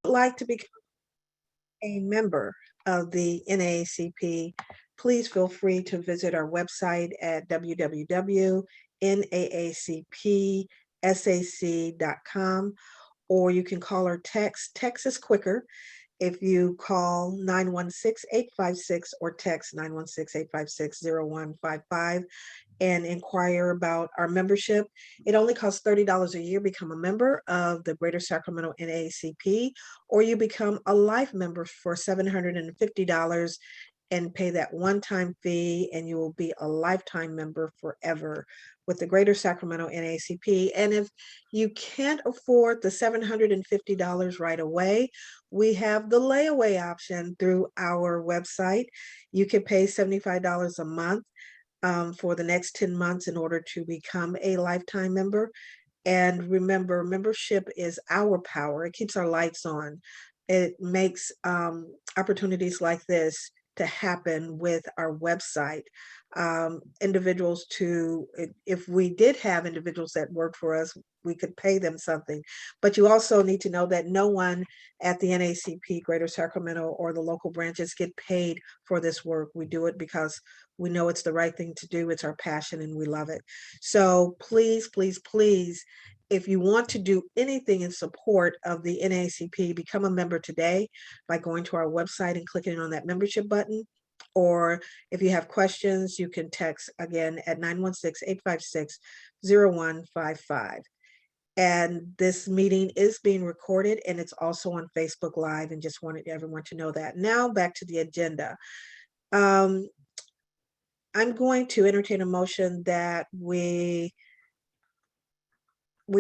like to become a member of the NAACP, please feel free to visit our website at www.naacpsac.com, or you can call or text. Text is quicker. If you call 916-856 or text 916-856-0155 and inquire about our membership. It only costs $30 a year to become a member of the Greater Sacramento NAACP, or you become a life member for $750 and pay that one-time fee, and you will be a lifetime member forever with the Greater Sacramento NAACP. And if you can't afford the $750 right away, we have the layaway option through our website. You can pay $75 a month for the next 10 months in order to become a lifetime member. And remember, membership is our power. It keeps our lights on. It makes opportunities like this to happen with our website. Individuals if we did have individuals that work for us, we could pay them something. But you also need to know that no one at the NAACP Greater Sacramento or the local branches get paid for this work. We do it because we know it's the right thing to do. It's our passion and we love it. So please, please, please, if you want to do anything in support of the NAACP, become a member today by going to our website and clicking on that membership button. Or if you have questions, you can text again at 916-856-0155. And this meeting is being recorded and it's also on Facebook Live, and just wanted everyone to know that. Now back to the agenda. I'm going to entertain a motion that we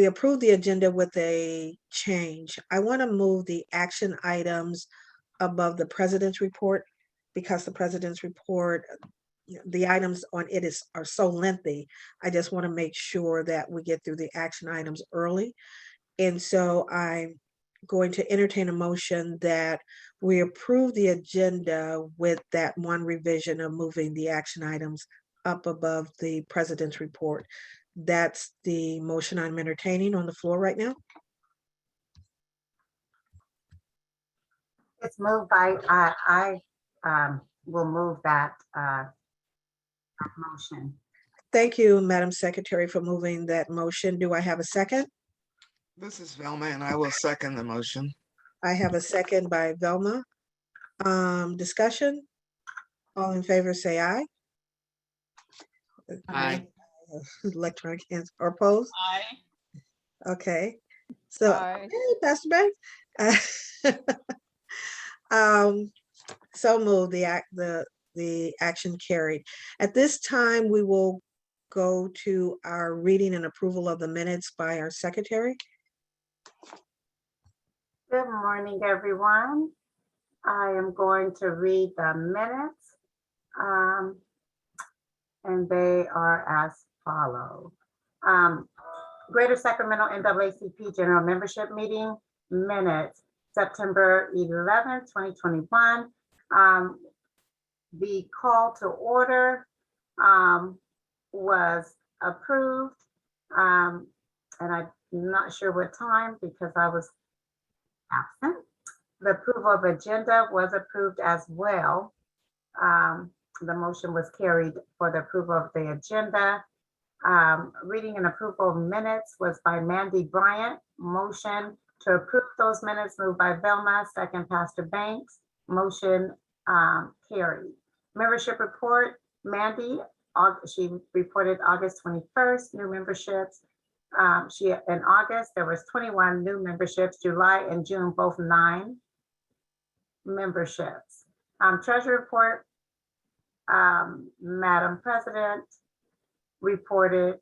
approve the agenda with a change. I want to move the action items above the president's report, because the president's report, the items on it are so lengthy. I just want to make sure that we get through the action items early. And so I'm going to entertain a motion that we approve the agenda with that one revision of moving the action items up above the president's report. That's the motion I'm entertaining on the floor right now. It's moved by, I will move that motion. Thank you, Madam Secretary, for moving that motion. Do I have a second? This is Velma, and I will second the motion. I have a second by Velma. Discussion? All in favor, say aye. Aye. Electronic hands or opposed? Aye. Okay. So, Aye. hey, Pastor Banks. So moved. The action carried. At this time, we will go to our reading and approval of the minutes by our secretary. Good morning, everyone. I am going to read the minutes, and they are as follow. Greater Sacramento NAACP General Membership Meeting minutes, September 11th, 2021. The call to order was approved, and I'm not sure what time because I was absent. The approval of agenda was approved as well. The motion was carried for the approval of the agenda. Reading and approval of minutes was by Mandy Bryant. Motion to approve those minutes moved by Velma, second Pastor Banks. Motion carried. Membership report, Mandy, she reported August 21st, new memberships. In August, there was 21 new memberships, July and June, both 9 memberships. Treasury report, Madam President reported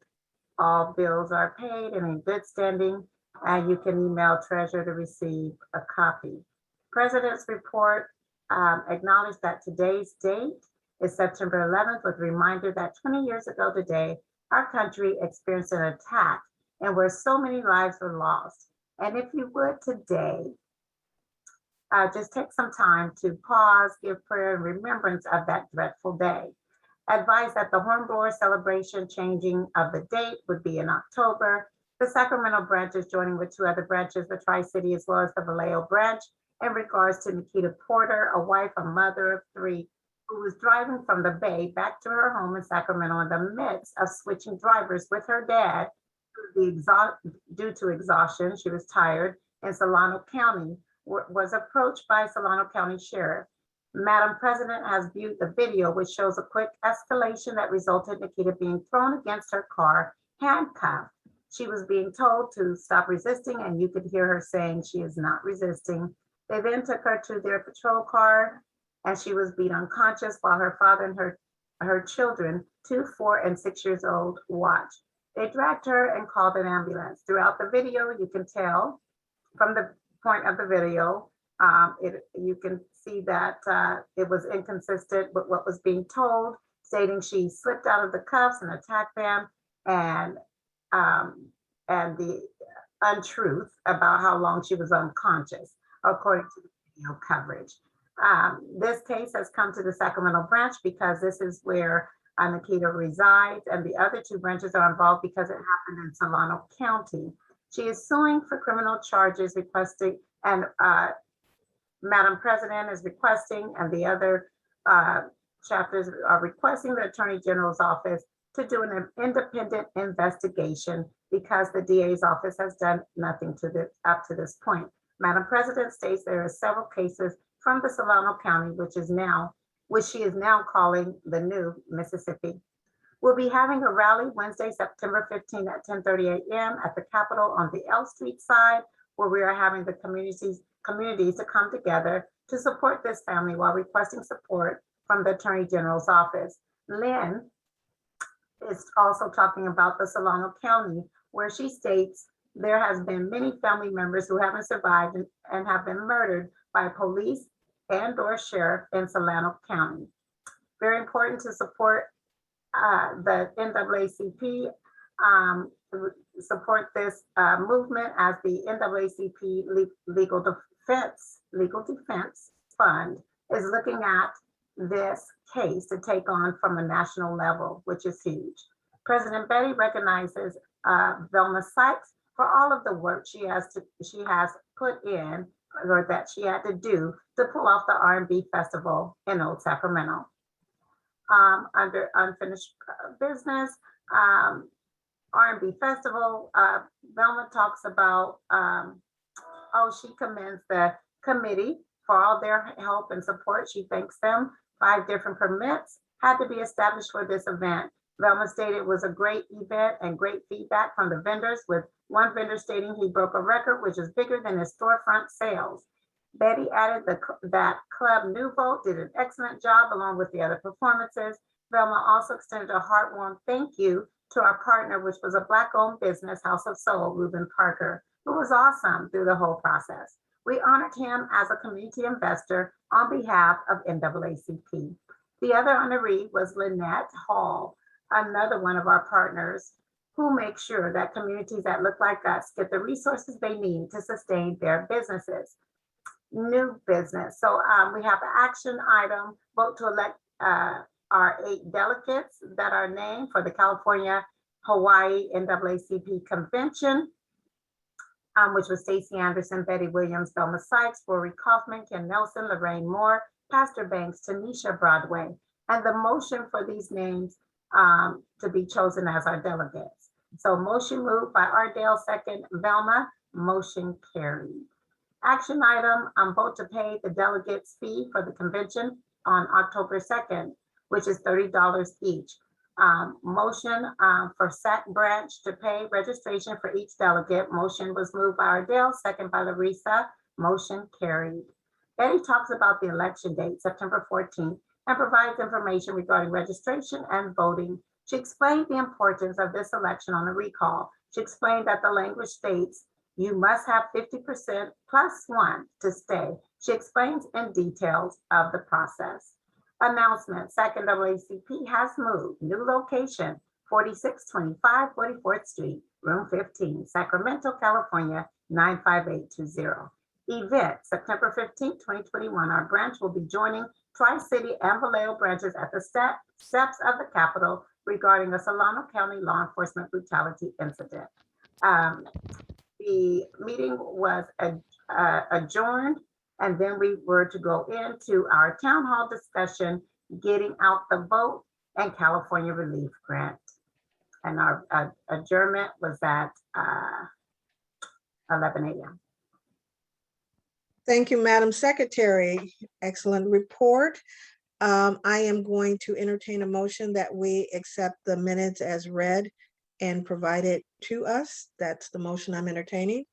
all bills are paid and in good standing, and you can email Treasurer to receive a copy. President's report acknowledged that today's date is September 11th, with a reminder that 20 years ago today, our country experienced an attack and where so many lives were lost. And if you would today, just take some time to pause, give prayer and remembrance of that dreadful day. Advise that the hornblower celebration changing of the date would be in October, The Sacramento branch is joining with 2 other branches, the Tri-City as well as the Vallejo branch, in regards to Nikita Porter, a wife, a mother of 3, who was driving from the Bay back to her home in Sacramento in the midst of switching drivers with her dad due to exhaustion. She was tired in Solano County, was approached by Solano County Sheriff. Madam President has viewed the video, which shows a quick escalation that resulted in Nikita being thrown against her car, handcuffed. She was being told to stop resisting, and you could hear her saying she is not resisting. They then took her to their patrol car, and she was beat unconscious while her father and her children, 2, 4, and 6 years old, watched. They dragged her and called an ambulance. Throughout the video, you can tell from the point of the video, you can see that it was inconsistent with what was being told, stating she slipped out of the cuffs and attacked them, and the untruth about how long she was unconscious, according to the video coverage. This case has come to the Sacramento branch because this is where Nikita resides, and the other 2 branches are involved because it happened in Solano County. She is suing for criminal charges, requesting, and Madam President is requesting, and the other chapters are requesting the Attorney General's office to do an independent investigation because the DA's office has done nothing up to this point. Madam President states there are several cases from the Solano County, which she is now calling the new Mississippi. We'll be having a rally Wednesday, September 15 at 10:30 a.m. at the Capitol on the L Street side, where we are having the communities to come together to support this family while requesting support from the Attorney General's office. Lynn is also talking about the Solano County, where she states there has been many family members who haven't survived and have been murdered by police and/or sheriff in Solano County. Very important to support the NAACP, support this movement, as the NAACP Legal Defense Fund is looking at this case to take on from a national level, which is huge. President Betty recognizes Velma Sykes for all of the work she has put in, or that she had to do to pull off the R&B Festival in Old Sacramento. Under unfinished business, R&B Festival, Velma talks about, she commends the committee for all their help and support. She thanks them. 5 different permits had to be established for this event. Velma stated it was a great event and great feedback from the vendors, with one vendor stating he broke a record, which is bigger than his storefront sales. Betty added that Club Nouveau did an excellent job along with the other performances. Velma also extended a heartwarming thank you to our partner, which was a Black-owned business, House of Soul, Reuben Parker, who was awesome through the whole process. We honored him as a community investor on behalf of NAACP. The other honoree was Lynette Hall, another one of our partners, who makes sure that communities that look like us get the resources they need to sustain their businesses. New business. So we have an action item, vote to elect our 8 delegates that are named for the California Hawaii NAACP convention, which was Stacey Anderson, Betty Williams, Velma Sykes, Rory Kaufman, Ken Nelson, Lorraine Moore, Pastor Banks, Tanisha Broadway, and the motion for these names to be chosen as our delegates. So motion moved by Ardell, second Velma, motion carried. Action item, vote to pay the delegates fee for the convention on October 2nd, which is $30 each. Motion for SAC branch to pay registration for each delegate. Motion was moved by Ardell, second by Larissa, motion carried. Betty talks about the election date, September 14th, and provides information regarding registration and voting. She explained the importance of this election on the recall. She explained that the language states you must have 50% plus 1 to stay. She explains in details of the process. Announcement, SAC NAACP has moved, new location, 4625 44th Street, room 15, Sacramento, California, 95820. Event, September 15th, 2021. Our branch will be joining Tri-City and Vallejo branches at the steps of the Capitol regarding a Solano County law enforcement brutality incident. The meeting was adjourned, and then we were to go into our town hall discussion, getting out the vote and California relief grant. And our adjournment was at 11 a.m. Thank you, Madam Secretary. Excellent report. I am going to entertain a motion that we accept the minutes as read and provided to us. That's the motion I'm entertaining.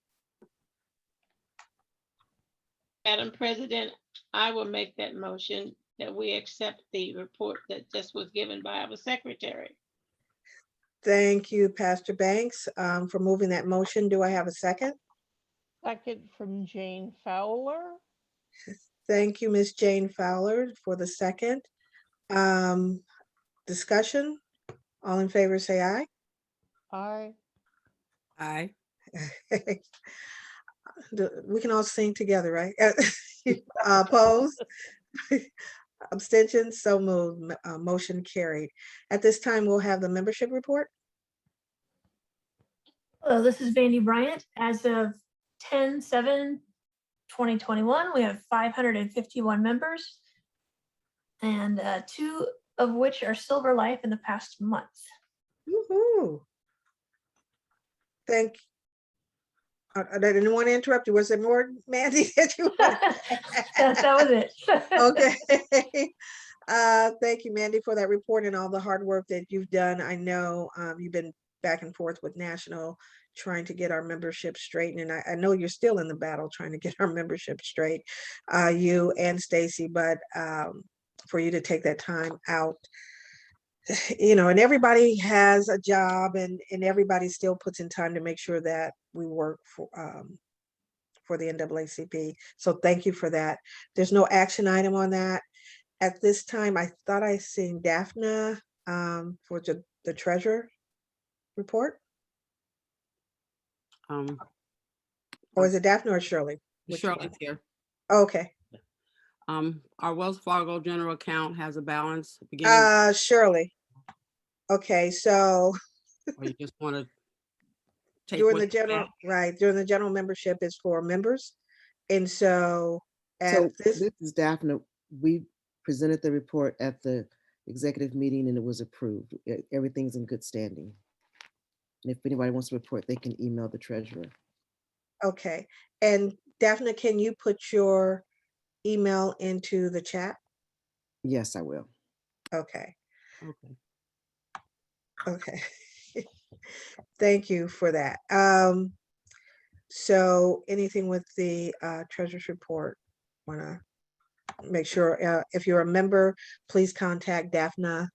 Madam President, I will make that motion that we accept the report that just was given by our secretary. Thank you, Pastor Banks, for moving that motion. Do I have a second? Second from Jane Fowler. Thank you, Ms. Jane Fowler, for the second. Discussion? All in favor, say aye. Aye. Aye. We can all sing together, right? Opposed? Abstentions? So moved. Motion carried. At this time, we'll have the membership report. Hello, this is Vandy Bryant. As of 10/7/2021, we have 551 members, and 2 of which are Silver Life in the past month. Woohoo. Thank. I didn't want to interrupt you. Was there more, Mandy, that you wanted? That was it. Okay. Thank you, Mandy, for that report and all the hard work that you've done. I know you've been back and forth with National trying to get our membership straight. And I know you're still in the battle trying to get our membership straight, you and Stacy, but for you to take that time out, and everybody has a job and everybody still puts in time to make sure that we work for the NAACP. So thank you for that. There's no action item on that. At this time, I thought I seen Daphne for the treasurer report. Or is it Daphne or Shirley? Which one? Shirley's here. Okay. Our Wells Fargo general account has a balance beginning, Shirley. Okay, so or you just want to take during what the you general, have? right, during the general membership is for members. And so So at this, this is Daphne. We presented the report at the executive meeting and it was approved. Everything's in good standing. And if anybody wants to report, they can email the treasurer. okay. And Daphne, can you put your email into the chat? Yes, I will. Okay, Okay. okay. Thank you for that. So anything with the treasurer's report, wanna make sure if you're a member, please contact Daphne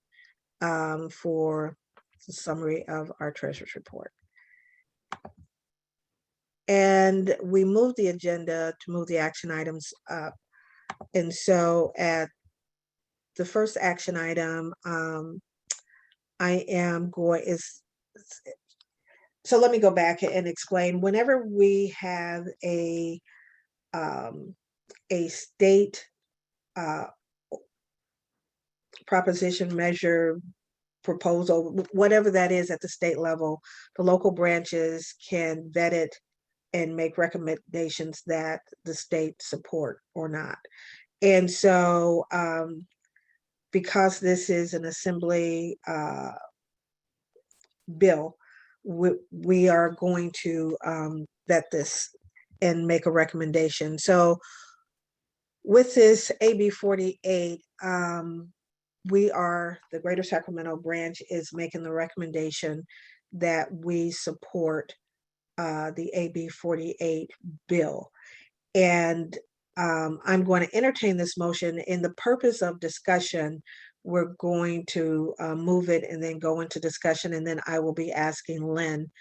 for the summary of our treasurer's report. And we moved the agenda to move the action items up. And so at the first action item, I am going so let me go back and explain. Whenever we have a state proposition, measure, proposal, whatever that is at the state level, the local branches can vet it and make recommendations that the state support or not. And so because this is an assembly bill, we are going to vet this and make a recommendation. So with this AB 48, the Greater Sacramento branch is making the recommendation that we support the AB 48 bill. And I'm going to entertain this motion. In the purpose of discussion, we're going to move it and then go into discussion, and then I will be asking Lynn.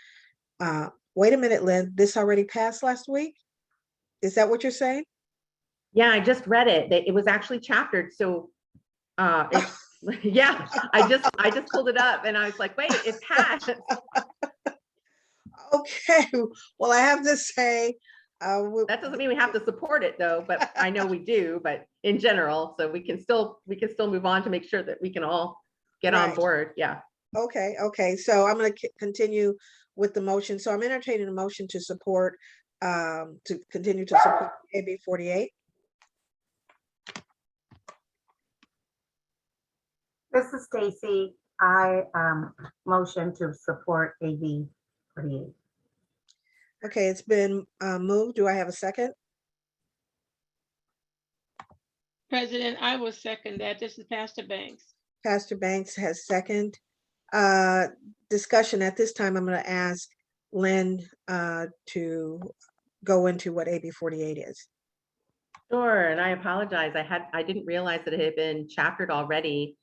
Wait a minute, Lynn, this already passed last week? Is that what you're saying? Yeah, I just read it. It was actually chaptered. So yeah, I just pulled it up and I was like, wait, it passed. Okay, well, I have to say, That doesn't mean we have to support it though, but I know we do, but in general, so we can still move on to make sure that we can all get on Right. board. Yeah. Okay, so I'm going to continue with the motion. So I'm entertaining a motion to support, to continue to support AB 48. This is Stacy. I motion to support AB 48. Okay, it's been moved. Do I have a second? President, I will second that. This is Pastor Banks. Pastor Banks has second. Discussion at this time, I'm going to ask Lynn to go into what AB 48 is. Sure, and I apologize. I didn't realize that it had been chaptered already.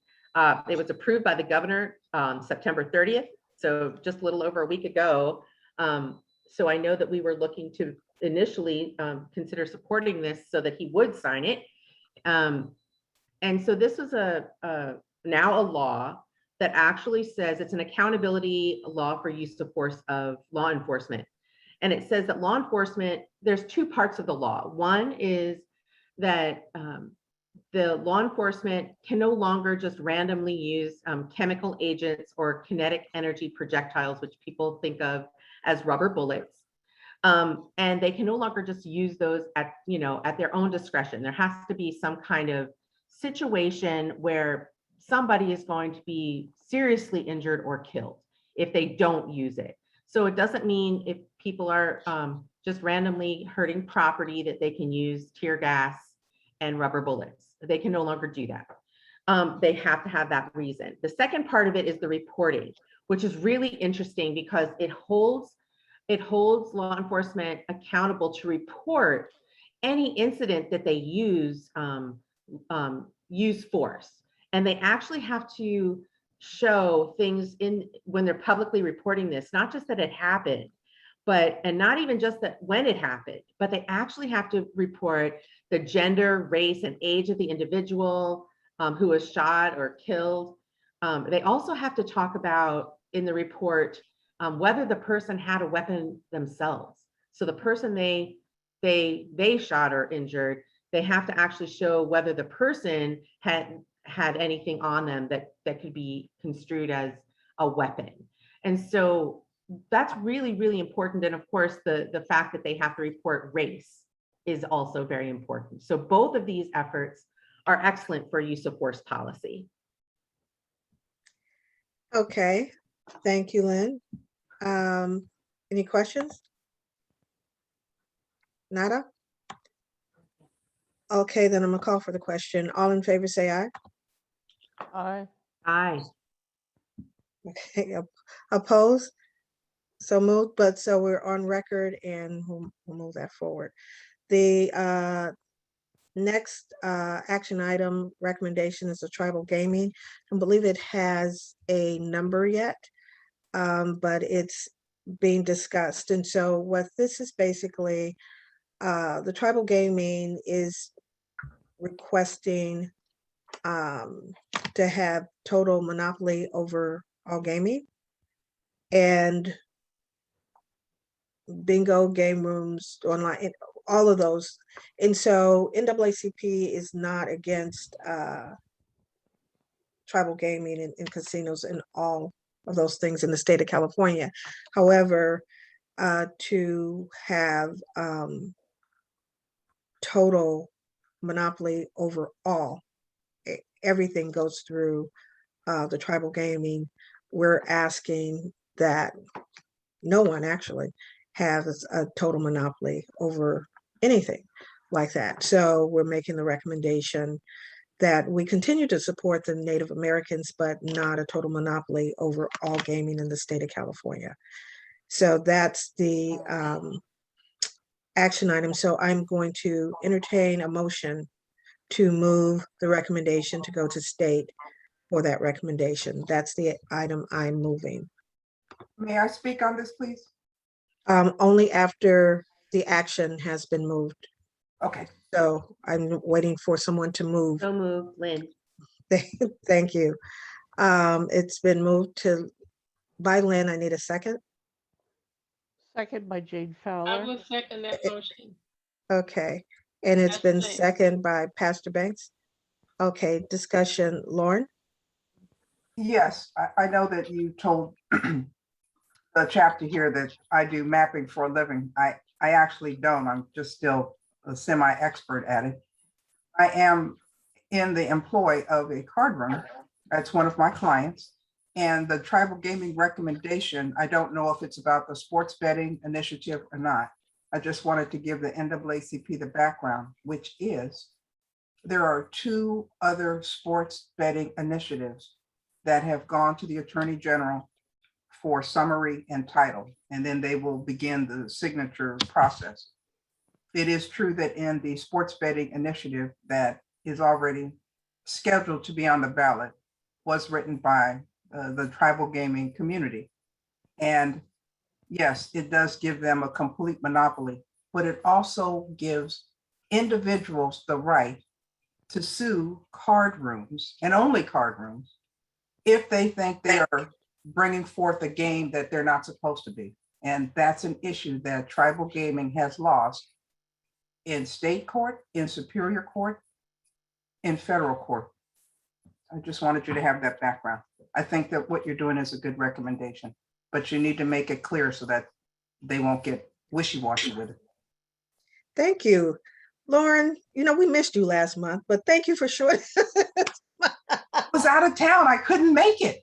It was approved by the governor September 30th, so just a little over a week ago. So I know that we were looking to initially consider supporting this so that he would sign it. And so this is now a law that actually says it's an accountability law for use of force of law enforcement. And it says that law enforcement, there's two parts of the law. One is that the law enforcement can no longer just randomly use chemical agents or kinetic energy projectiles, which people think of as rubber bullets. And they can no longer just use those at their own discretion. There has to be some kind of situation where somebody is going to be seriously injured or killed if they don't use it. So it doesn't mean if people are just randomly hurting property that they can use tear gas and rubber bullets. They can no longer do that. They have to have that reason. The second part of it is the reporting, which is really interesting because it holds law enforcement accountable to report any incident that they use force. And they actually have to show things when they're publicly reporting this, not just that it happened, and not even just that when it happened, but they actually have to report the gender, race, and age of the individual who was shot or killed. They also have to talk about in the report whether the person had a weapon themselves. So the person they shot or injured, they have to actually show whether the person had anything on them that could be construed as a weapon. And so that's really, really important. And of course, the fact that they have to report race is also very important. So both of these efforts are excellent for use of force policy. Okay, thank you, Lynn. Any questions? Nada? Okay, then I'm gonna call for the question. All in favor, say aye. Aye. Aye. Okay, opposed? So moved, but so we're on record and we'll move that forward. The next action item recommendation is a tribal gaming. I believe it has a number yet, but it's being discussed. And so what this is basically, the tribal gaming is requesting to have total monopoly over all gaming and bingo, game rooms, online, all of those. And so NAACP is not against tribal gaming and casinos and all of those things in the state of California. However, to have total monopoly over all, everything goes through the tribal gaming. We're asking that no one actually has a total monopoly over anything like that. So we're making the recommendation that we continue to support the Native Americans, but not a total monopoly over all gaming in the state of California. So that's the action item. So I'm going to entertain a motion to move the recommendation to go to state for that recommendation. That's the item I'm moving. May I speak on this, please? Only after the action has been moved. Okay. So I'm waiting for someone to move. So moved, Lynn. Thank you. It's been moved by Lynn. I need a second. Second by Jane I Fowler. will second that motion. Okay, and it's Pastor been Banks. seconded by Pastor Banks. Okay, discussion, Lauren? Yes, I know that you told the chapter here that I do mapping for a living. I actually don't. I'm just still a semi-expert at it. I am in the employ of a card room. That's one of my clients. And the tribal gaming recommendation, I don't know if it's about the sports betting initiative or not. I just wanted to give the NAACP the background, which is there are 2 other sports betting initiatives that have gone to the Attorney General for summary and title, and then they will begin the signature process. It is true that in the sports betting initiative that is already scheduled to be on the ballot was written by the tribal gaming community. And yes, it does give them a complete monopoly, but it also gives individuals the right to sue card rooms and only card rooms if they think they are bringing forth a game that they're not supposed to be. And that's an issue that tribal gaming has lost in state court, in superior court, in federal court. I just wanted you to have that background. I think that what you're doing is a good recommendation, but you need to make it clear so that they won't get wishy-washy with it. Thank you. Lauren, we missed you last month, but thank you for showing. I was out of town. I couldn't make it.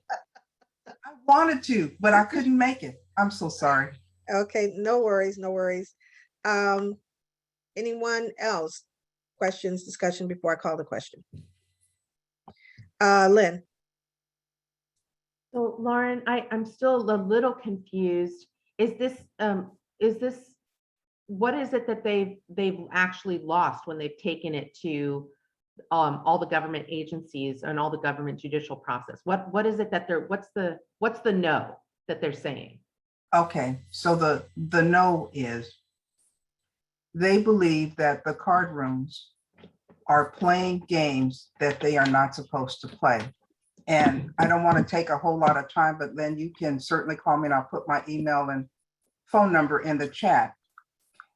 I wanted to, but I couldn't make it. I'm so sorry. Okay, no worries, no worries. Anyone else? Questions, discussion before I call the question? Lynn. So Lauren, I'm still a little confused. Is this, what is it that they've actually lost when they've taken it to all the government agencies and all the government judicial process? What is it that what's the no that they're saying? Okay, so the no is they believe that the card rooms are playing games that they are not supposed to play. And I don't want to take a whole lot of time, but then you can certainly call me and I'll put my email and phone number in the chat.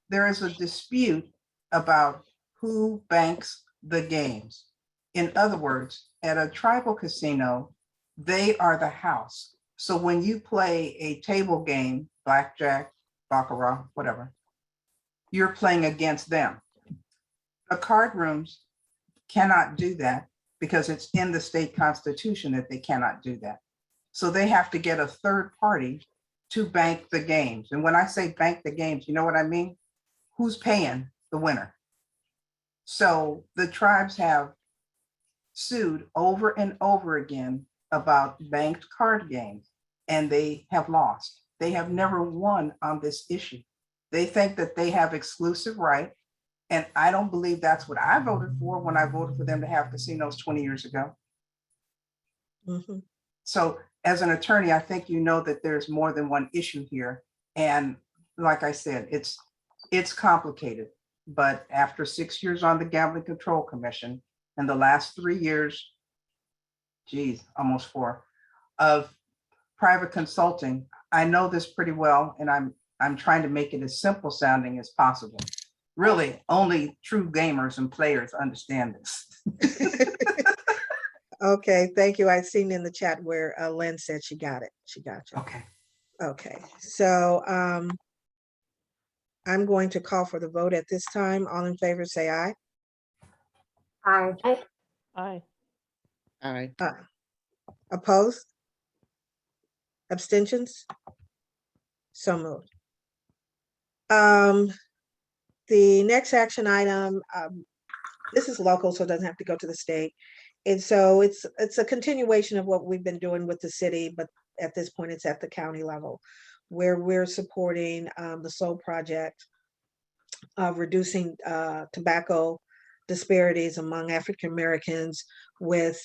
There is a dispute about who banks the games. In other words, at a tribal casino, they are the house. So when you play a table game, blackjack, baccarat, whatever, you're playing against them. The card rooms cannot do that because it's in the state constitution that they cannot do that. So they have to get a third party to bank the games. And when I say bank the games, you know what I mean? Who's paying the winner? So the tribes have sued over and over again about banked card games, and they have lost. They have never won on this issue. They think that they have exclusive right. And I don't believe that's what I voted for when I voted for them to have casinos 20 years ago. Mhm. So as an attorney, I think you know that there's more than one issue here. And like I said, it's complicated. But after 6 years on the Gambling Control Commission and the last 3 years, geez, almost 4, of private consulting, I know this pretty well, and I'm trying to make it as simple sounding as possible. Really, only true gamers and players understand this. Okay, thank you. I'd seen in the chat where Lynn said she got it. She got you. Okay. Okay, so I'm going to call for the vote at this time. All in favor, say aye. Aye. Aye. Aye. Opposed? Abstentions? So moved. The next action item, this is local, so it doesn't have to go to the state. And so it's a continuation of what we've been doing with the city, but at this point it's at the county level, where we're supporting the SOUL project of reducing tobacco disparities among African Americans, with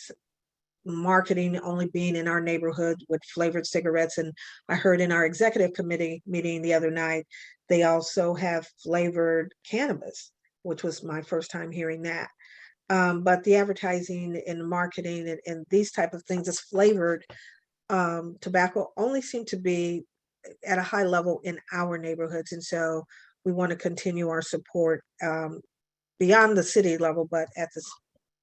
marketing only being in our neighborhood with flavored cigarettes. And I heard in our executive committee meeting the other night, they also have flavored cannabis, which was my first time hearing that. But the advertising and marketing and these type of things is flavored tobacco only seem to be at a high level in our neighborhoods. And so we want to continue our support beyond the city level, but at the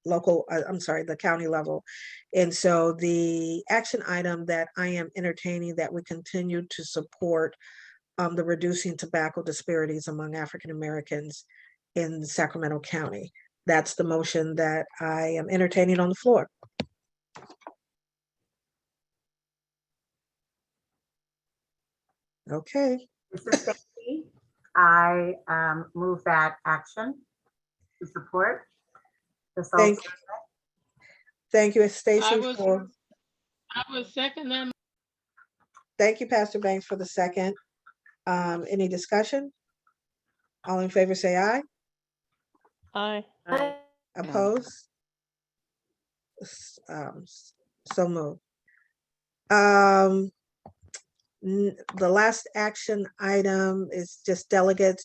local, I'm sorry, the county level. And so the action item that I am entertaining that we continue to support the reducing tobacco disparities among African Americans in Sacramento County. That's the motion that I am entertaining on the floor. Okay, This is Stacy. I move that action to support the sole thank you, I Stacy, was, for, I will second that. thank you, Pastor Banks, for the second. Any discussion? All in favor, say aye. Aye. Aye. Opposed? So moved. The last action item is just delegates.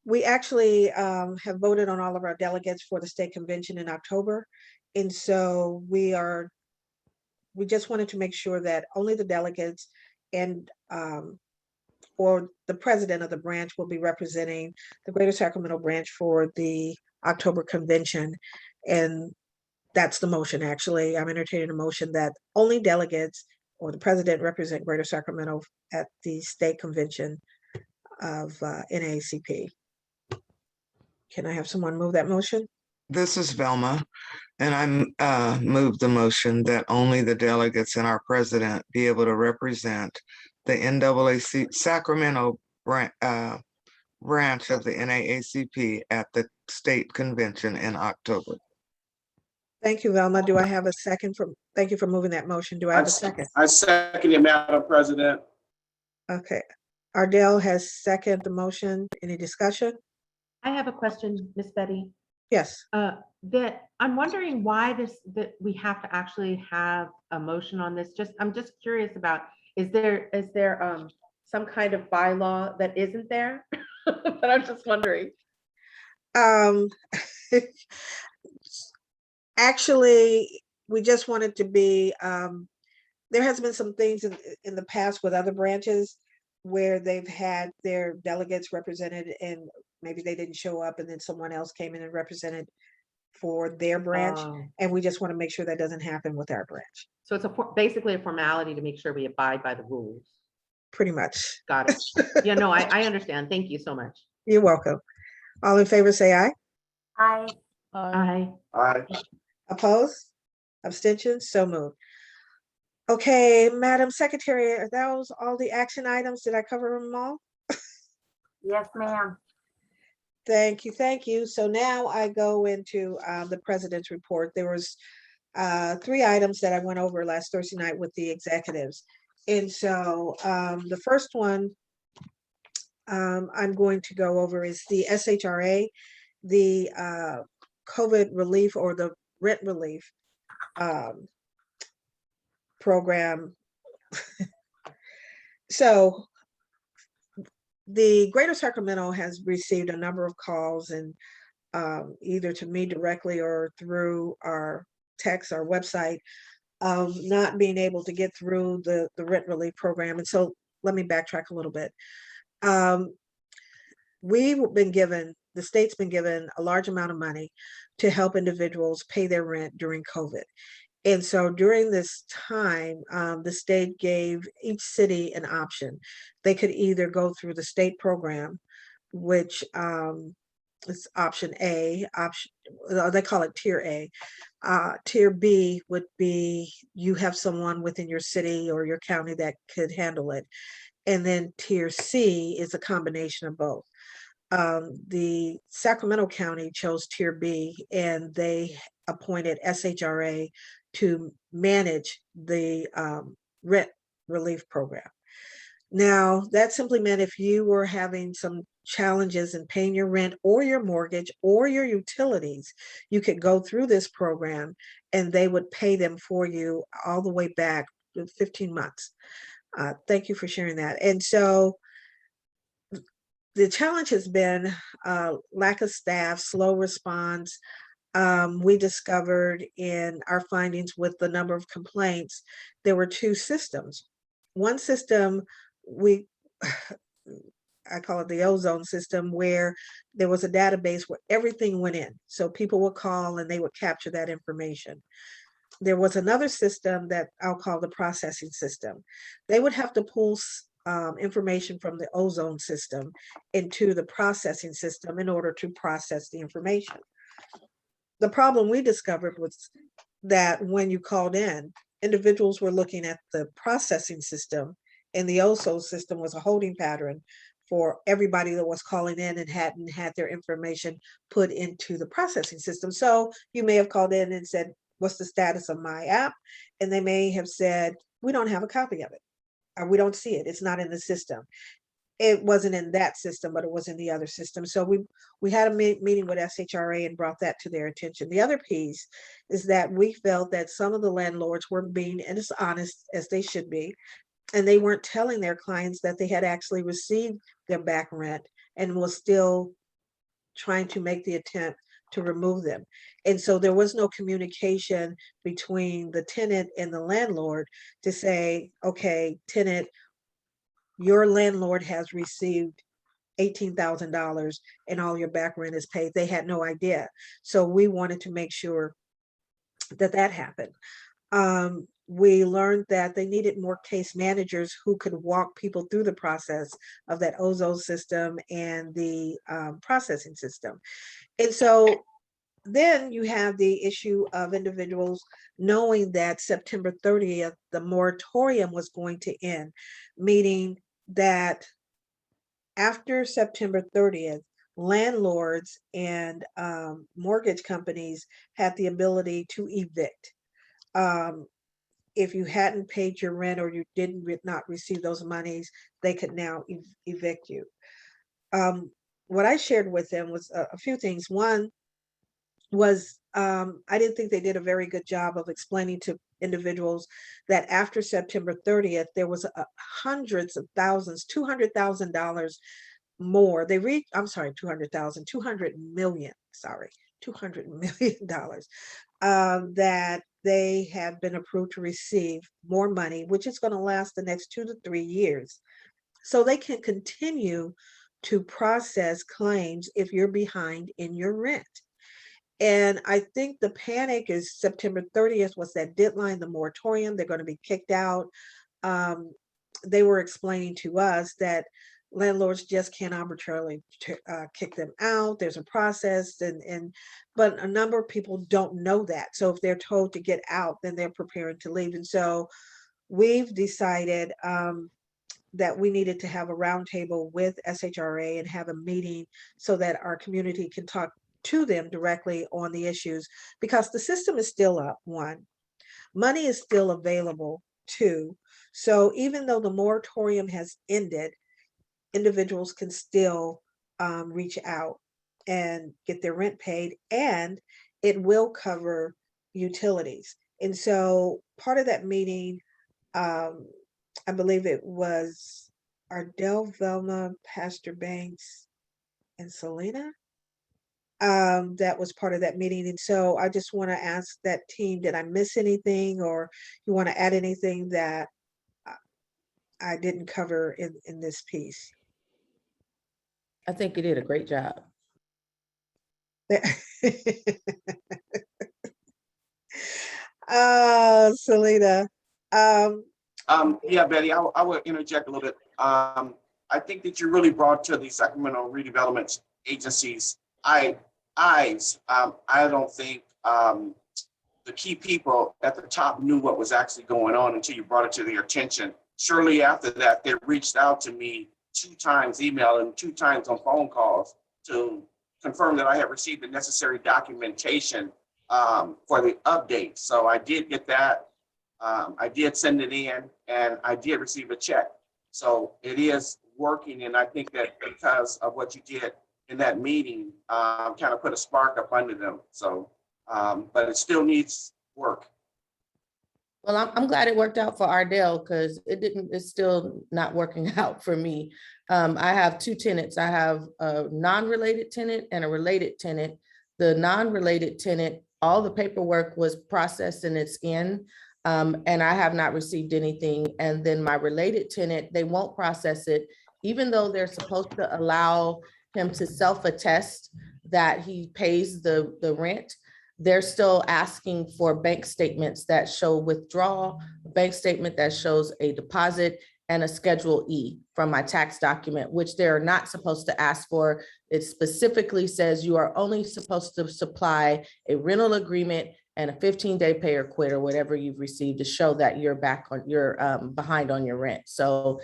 We actually have voted on all of our delegates for the state convention in October. And so we just wanted to make sure that only the delegates and or the president of the branch will be representing the Greater Sacramento branch for the October convention. And that's the motion, actually. I'm entertaining a motion that only delegates or the president represent Greater Sacramento at the state convention of NAACP. Can I have someone move that motion? This is Velma, and I move the motion that only the delegates and our president be able to represent the NAACP Sacramento branch of the NAACP at the state convention in October. Thank you, Velma. Do I have a second thank you for moving that motion. Do I have a second? I second it, Madam President. Okay. Ardell has seconded the motion. Any discussion? I have a question, Miss Betty. Yes. That I'm wondering why that we have to actually have a motion on this. I'm just curious about, is there some kind of bylaw that isn't there? But I'm just wondering. Actually, we just wanted to be, there has been some things in the past with other branches where they've had their delegates represented and maybe they didn't show up and then someone else came in and represented for their branch. And we just want to make sure that doesn't happen with our branch. So it's basically a formality to make sure we abide by the rules. Pretty much. Got it. Yeah, no, I understand. Thank you so much. You're welcome. All in favor, say aye. Aye. Aye. Aye. Aye. Opposed? Abstentions? So moved. Okay, Madam Secretary, are those all the action items? Did I cover them all? Yes, ma'am. Thank you, thank you. So now I go into the president's report. There was 3 items that I went over last Thursday night with the executives. And so the first one I'm going to go over is the SHRA, the COVID relief or the rent relief program. So the Greater Sacramento has received a number of calls and either to me directly or through our text, our website, of not being able to get through the rent relief program. And so let me backtrack a little bit. The state's been given a large amount of money to help individuals pay their rent during COVID. And so during this time, the state gave each city an option. They could either go through the state program, which is option A, they call it tier A. Tier B would be you have someone within your city or your county that could handle it. And then tier C is a combination of both. The Sacramento County chose tier B and they appointed SHRA to manage the rent relief program. Now, that simply meant if you were having some challenges in paying your rent or your mortgage or your utilities, you could go through this program and they would pay them for you all the way back to 15 months. Thank you for sharing that. And so the challenge has been lack of staff, slow response. We discovered in our findings with the number of complaints, there were 2 systems. One system, I call it the ozone system, where there was a database where everything went in. So people would call and they would capture that information. There was another system that I'll call the processing system. They would have to pull information from the ozone system into the processing system in order to process the information. The problem we discovered was that when you called in, individuals were looking at the processing system, and the ozone system was a holding pattern for everybody that was calling in and hadn't had their information put into the processing system. So you may have called in and said, what's the status of my app? And they may have said, we don't have a copy of it, or we don't see it. It's not in the system. It wasn't in that system, but it was in the other system. So we had a meeting with SHRA and brought that to their attention. The other piece is that we felt that some of the landlords were being as honest as they should be, and they weren't telling their clients that they had actually received their back rent and was still trying to make the attempt to remove them. And so there was no communication between the tenant and the landlord to say, okay, tenant, your landlord has received $18,000 and all your back rent is paid. They had no idea. So we wanted to make sure that that happened. We learned that they needed more case managers who could walk people through the process of that ozone system and the processing system. And so then you have the issue of individuals knowing that September 30th, the moratorium was going to end, meaning that after September 30th, landlords and mortgage companies had the ability to evict. If you hadn't paid your rent or you didn't not receive those monies, they could now evict you. What I shared with them was a few things. One was I didn't think they did a very good job of explaining to individuals that after September 30th, there was hundreds of thousands, $200,000 more. They reached, I'm sorry, 200,000, 200 million, sorry, $200 million that they have been approved to receive more money, which is going to last the next 2 to 3 years. So they can continue to process claims if you're behind in your rent. And I think the panic is September 30th was that deadline, the moratorium, they're going to be kicked out. They were explaining to us that landlords just can't arbitrarily kick them out. There's a process, but a number of people don't know that. So if they're told to get out, then they're preparing to leave. And so we've decided that we needed to have a roundtable with SHRA and have a meeting so that our community can talk to them directly on the issues, because the system is still up, one. Money is still available, two. So even though the moratorium has ended, individuals can still reach out and get their rent paid, and it will cover utilities. And so part of that meeting, I believe it was Ardell, Velma, Pastor Banks, and Selena. That was part of that meeting. And so I just want to ask that team, did I miss anything, or you want to add anything that I didn't cover in this piece? I think you did a great job. Selena. Yeah, Betty, I will interject a little bit. I think that you really brought to the Sacramento redevelopment agencies eyes. I don't think the key people at the top knew what was actually going on until you brought it to their attention. Shortly after that, they reached out to me 2 times email and 2 times on phone calls to confirm that I had received the necessary documentation for the update. So I did get that. I did send it in, and I did receive a check. So it is working, and I think that because of what you did in that meeting, kind of put a spark up under them. So, but it still needs work. Well, I'm glad it worked out for Ardell, because it's still not working out for me. I have 2 tenants. I have a non-related tenant and a related tenant. The non-related tenant, all the paperwork was processed and it's in, and I have not received anything. And then my related tenant, they won't process it even though they're supposed to allow him to self-attest that he pays the rent, they're still asking for bank statements that show withdrawal, a bank statement that shows a deposit, and a Schedule E from my tax document, which they're not supposed to ask for. It specifically says you are only supposed to supply a rental agreement and a 15-day pay or quit or whatever you've received to show that you're back on your behind on your rent. So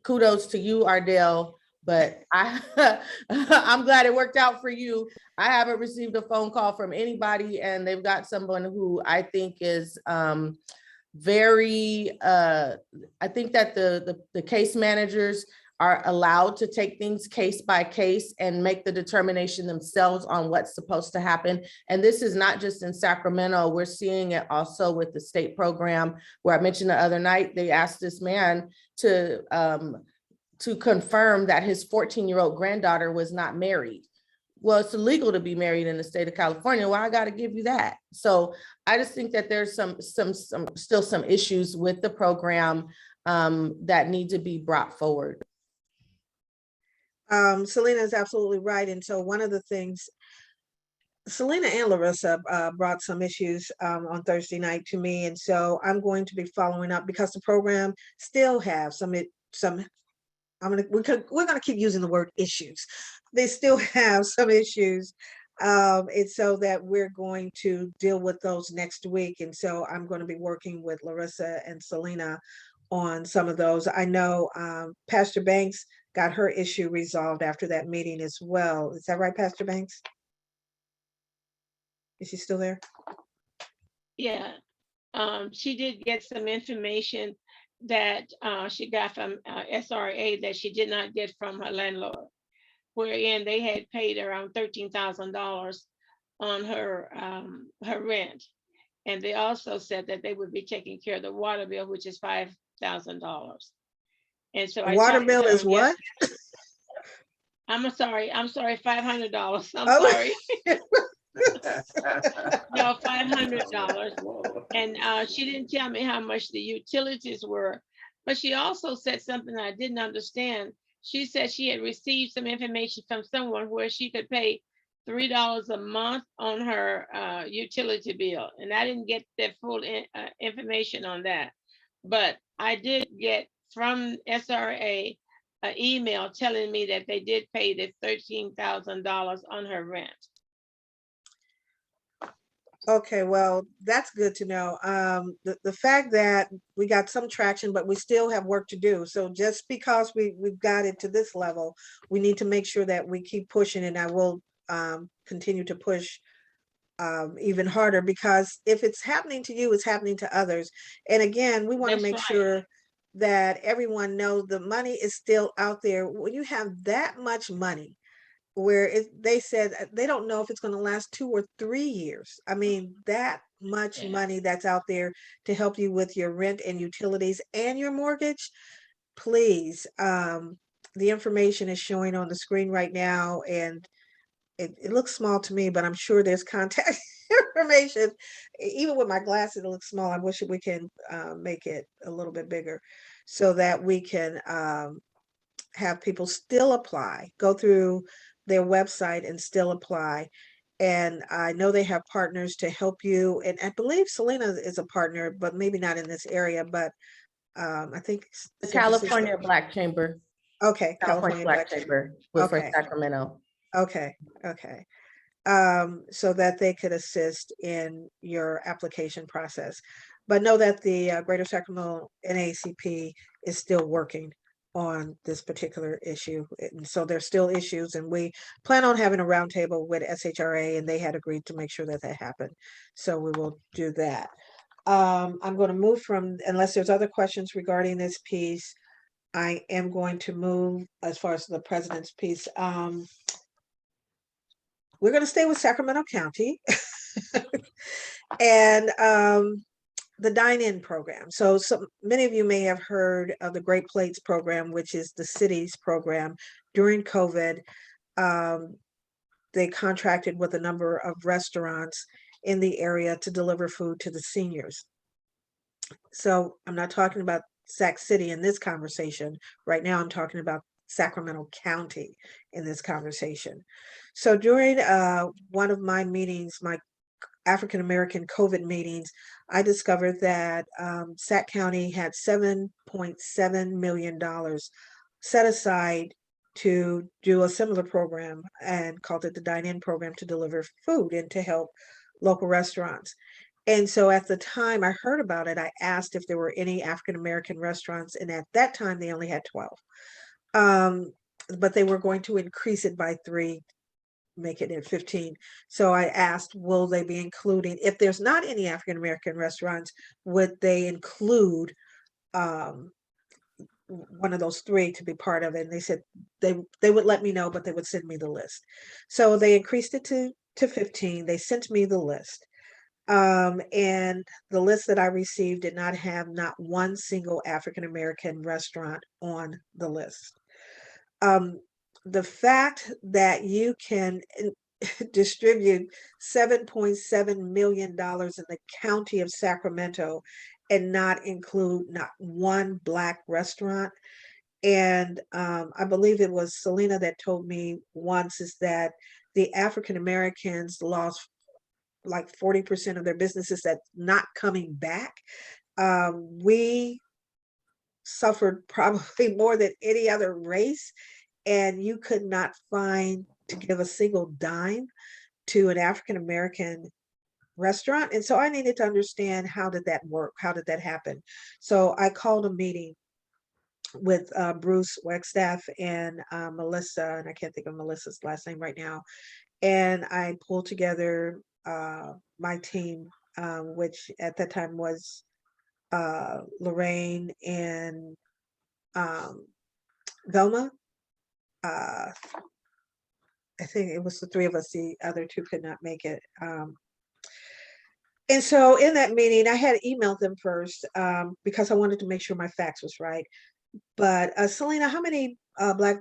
kudos to you, Ardell, but I'm glad it worked out for you. I haven't received a phone call from anybody, and they've got someone who I think is very, I think that the case managers are allowed to take things case by case and make the determination themselves on what's supposed to happen. And this is not just in Sacramento. We're seeing it also with the state program, where I mentioned the other night, they asked this man to confirm that his 14-year-old granddaughter was not married. Well, it's illegal to be married in the state of California. Well, I got to give you that. So I just think that there's still some issues with the program that need to be brought forward. Selena is absolutely right. And so one of the things, Selena and Larissa brought some issues on Thursday night to me. And so I'm going to be following up, because the program still have we're gonna keep using the word issues. They still have some issues. And so that we're going to deal with those next week. And so I'm going to be working with Larissa and Selena on some of those. I know Pastor Banks got her issue resolved after that meeting as well. Is that right, Pastor Banks? Is she still there? Yeah, she did get some information that she got from SRA that she did not get from her landlord, wherein they had paid around $13,000 on her rent. And they also said that they would be taking care of the water bill, which is $5,000. And so I Water talked bill to is her what? I'm sorry, $500. I'm Oh. sorry. No, $500. And she didn't tell me how much the utilities were, but she also said something I didn't understand. She said she had received some information from someone where she could pay $3 a month on her utility bill. And I didn't get the full information on that. But I did get from SRA an email telling me that they did pay the $13,000 on her rent. Okay, well, that's good to know. The fact that we got some traction, but we still have work to do. So just because we've got it to this level, we need to make sure that we keep pushing, and I will continue to push even harder, because if it's happening to you, it's happening to others. And again, we want to That's make right. sure that everyone knows the money is still out there. When you have that much money, where they said they don't know if it's going to last 2 or 3 years. I mean, that much money that's out there to help you with your rent and utilities and your mortgage. Please, the information is showing on the screen right now, and it looks small to me, but I'm sure there's contact information. Even with my glasses, it looks small. I wish we can make it a little bit bigger so that we can have people still apply, go through their website and still apply. And I know they have partners to help you. And I believe Selena is a partner, but maybe not in this area, but I think The San Francisco. California Black Chamber. Okay, California Black Chamber for Okay. Sacramento. Okay, okay. So that they could assist in your application process. But know that the Greater Sacramento NAACP is still working on this particular issue. And so there's still issues, and we plan on having a roundtable with SHRA, and they had agreed to make sure that that happened. So we will do that. I'm going to move from, unless there's other questions regarding this piece, I am going to move as far as the president's piece. We're going to stay with Sacramento County and the dine-in program. So many of you may have heard of the Great Plates program, which is the city's program. During COVID, they contracted with a number of restaurants in the area to deliver food to the seniors. So I'm not talking about Sac City in this conversation. Right now, I'm talking about Sacramento County in this conversation. So during one of my meetings, my African American COVID meetings, I discovered that Sac County had $7.7 million set aside to do a similar program and called it the Dine-In program to deliver food and to help local restaurants. And so at the time I heard about it, I asked if there were any African American restaurants, and at that time they only had 12. But they were going to increase it by 3, make it at 15. So I asked, will they be including, if there's not any African American restaurants, would they include one of those 3 to be part of it? And they said they would let me know, but they would send me the list. So they increased it to 15. They sent me the list. And the list that I received did not have not one single African American restaurant on the list. The fact that you can distribute $7.7 million in the county of Sacramento and not include not one Black restaurant. And I believe it was Selena that told me once is that the African Americans lost like 40% of their businesses that's not coming back. We suffered probably more than any other race, and you could not find to give a single dime to an African American restaurant. And so I needed to understand, how did that work? How did that happen? So I called a meeting with Bruce Wagstaff and Melissa, and I can't think of Melissa's last name right now. And I pulled together my team, which at that time was Lorraine and Velma. I think it was the 3 of us. The other 2 could not make it. And so in that meeting, I had emailed them first because I wanted to make sure my facts was right. But Selena, how many Black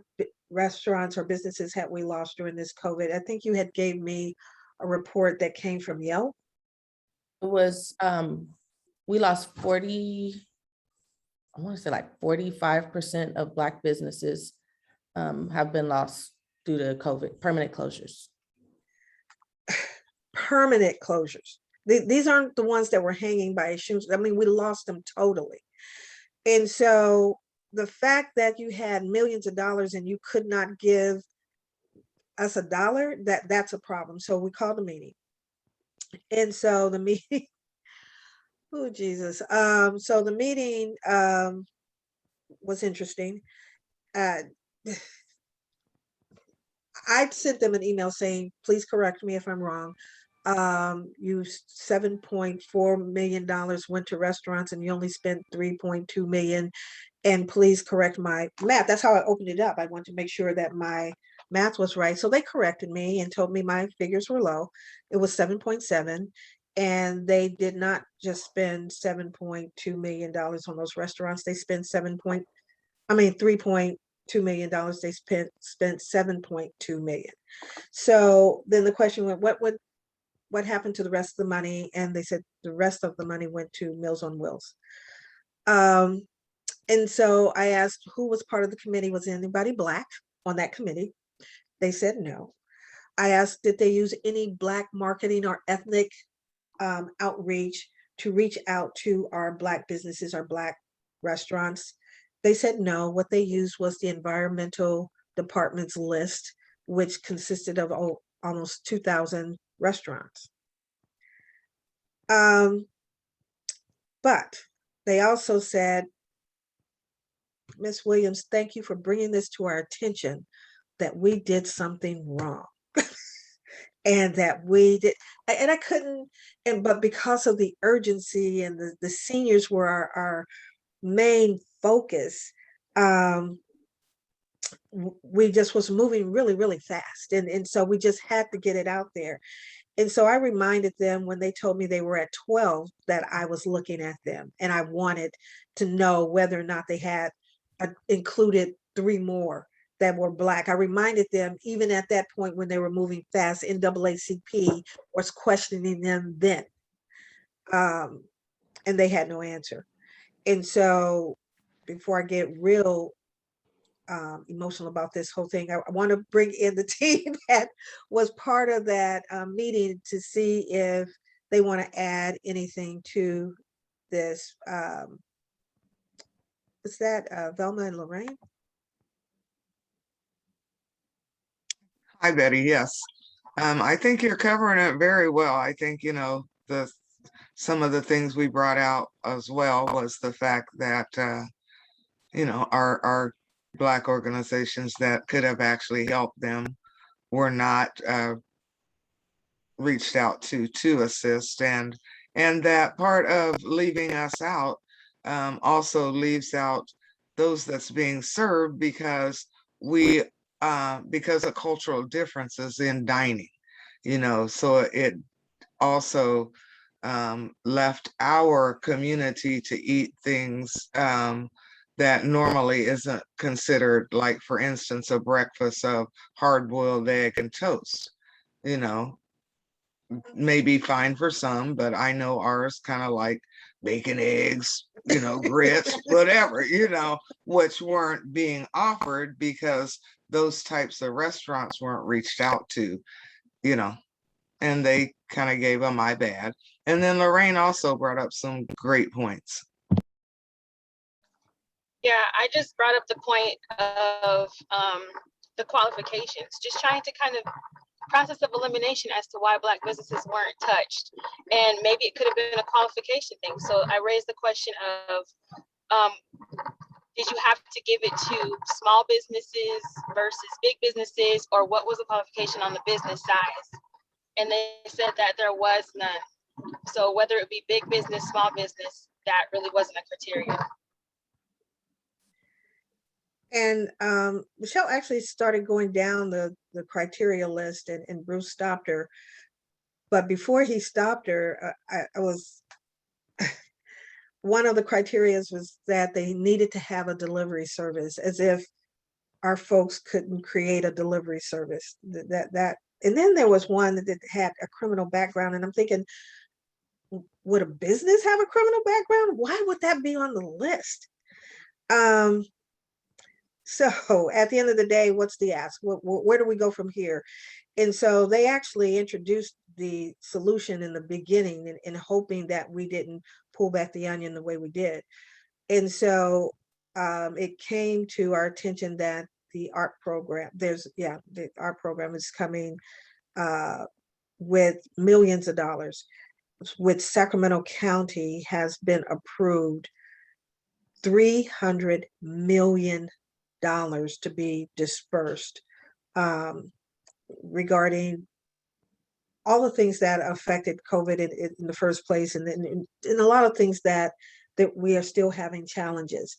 restaurants or businesses had we lost during this COVID? I think you had gave me a report that came from Yelp. It was, we lost 40, I want to say like 45% of Black businesses have been lost due to COVID, permanent closures. Permanent closures. These aren't the ones that were hanging by a shoe. I mean, we lost them totally. And so the fact that you had millions of dollars and you could not give us a dollar, that's a problem. So we called a meeting. And so the meeting, oh Jesus. So the meeting was interesting. I sent them an email saying, please correct me if I'm wrong. You $7.4 million went to restaurants and you only spent 3.2 million. And please correct my math. That's how I opened it up. I wanted to make sure that my math was right. So they corrected me and told me my figures were low. It was 7.7. And they did not just spend $7.2 million on those restaurants. They spent $3.2 million. They spent 7.2 million. So then the question went, what happened to the rest of the money? And they said the rest of the money went to Meals on Wheels. And so I asked who was part of the committee. Was anybody Black on that committee? They said no. I asked, did they use any Black marketing or ethnic outreach to reach out to our Black businesses, our Black restaurants? They said no. What they used was the environmental department's list, which consisted of almost 2,000 restaurants. But they also said, Ms. Williams, thank you for bringing this to our attention, that we did something wrong. And that we did, and I couldn't, but because of the urgency and the seniors were our main focus, we just was moving really, really fast. And so we just had to get it out there. And so I reminded them when they told me they were at 12 that I was looking at them and I wanted to know whether or not they had included 3 more that were Black. I reminded them even at that point when they were moving fast, NAACP was questioning them then. And they had no answer. And so before I get real emotional about this whole thing, I want to bring in the team that was part of that meeting to see if they want to add anything to this. What's that, Velma and Lorraine? Hi, Betty. Yes. I think you're covering it very well. I think, you know, some of the things we brought out as well was the fact that, you know, our Black organizations that could have actually helped them were not reached out to assist, and that part of leaving us out also leaves out those that's being served because because of cultural differences in dining, you know, so it also left our community to eat things that normally isn't considered, like for instance, a breakfast of hard-boiled egg and toast, you know, may be fine for some, but I know ours kind of like bacon, eggs, you know, grits, whatever, you know, which weren't being offered because those types of restaurants weren't reached out to, you know, and they kind of gave a my bad. And then Lorraine also brought up some great points. Yeah, I just brought up the point of the qualifications, just trying to kind of process of elimination as to why Black businesses weren't touched. And maybe it could have been a qualification thing. So I raised the question of, did you have to give it to small businesses versus big businesses, or what was the qualification on the business size? And they said that there was none. So whether it be big business, small business, that really wasn't a criteria. And Michelle actually started going down the criteria list, and Bruce stopped her. But before he stopped her, I was, one of the criterias was that they needed to have a delivery service, as if our folks couldn't create a delivery service. And then there was one that had a criminal background, and I'm thinking, would a business have a criminal background? Why would that be on the list? So at the end of the day, what's the ask? Where do we go from here? And so they actually introduced the solution in the beginning in hoping that we didn't pull back the onion the way we did. And so it came to our attention that the art program, the art program is coming with millions of dollars, with Sacramento County has been approved $300 million to be dispersed regarding all the things that affected COVID in the first place, and a lot of things that we are still having challenges.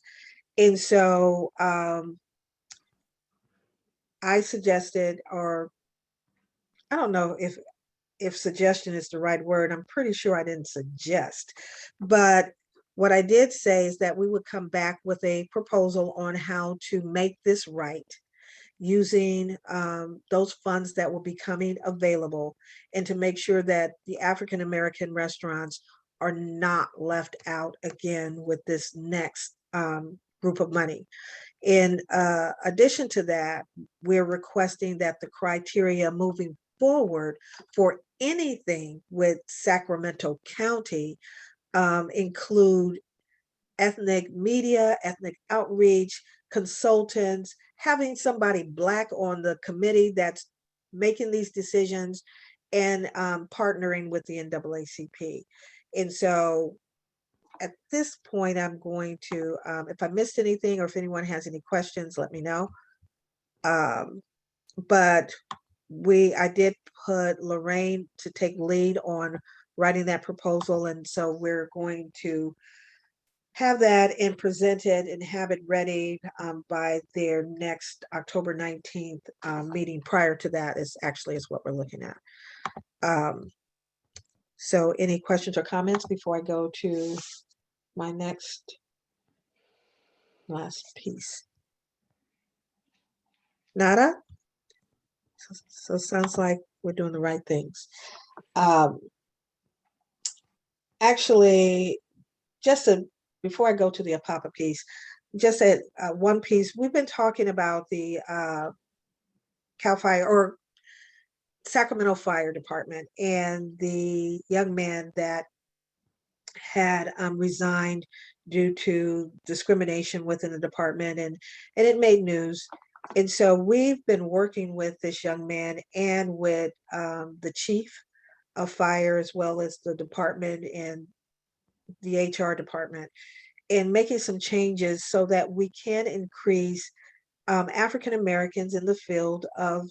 And so I suggested, or I don't know if suggestion is the right word. I'm pretty sure I didn't suggest, but what I did say is that we would come back with a proposal on how to make this right using those funds that will be coming available, and to make sure that the African-American restaurants are not left out again with this next group of money. In addition to that, we're requesting that the criteria moving forward for anything with Sacramento County include ethnic media, ethnic outreach, consultants, having somebody Black on the committee that's making these decisions, and partnering with the NAACP. And so at this point, I'm going to, if I missed anything or if anyone has any questions, let me know. But I did put Lorraine to take lead on writing that proposal. And so we're going to have that and present it and have it ready by their next October 19th meeting. Prior to that is what we're looking at. So any questions or comments before I go to my last piece? Nada? So sounds like we're doing the right things. Actually, before I go to the APAPA piece, just at one piece, we've been talking about the CAL FIRE or Sacramento Fire Department and the young man that had resigned due to discrimination within the department, and it made news. And so we've been working with this young man and with the chief of fire, as well as the department and the HR department, and making some changes so that we can increase African Americans in the field of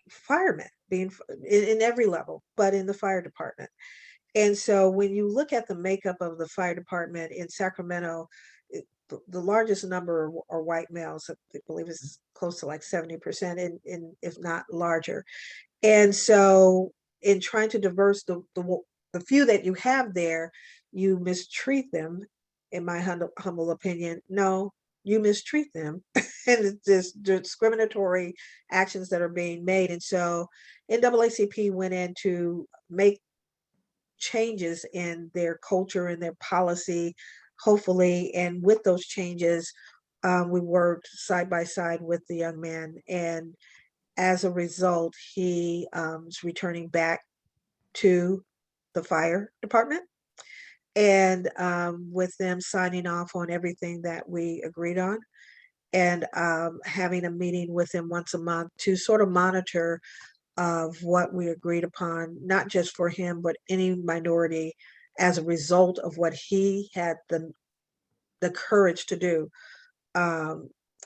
firemen, being in every level, but in the fire department. And so when you look at the makeup of the fire department in Sacramento, the largest number are white males. I believe it's close to like 70%, and if not larger. And so in trying to diverse the few that you have there, you mistreat them, in my humble opinion. No, you mistreat them. And it's just discriminatory actions that are being made. And so NAACP went in to make changes in their culture and their policy, hopefully. And with those changes, we worked side by side with the young man. And as a result, he is returning back to the fire department, and with them signing off on everything that we agreed on, and having a meeting with him once a month to sort of monitor of what we agreed upon, not just for him, but any minority, as a result of what he had the courage to do.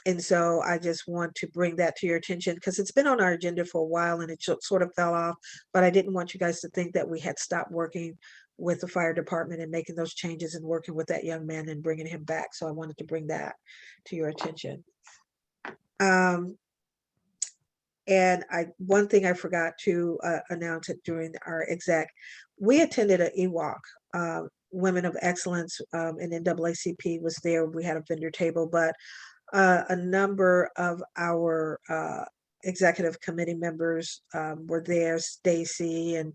And so I just want to bring that to your attention, because it's been on our agenda for a while and it sort of fell off, but I didn't want you guys to think that we had stopped working with the fire department and making those changes and working with that young man and bringing him back. So I wanted to bring that to your attention. And one thing I forgot to announce it during our exec, we attended an EWOC, Women of Excellence, and NAACP was there. We had a vendor table, but a number of our executive committee members were there, Stacy and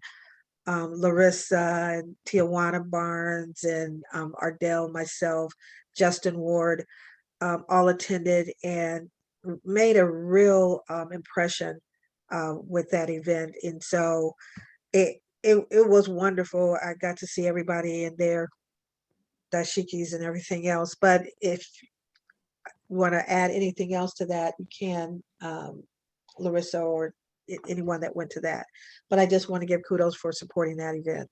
Larissa and Tijuana Barnes and Ardell, myself, Justin Ward, all attended and made a real impression with that event. And so it was wonderful. I got to see everybody in their dashikis and everything else. But if you want to add anything else to that, you can, Larissa, or anyone that went to that. But I just want to give kudos for supporting that event.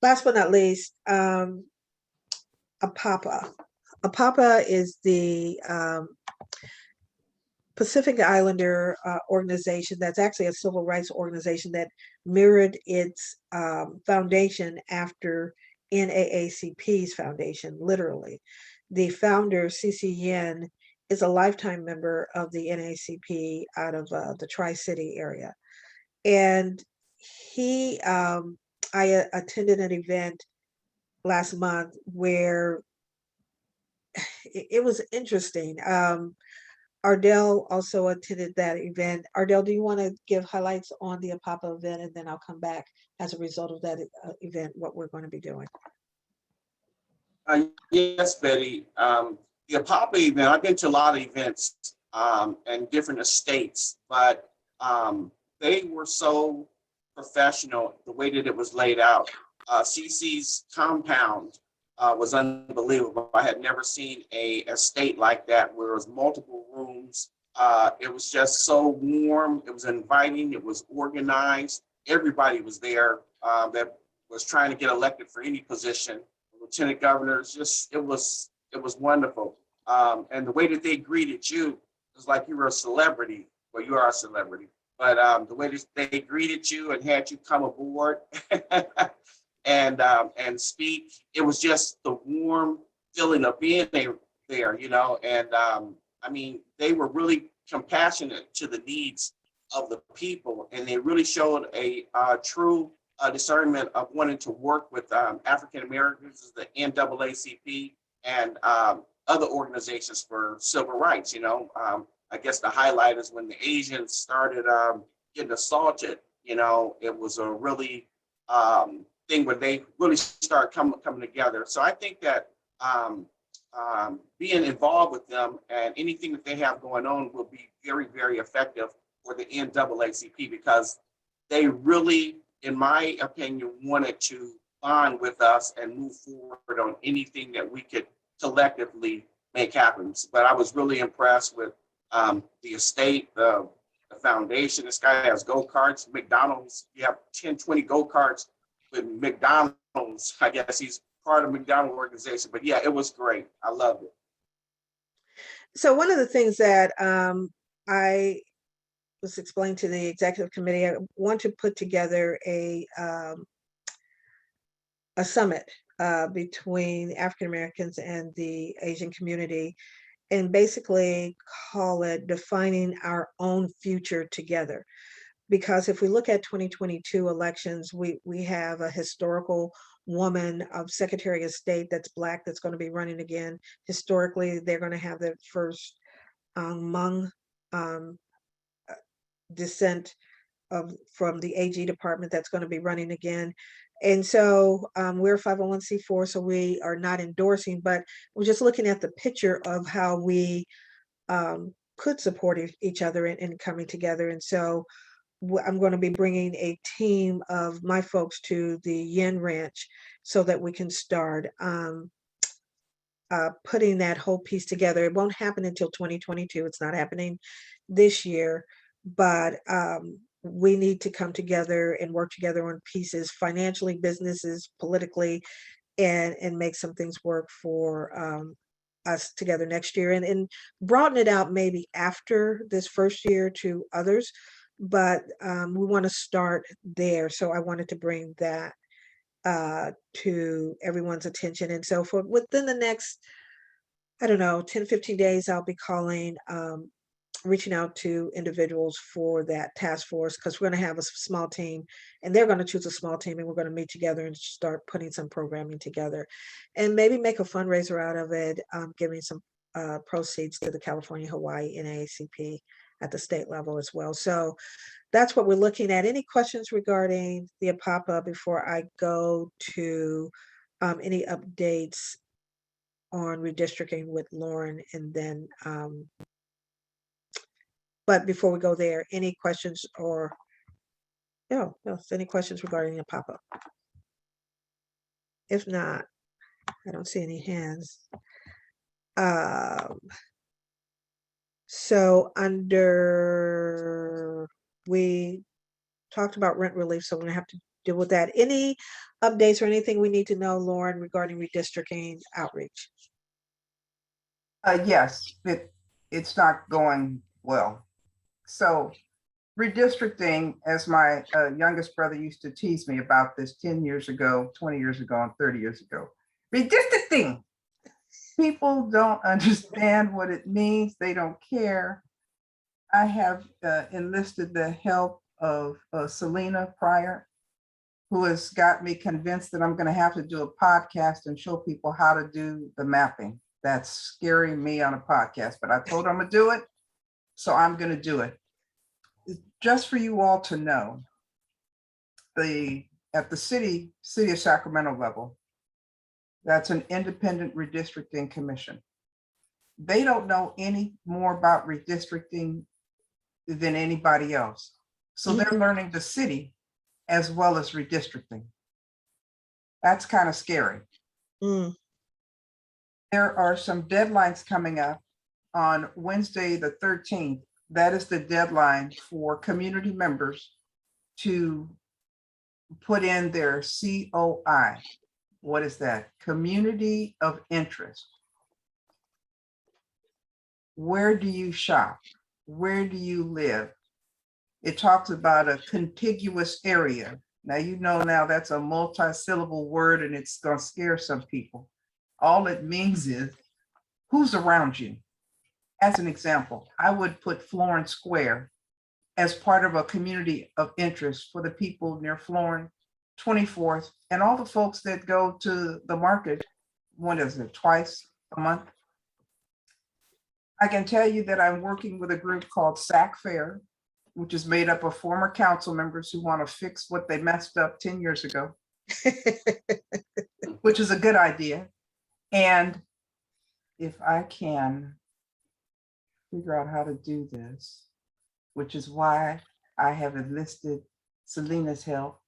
Last but not least, APAPA. APAPA is the Pacific Islander organization that's actually a civil rights organization that mirrored its foundation after NAACP's foundation, literally. The founder, CC Yen, is a lifetime member of the NAACP out of the Tri-City area. And I attended an event last month where it was interesting. Ardell also attended that event. Ardell, do you want to give highlights on the APAPA event, and then I'll come back as a result of that event, what we're going to be doing? Yes, Betty. The APAPA event, I've been to a lot of events in different estates, but they were so professional the way that it was laid out. CC's compound was unbelievable. I had never seen a estate like that where there was multiple rooms. It was just so warm. It was inviting. It was organized. Everybody was there that was trying to get elected for any position. Lieutenant governors, just it was wonderful. And the way that they greeted you was like you were a celebrity. Well, you are a celebrity, but the way that they greeted you and had you come aboard and speak, it was just the warm feeling of being there, you know. And I mean, they were really compassionate to the needs of the people, and they really showed a true discernment of wanting to work with African Americans, the NAACP, and other organizations for civil rights. You know, I guess the highlight is when the Asians started getting assaulted. You know, it was a really thing where they really start coming together. So I think that being involved with them and anything that they have going on will be very, very effective for the NAACP because they really, in my opinion, wanted to bond with us and move forward on anything that we could collectively make happen. But I was really impressed with the estate, the foundation. This guy has go-karts, McDonald's. You have 10, 20 go-karts with McDonald's. I guess he's part of the McDonald's organization. But yeah, it was great. I loved it. So one of the things that I was explained to the executive committee, I want to put together a summit between African Americans and the Asian community, and basically call it defining our own future together. Because if we look at 2022 elections, we have a historical woman of Secretary of State that's Black that's going to be running again. Historically, they're going to have the first Hmong descent from the AG department that's going to be running again. And so we're 501c4, so we are not endorsing, but we're just looking at the picture of how we could support each other in coming together. And so I'm going to be bringing a team of my folks to the Yen Ranch so that we can start putting that whole piece together. It won't happen until 2022. It's not happening this year, but we need to come together and work together on pieces financially, businesses, politically, and make some things work for us together next year, and broaden it out maybe after this first year to others. But we want to start there. So I wanted to bring that to everyone's attention. And so for within the next, I don't know, 10, 15 days, I'll be calling, reaching out to individuals for that task force, because we're going to have a small team and they're going to choose a small team, and we're going to meet together and start putting some programming together and maybe make a fundraiser out of it, giving some proceeds to the California Hawaii NAACP at the state level as well. So that's what we're looking at. Any questions regarding the APAPA before I go to any updates on redistricting with Lauren? And then but before we go there, any questions or any questions regarding the pop-up? If not, I don't see any hands. So we talked about rent relief, so we're gonna have to deal with that. Any updates or anything we need to know, Lauren, regarding redistricting outreach? Yes, it's not going well. So redistricting, as my youngest brother used to tease me about this 10 years ago, 20 years ago, and 30 years ago. Redistricting. People don't understand what it means. They don't care. I have enlisted the help of Selena Pryor, who has got me convinced that I'm going to have to do a podcast and show people how to do the mapping. That's scaring me on a podcast, but I told her I'm going to do it. So I'm going to do it. Just for you all to know, at the city of Sacramento level, that's an independent redistricting commission. They don't know any more about redistricting than anybody else. So they're learning the city as well as redistricting. That's kind of scary. Mm. There are some deadlines coming up. On Wednesday, the 13th, that is the deadline for community members to put in their COI. What is that? Community of interest. Where do you shop? Where do you live? It talks about a contiguous area. Now, you know, now that's a multi-syllable word and it's going to scare some people. All it means is who's around you. As an example, I would put Florence Square as part of a community of interest for the people near Florence, 24th, and all the folks that go to the market, what is it, twice a month? I can tell you that I'm working with a group called SAC Fair, which is made up of former council members who want to fix what they messed up 10 years ago, which is a good idea. And if I can figure out how to do this, which is why I have enlisted Selena's help,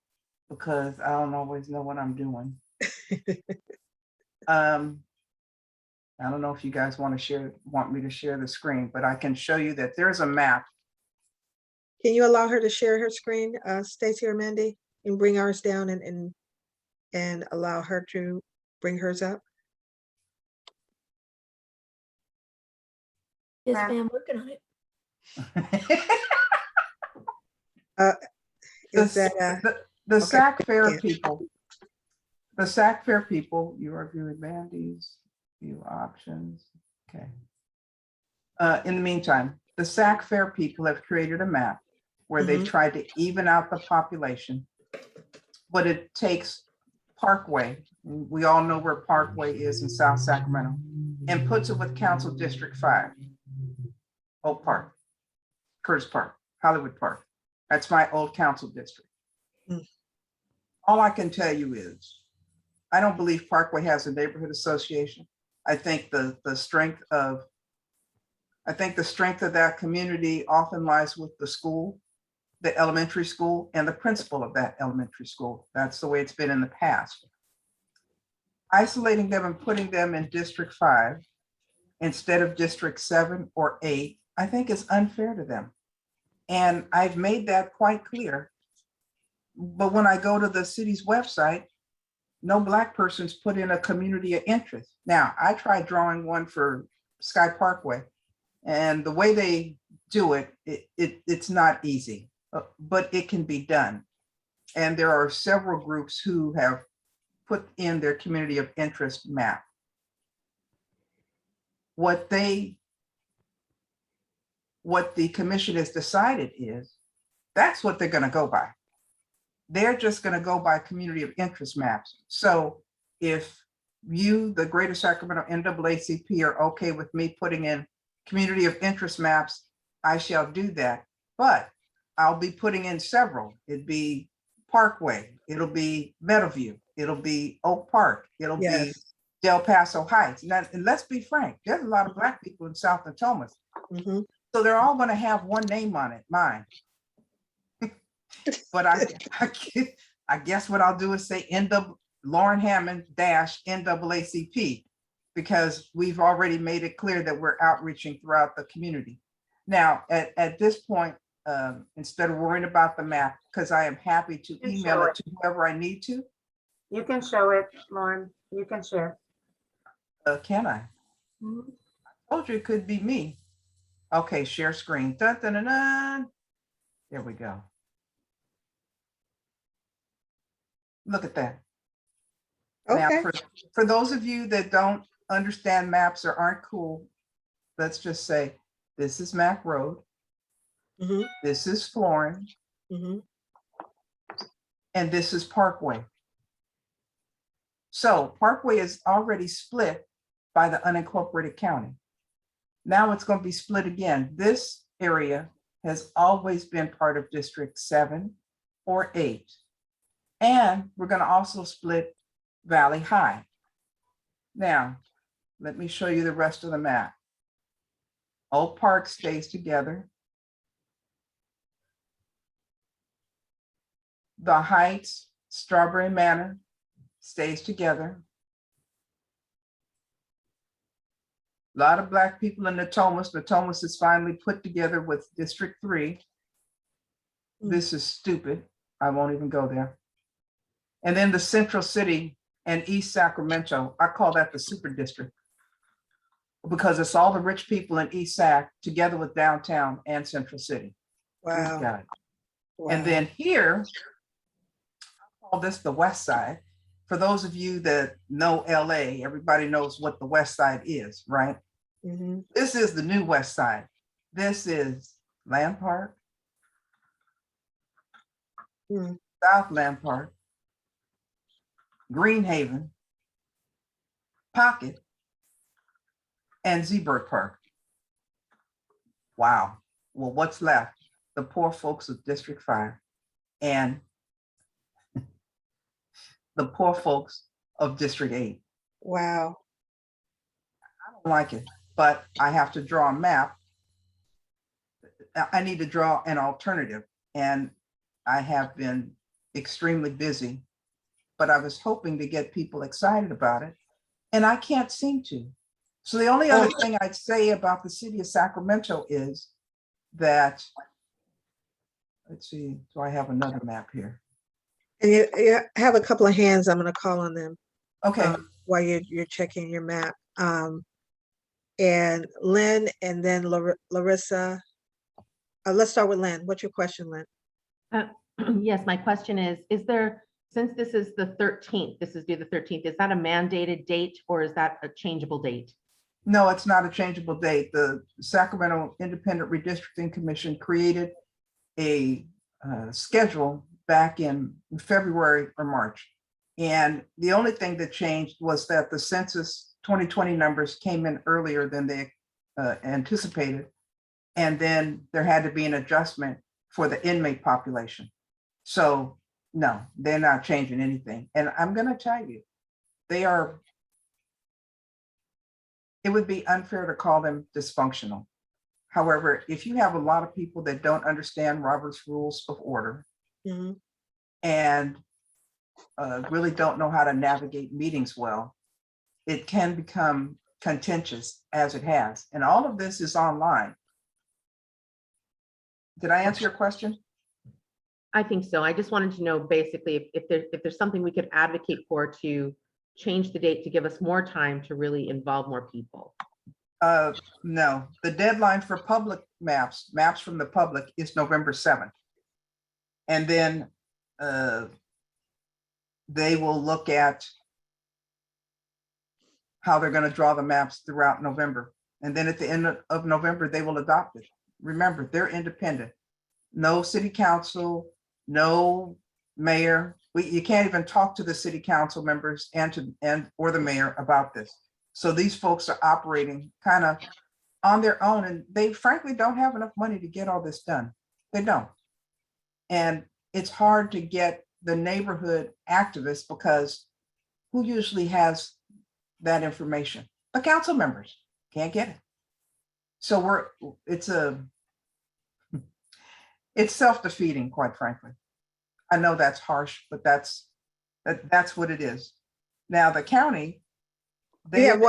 because I don't always know what I'm doing. I don't know if you guys want me to share the screen, but I can show you that there's a map. Can you allow her to share her screen, Stacy or Mandy, and bring ours down and allow her to bring hers up? Yes, Ma'am. ma'am, working on it. Is that, The okay, SAC Fair yeah. people, the SAC Fair people, you are viewing Mandy's view options. Okay. In the meantime, the SAC Fair people have created a map where they've tried to even out the population, but it takes Parkway, we all know where Parkway is in South Sacramento, and puts it with Council District 5, Oak Park, Curtis Park, Hollywood Park. That's my old council district. All I can tell you is, I don't believe Parkway has a neighborhood association. I think the strength of that community often lies with the school, the elementary school, and the principal of that elementary school. That's the way it's been in the past. Isolating them and putting them in District 5 instead of District 7 or 8, I think is unfair to them. And I've made that quite clear. But when I go to the city's website, no Black person's put in a community of interest. Now, I tried drawing one for Sky Parkway, and the way they do it, it's not easy, but it can be done. And there are several groups who have put in their community of interest map. What the commission has decided is that's what they're going to go by. They're just going to go by community of interest maps. So if you, the Greater Sacramento NAACP, are okay with me putting in community of interest maps, I shall do that. But I'll be putting in several. It'd be Parkway, it'll be Meadowview, it'll be Oak Park, it'll be Del Paso Heights. Now, and let's be frank, there's a lot of Black people in South Natomas. So they're all going to have one name on it, mine. But I guess what I'll do is say Lauren Hammond NAACP, because we've already made it clear that we're outreaching throughout the community. Now, at this point, instead of worrying about the map, because I am happy to email it to whoever I need to. You can show it, Lauren. You can share. Can I? I told you it could be me. Okay, share screen. Dun, dun, dun, dun. There we go. Look at that. Okay. Now, for those of you that don't understand maps or aren't cool, let's just say, this is Mac Road. This is Florin. And this is Parkway. So Parkway is already split by the unincorporated county. Now it's going to be split again. This area has always been part of District 7 or 8. And we're going to also split Valley High. Now, let me show you the rest of the map. Oak Park stays together. The Heights, Strawberry Manor stays together. A lot of Black people in Natomas. Natomas is finally put together with District 3. This is stupid. I won't even go there. And then the Central City and East Sacramento, I call that the super district, because it's all the rich people in East Sac together with downtown and Central City. Wow. Wow. Wow. And then here, I call this the West Side. For those of you that know LA, everybody knows what the West Side is, right? This is the new West Side. This is Land Park, South Land Park, Greenhaven, Pocket, and Zeeburg Park. Wow. Well, what's left? The poor folks of District 5 and the poor folks of District 8. Wow. I don't like it, but I have to draw a map. I need to draw an alternative, and I have been extremely busy, but I was hoping to get people excited about it, and I can't seem to. So the only other thing I'd say about the city of Sacramento is that, let's see, do I have another map here? And you have a couple of hands. I'm going to call on them Okay, while you're checking your map. And Lynn, and then Larissa. Let's start with Lynn. What's your question, Lynn? Yes, my question is there, since this is the 13th, this is due the 13th, is that a mandated date or is that a changeable date? no, it's not a changeable date. The Sacramento Independent Redistricting Commission created a schedule back in February or March. And the only thing that changed was that the census 2020 numbers came in earlier than they anticipated. And then there had to be an adjustment for the inmate population. So no, they're not changing anything. And I'm going to tell you, it would be unfair to call them dysfunctional. However, if you have a lot of people that don't understand Robert's Rules of Order and really don't know how to navigate meetings well, it can become contentious, as it has. And all of this is online. Did I answer your question? I think so. I just wanted to know basically if there's something we could advocate for to change the date to give us more time to really involve more people. No, the deadline for public maps from the public is November 7th. And then they will look at how they're going to draw the maps throughout November. And then at the end of November, they will adopt it. Remember, they're independent. No city council, no mayor. You can't even talk to the city council members or the mayor about this. So these folks are operating kind of on their own, and they frankly don't have enough money to get all this done. They don't. And it's hard to get the neighborhood activists because who usually has that information? The council members can't get it. So it's self-defeating, quite frankly. I know that's harsh, but that's what it is. Now the county, You have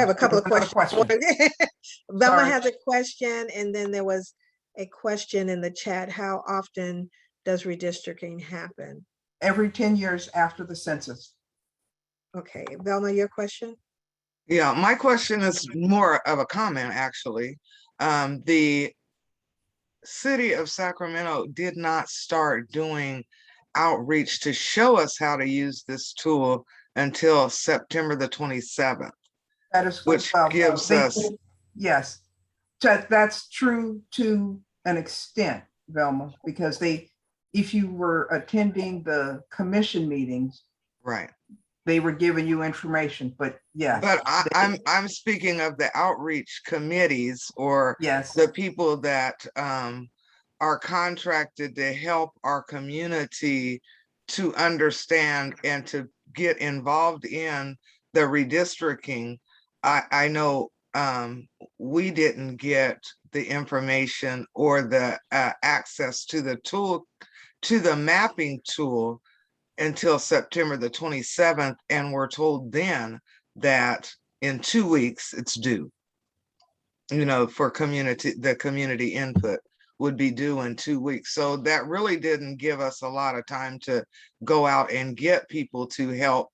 a couple of questions. Velma has a question, and then there was a question in the chat. How often does redistricting happen? Every 10 years after the census. Okay, Velma, your question? Yeah, my question is more of a comment, actually. The city of Sacramento did not start doing outreach to show us how to use this tool until September the 27th. That is which gives us. Yes, that's true to an extent, Velma, because if you were attending the commission meetings, right, they were giving you information, but yes. But I'm speaking of the outreach committees or yes, the people that are contracted to help our community to understand and to get involved in the redistricting. I know we didn't get the information or the access to the tool, to the mapping tool until September the 27th. And we're told then that in 2 weeks it's due, for the community input would be due in 2 weeks. So that really didn't give us a lot of time to go out and get people to help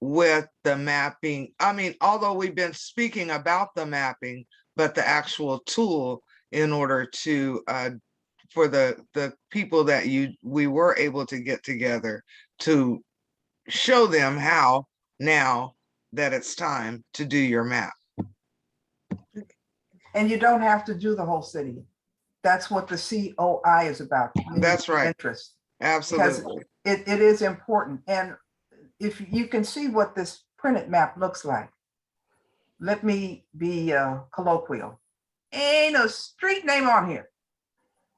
with the mapping. I mean, although we've been speaking about the mapping, but the actual tool in order to, for the people that we were able to get together to show them how now that it's time to do your map. And you don't have to do the whole city. That's what the COI is about. That's right. Interest. Absolutely. Because it is important. And if you can see what this printed map looks like, let me be colloquial. Ain't a street name on here.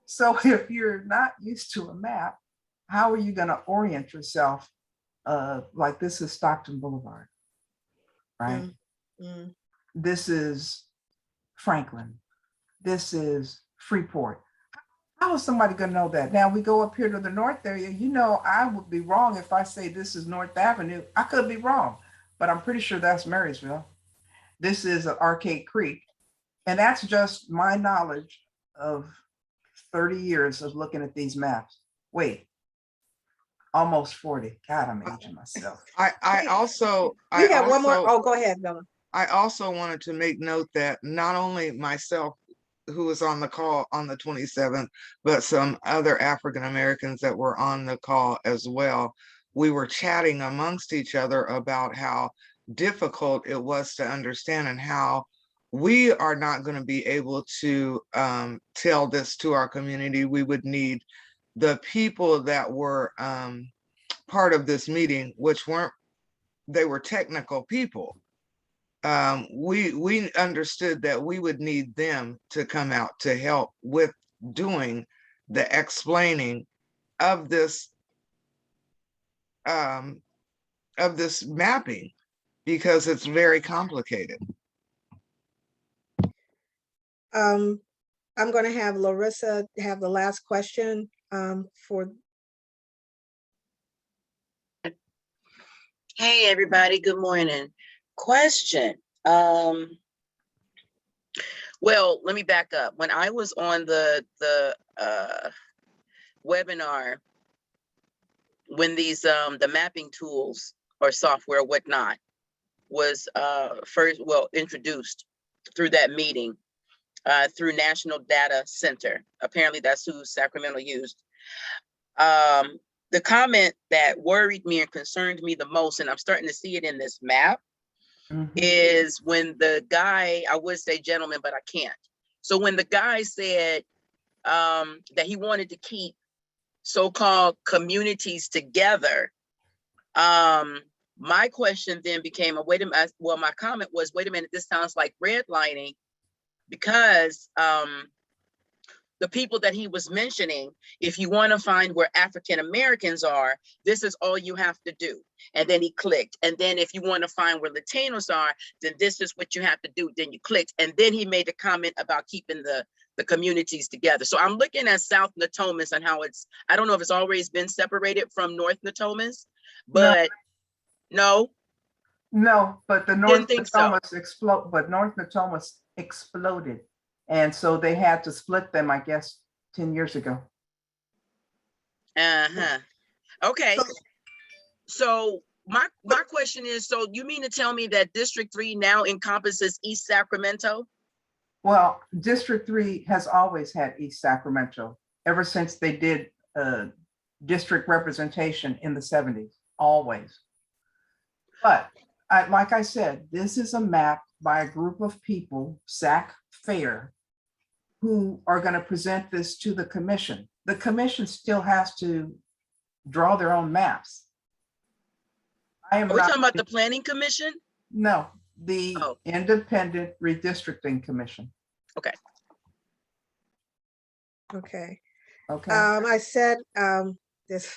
So if you're not used to a map, how are you going to orient yourself like this is Stockton Boulevard, right? Mm. This is Franklin. This is Freeport. How is somebody gonna know that? Now we go up here to the north area, you know, I would be wrong if I say this is North Avenue. I could be wrong, but I'm pretty sure that's Marysville. This is Arcade Creek. And that's just my knowledge of 30 years of looking at these maps. Wait, almost 40. God, I'm aging myself. I also, We have one more. Oh, go ahead, Bella. I also wanted to make note that not only myself, who was on the call on the 27th, but some other African Americans that were on the call as well. We were chatting amongst each other about how difficult it was to understand and how we are not going to be able to tell this to our community. We would need the people that were part of this meeting, which they were technical people. We understood that we would need them to come out to help with doing the explaining of this mapping, because it's very complicated. I'm going to have Larissa have the last question for. Hey, everybody. Good morning. Question. Well, let me back up. When I was on the webinar, when these the mapping tools or software, whatnot, was first introduced through that meeting, through National Data Center. Apparently, that's who Sacramento used. The comment that worried me and concerned me the most, and I'm starting to see it in this map, is when the guy, I would say gentleman, but I can't. So when the guy said that he wanted to keep so-called communities together, my question then became, wait a minute, well, my comment was, wait a minute, this sounds like redlining, because the people that he was mentioning, if you want to find where African Americans are, this is all you have to do. And then he clicked. And then if you want to find where Latinos are, then this is what you have to do. Then you clicked. And then he made a comment about keeping the communities together. So I'm looking at South Natomas and how it's, I don't know if it's always been separated from North Natomas, but no. No, but the North Natomas exploded. And so they had to split them, I guess, 10 years ago. Okay. So my question is, so you mean to tell me that District 3 now encompasses East Sacramento? Well, District 3 has always had East Sacramento ever since they did district representation in the 70s, always. But like I said, this is a map by a group of people, SAC Fair, who are going to present this to the commission. The commission still has to draw their own maps. Are we talking about the Planning Commission? No, the Independent Redistricting Commission. Okay. Okay. Okay. I said this.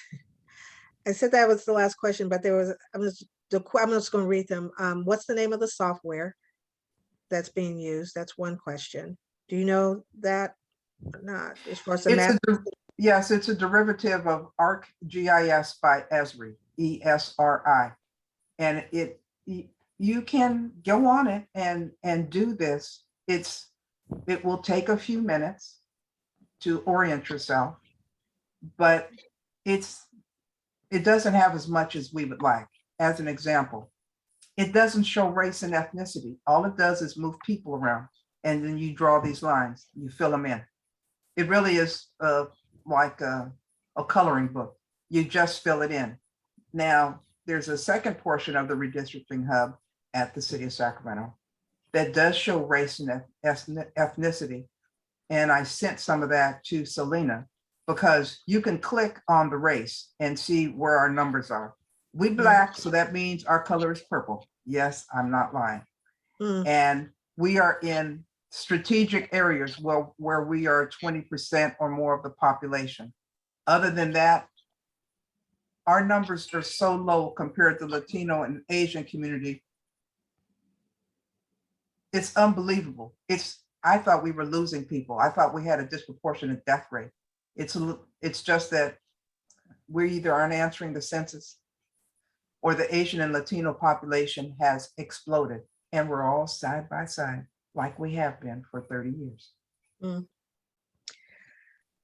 I said that was the last question, but there was. I'm just going to read them. What's the name of the software that's being used? That's one question. Do you know that or not? As far as the map. Yes, it's a derivative of ArcGIS by Esri, ESRI. And you can go on it and do this. It will take a few minutes to orient yourself, but it doesn't have as much as we would like. As an example, it doesn't show race and ethnicity. All it does is move people around, and then you draw these lines, you fill them in. It really is like a coloring book. You just fill it in. Now, there's a second portion of the redistricting hub at the city of Sacramento that does show race and ethnicity. And I sent some of that to Selena, because you can click on the race and see where our numbers are. We Black, so that means our color is purple. Yes, I'm not lying. And we are in strategic areas where we are 20% or more of the population. Other than that, our numbers are so low compared to Latino and Asian community. it's unbelievable. I thought we were losing people. I thought we had a disproportionate death rate. It's just that we either aren't answering the census or the Asian and Latino population has exploded, and we're all side by side like we have been for 30 years. Mm.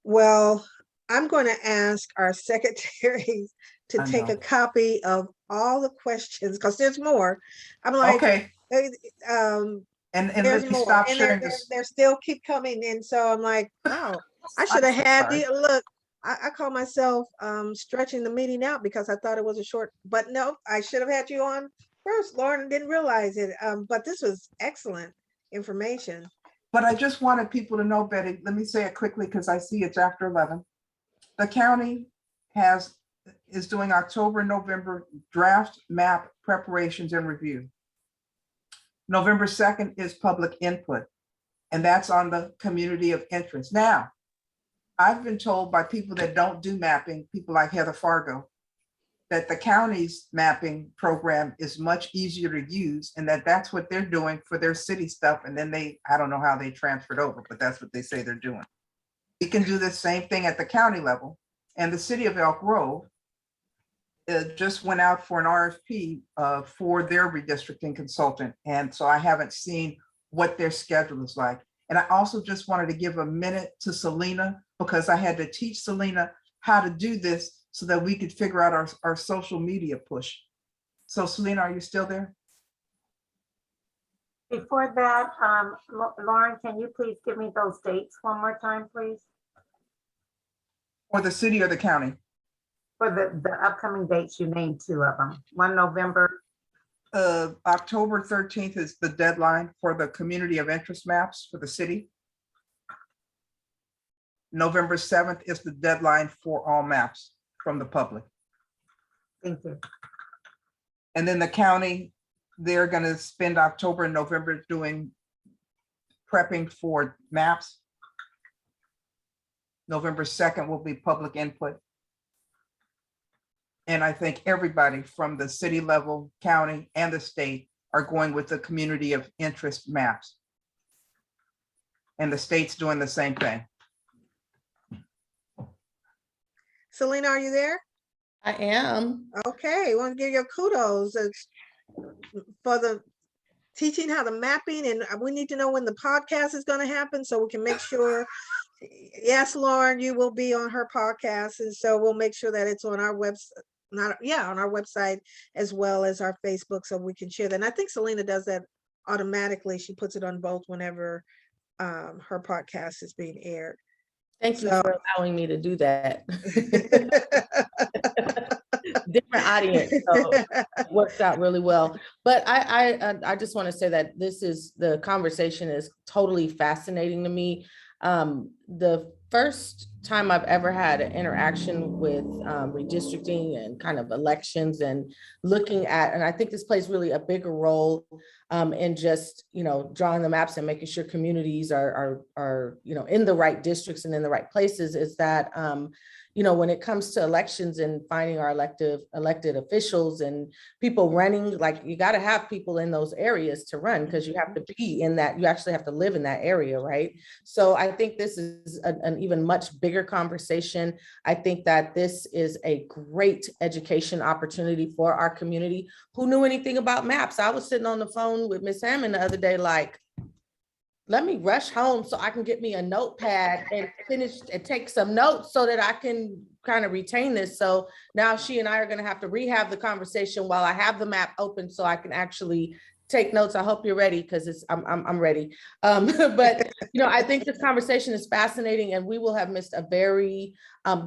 Well, I'm going to ask our secretaries to I take know. a copy of all the questions, because there's more. I'm like, Okay, um, and there's let me more, stop and sharing this. they're still keep coming in. So I'm like, wow, I should I'm have so had sorry. the look. I call myself stretching the meeting out because I thought it was a short, but no, I should have had you on first, Lauren. Didn't realize it. But this was excellent information. But I just wanted people to know, Betty, let me say it quickly because I see it's after 11. The county is doing October, November draft map preparations and review. November 2nd is public input, and that's on the community of interest. Now, I've been told by people that don't do mapping, people like Heather Fargo, that the county's mapping program is much easier to use, and that's what they're doing for their city stuff. And then I don't know how they transferred over, but that's what they say they're doing. We can do the same thing at the county level. And the city of Elk Grove just went out for an RFP for their redistricting consultant. And so I haven't seen what their schedule is like. And I also just wanted to give a minute to Selena, because I had to teach Selena how to do this so that we could figure out our social media push. So Selena, are you still there? Before that, Lauren, can you please give me those dates one more time, please? For the city or the county? For the upcoming dates, you named two of them. One November. October 13th is the deadline for the community of interest maps for the city. November 7th is the deadline for all maps from the public. Thank you. And then the county, they're going to spend October and November doing prepping for maps. November 2nd will be public input. And I think everybody from the city level, county, and the state are going with the community of interest maps. And the state's doing the same thing. Selena, are you there? I am. Okay, want to give you kudos for the teaching how the mapping, and we need to know when the podcast is going to happen so we can make sure. Yes, Lauren, you will be on her podcast, and so we'll make sure that it's on our website, on our website as well as our Facebook, so we can share that. And I think Selena does that automatically. She puts it on both whenever her podcast is being aired. Thank you for allowing me to do that. Different audience, so it worked out really well. But I just want to say that the conversation is totally fascinating to me. The first time I've ever had an interaction with redistricting and kind of elections and looking at, and I think this plays really a bigger role in just, drawing the maps and making sure communities are in the right districts and in the right places, is that, when it comes to elections and finding our elected officials and people running, like, you got to have people in those areas to run, because you have to be in that, you actually have to live in that area, right? So I think this is an even much bigger conversation. I think that this is a great education opportunity for our community. Who knew anything about maps? I was sitting on the phone with Miss Hammond the other day, like, let me rush home so I can get me a notepad and finish and take some notes so that I can kind of retain this. So now she and I are going to have to rehab the conversation while I have the map open so I can actually take notes. I hope you're ready, because I'm ready. But I think this conversation is fascinating, and we will have missed a very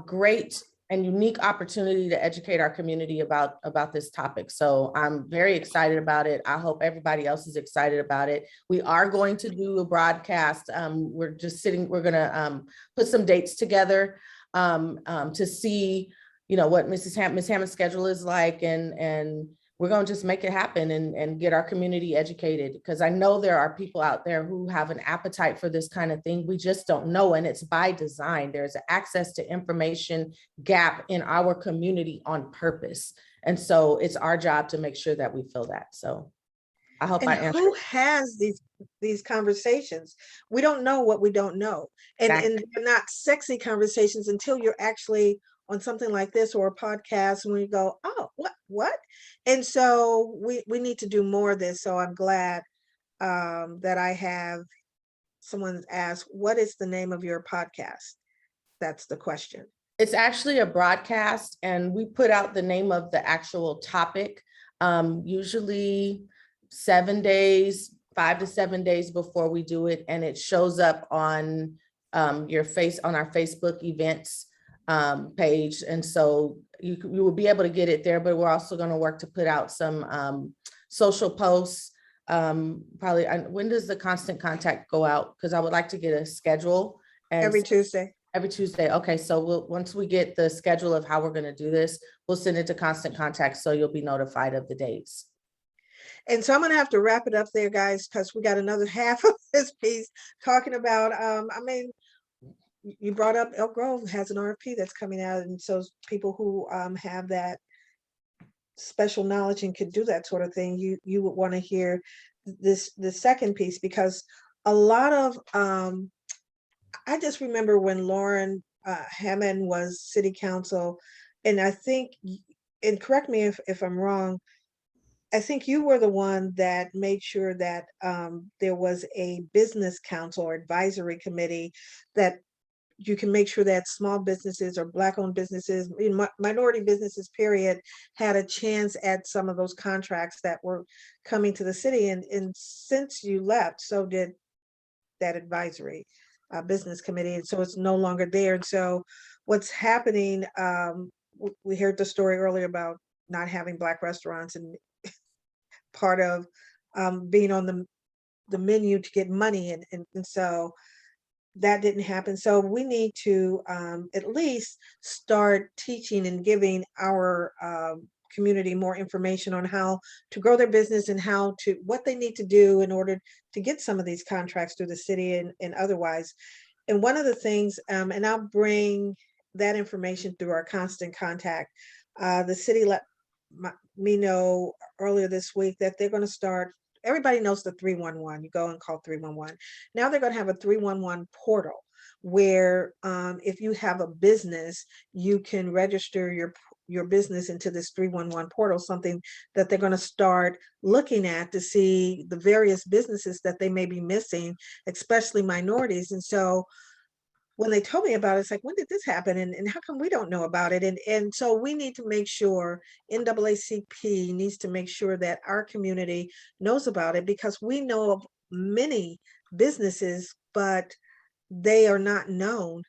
great and unique opportunity to educate our community about this topic. So I'm very excited about it. I hope everybody else is excited about it. We are going to do a broadcast. We're going to put some dates together to see, what Miss Hammond's schedule is like, and we're going to just make it happen and get our community educated, because I know there are people out there who have an appetite for this kind of thing. We just don't know. And it's by design. There's an access to information gap in our community on purpose. And so it's our job to make sure that we fill that. So I hope And I answered. who has these conversations? We don't know what we don't know. And they're not sexy conversations until you're actually on something like this or a podcast when you go, oh, what? And so we need to do more of this. So I'm glad that I have someone ask, what is the name of your podcast? That's the question. It's actually a broadcast, and we put out the name of the actual topic, usually 7 days, 5 to 7 days before we do it. And it shows up on on our Facebook events page. And so you will be able to get it there, but we're also going to work to put out some social posts. Probably, when does the Constant Contact go out? Because I would like to get a schedule. Every Tuesday. Every Tuesday. Okay, so once we get the schedule of how we're going to do this, we'll send it to Constant Contact, so you'll be notified of the dates. And so I'm going to have to wrap it up there, guys, because we got another half of this piece talking about, you brought up Elk Grove has an RFP that's coming out. And so people who have that special knowledge and could do that sort of thing, you would want to hear the second piece, because a lot of, I just remember when Lauren Hammond was city council, and I think, and correct me if I'm wrong, I think you were the one that made sure that there was a business council or advisory committee that you can make sure that small businesses or Black-owned businesses, minority businesses, period, had a chance at some of those contracts that were coming to the city. And since you left, so did that advisory business committee. And so it's no longer there. And so what's happening, we heard the story earlier about not having Black restaurants, and part of being on the menu to get money. And so that didn't happen. So we need to at least start teaching and giving our community more information on how to grow their business and what they need to do in order to get some of these contracts through the city and otherwise. And one of the things, and I'll bring that information through our Constant Contact. The city let me know earlier this week that they're going to start. Everybody knows the 311. You go and call 311. Now they're going to have a 311 portal where if you have a business, you can register your business into this 311 portal, something that they're going to start looking at to see the various businesses that they may be missing, especially minorities. And so when they told me about it, it's like, when did this happen? And how come we don't know about it? And so we need to make sure, NAACP needs to make sure that our community knows about it, because we know of many businesses, but they are not known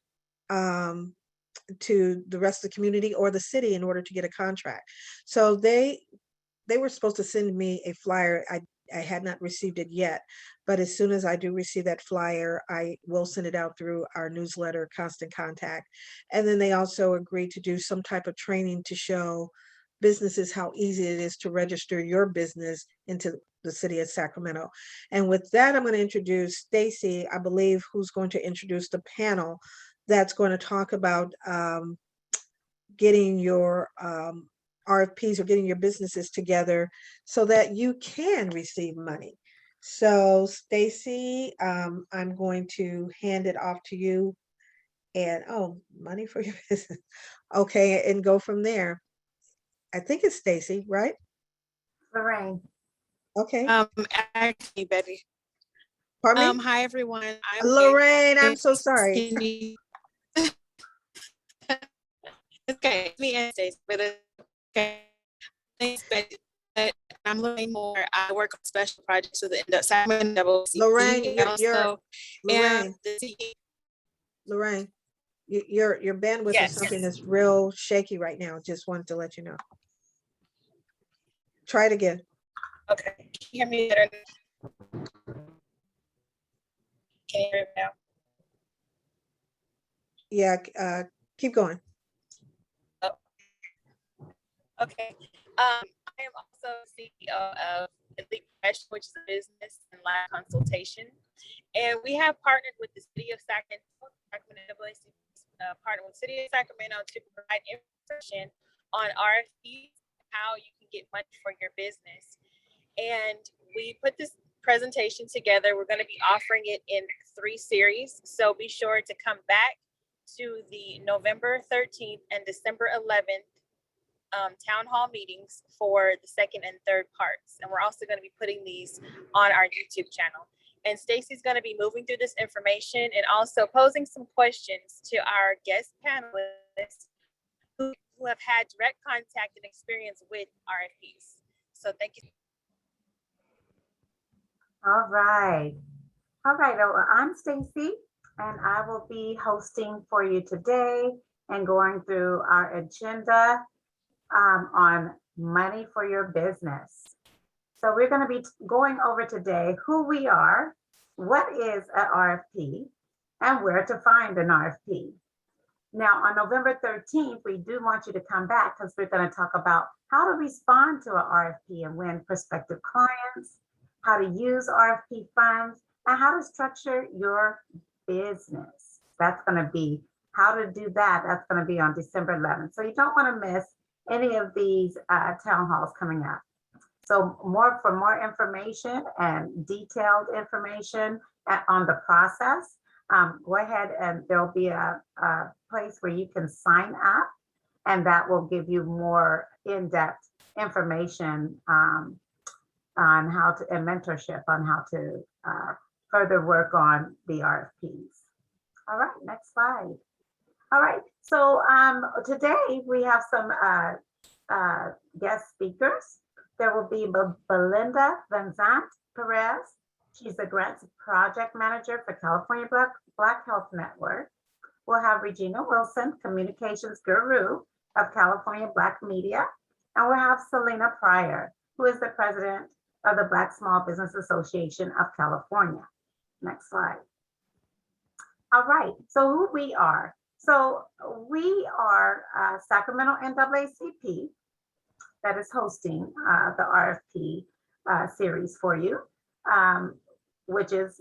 to the rest of the community or the city in order to get a contract. So they were supposed to send me a flyer. I had not received it yet, but as soon as I do receive that flyer, I will send it out through our newsletter, Constant Contact. And then they also agreed to do some type of training to show businesses how easy it is to register your business into the city of Sacramento. And with that, I'm going to introduce Stacy, I believe, who's going to introduce the panel that's going to talk about getting your RFPs or getting your businesses together so that you can receive money. So Stacy, I'm going to hand it off to you, and money for your business. Okay, and go from there. I think it's Stacy, right? Lorraine. Okay. Actually, Betty. Pardon me? Hi everyone. Lorraine, I'm so sorry. Okay, me and Stacy, but okay. Thanks, Betty. I'm learning more. I work on special projects with the Sacramento NAACP. Lorraine, your bandwidth or something is real shaky right now. Just wanted to let you know. Try it again. Okay, can you hear me better? Can you hear me now? Yeah, keep going. Okay. I am also CEO of Elite Professional, which is a business and live consultation. And we have partnered with the city of Sacramento, partnered with the city of Sacramento to provide information on RFPs, how you can get money for your business. And we put this presentation together. We're going to be offering it in 3 series. So be sure to come back to the November 13th and December 11th town hall meetings for the 2nd and 3rd parts. And we're also going to be putting these on our YouTube channel. And Stacy's going to be moving through this information and also posing some questions to our guest panelists who have had direct contact and experience with RFPs. So thank you. All right. All right. Well, I'm Stacy, and I will be hosting for you today and going through our agenda on money for your business. So we're going to be going over today who we are, what is an RFP, and where to find an RFP. Now, on November 13th, we do want you to come back because we're going to talk about how to respond to an RFP and win prospective clients, how to use RFP funds, and how to structure your business. That's going to be how to do that. That's going to be on December 11th. So you don't want to miss any of these town halls coming up. So for more information and detailed information on the process, go ahead and there'll be a place where you can sign up, and that will give you more in-depth information on how to, and mentorship on how to further work on the RFPs. All right, next slide. All right, so today we have some guest speakers. There will be Belinda Vanzant Perez. She's the Grants Project Manager for California Black Health Network. We'll have Regina Wilson, Communications Guru of California Black Media. And we'll have Selena Pryor, who is the President of the Black Small Business Association of California. Next slide. All right, so who we are. So we are Sacramento NAACP that is hosting the RFP series for you, which is,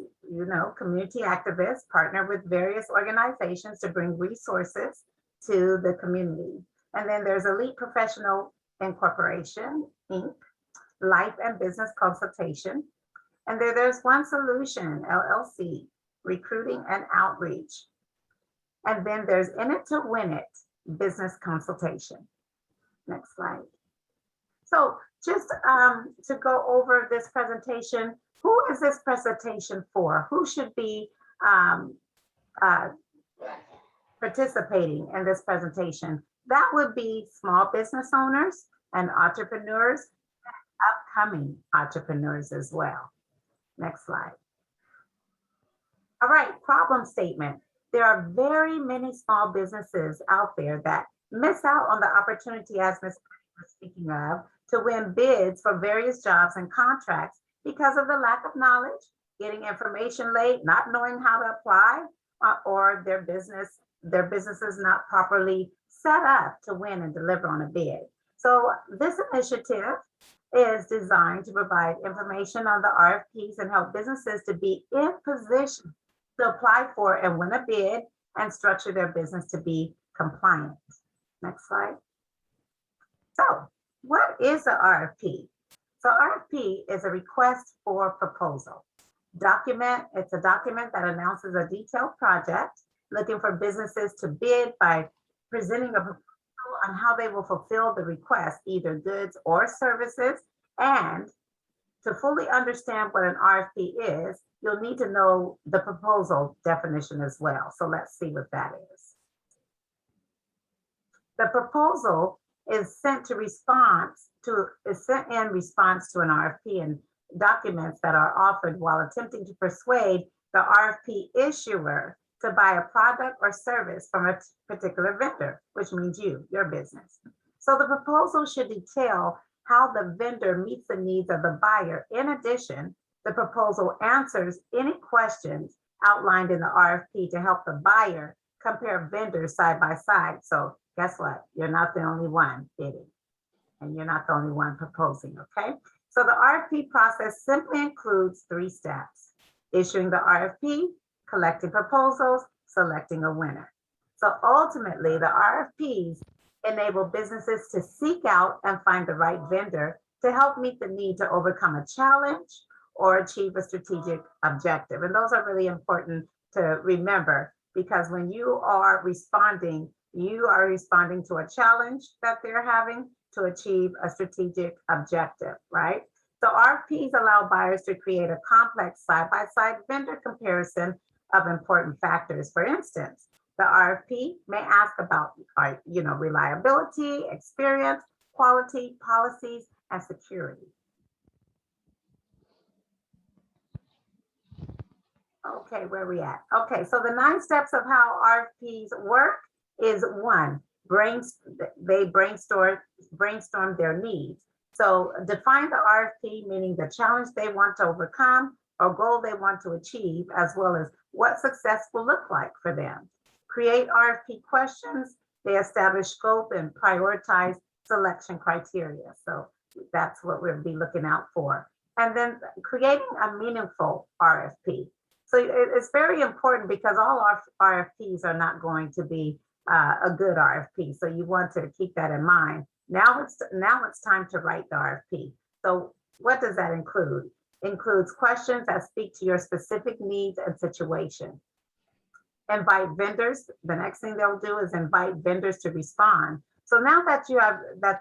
community activists partner with various organizations to bring resources to the community. And then there's Elite Professional Incorporation, Inc., Life and Business Consultation. And there's One Solution, LLC, Recruiting and Outreach. And then there's In It to Win It, Business Consultation. Next slide. So just to go over this presentation, who is this presentation for? Who should be participating in this presentation? That would be small business owners and entrepreneurs, and upcoming entrepreneurs as well. Next slide. All right, problem statement. There are very many small businesses out there that miss out on the opportunity, as Ms. was speaking of, to win bids for various jobs and contracts because of the lack of knowledge, getting information late, not knowing how to apply, or their business is not properly set up to win and deliver on a bid. So this initiative is designed to provide information on the RFPs and help businesses to be in position to apply for and win a bid and structure their business to be compliant. Next slide. So what is an RFP? So RFP is a request for proposal. It's a document that announces a detailed project looking for businesses to bid by presenting a proposal on how they will fulfill the request, either goods or services. And to fully understand what an RFP is, you'll need to know the proposal definition as well. So let's see what that is. The proposal is sent in response to an RFP, and documents that are offered while attempting to persuade the RFP issuer to buy a product or service from a particular vendor, which means your business. So the proposal should detail how the vendor meets the needs of the buyer. In addition, the proposal answers any questions outlined in the RFP to help the buyer compare vendors side by side. So guess what? You're not the only one bidding, and you're not the only one proposing, okay? So the RFP process simply includes 3 steps: issuing the RFP, collecting proposals, selecting a winner. So ultimately, the RFPs enable businesses to seek out and find the right vendor to help meet the need to overcome a challenge or achieve a strategic objective. And those are really important to remember, because when you are responding to a challenge that they're having to achieve a strategic objective, right? So RFPs allow buyers to create a complex side-by-side vendor comparison of important factors. For instance, the RFP may ask about, reliability, experience, quality, policies, and security. Okay, where are we at? Okay, so the 9 steps of how RFPs work is 1, they brainstorm their needs. So define the RFP, meaning the challenge they want to overcome or goal they want to achieve, as well as what success will look like for them. Create RFP questions. They establish scope and prioritize selection criteria. So that's what we'll be looking out for. And then creating a meaningful RFP. So it's very important, because all our RFPs are not going to be a good RFP. So you want to keep that in mind. Now it's time to write the RFP. So what does that include? Includes questions that speak to your specific needs and situation. Invite vendors. The next thing they'll do is invite vendors to respond. So now that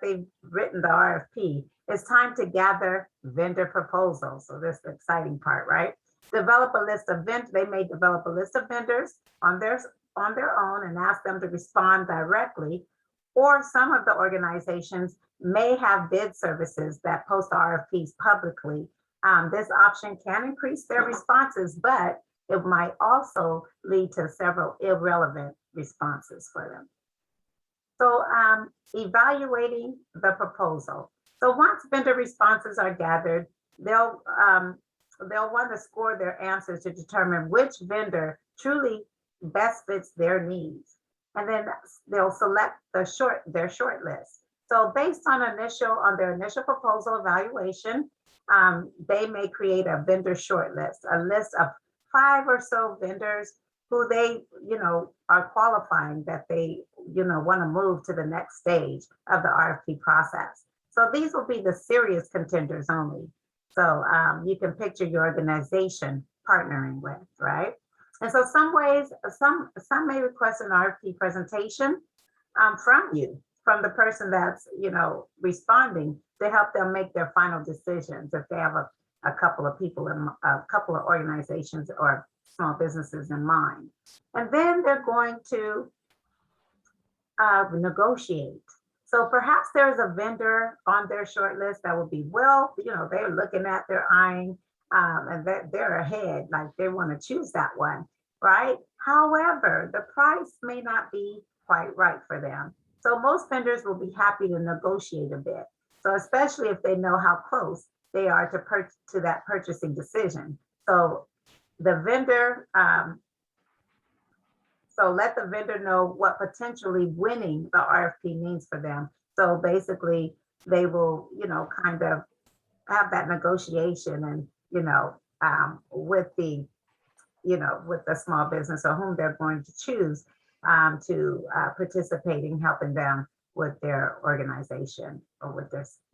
they've written the RFP, it's time to gather vendor proposals. So this is the exciting part, right? Develop a list of vendors. They may develop a list of vendors on their own and ask them to respond directly. Or some of the organizations may have bid services that post RFPs publicly. This option can increase their responses, but it might also lead to several irrelevant responses for them. So evaluating the proposal. So once vendor responses are gathered, they'll want to score their answers to determine which vendor truly best fits their needs. And then they'll select their short list. So based on their initial proposal evaluation, they may create a vendor short list, a list of 5 or so vendors who they, are qualifying that they, want to move to the next stage of the RFP process. So these will be the serious contenders only. So you can picture your organization partnering with, right? And so some may request an RFP presentation from the person that's, responding, to help them make their final decisions if they have a couple of people a couple of organizations or small businesses in mind. And then they're going to negotiate. So perhaps there's a vendor on their short list that would be they're looking at, they're eyeing, and they're ahead, like they want to choose that one, right? However, the price may not be quite right for them. So most vendors will be happy to negotiate a bit. So especially if they know how close they are to that purchasing decision. So the vendor, so let the vendor know what potentially winning the RFP means for them. So basically they will, kind of have that negotiation and, with the small business or whom they're going to choose to participate in helping them with their organization or with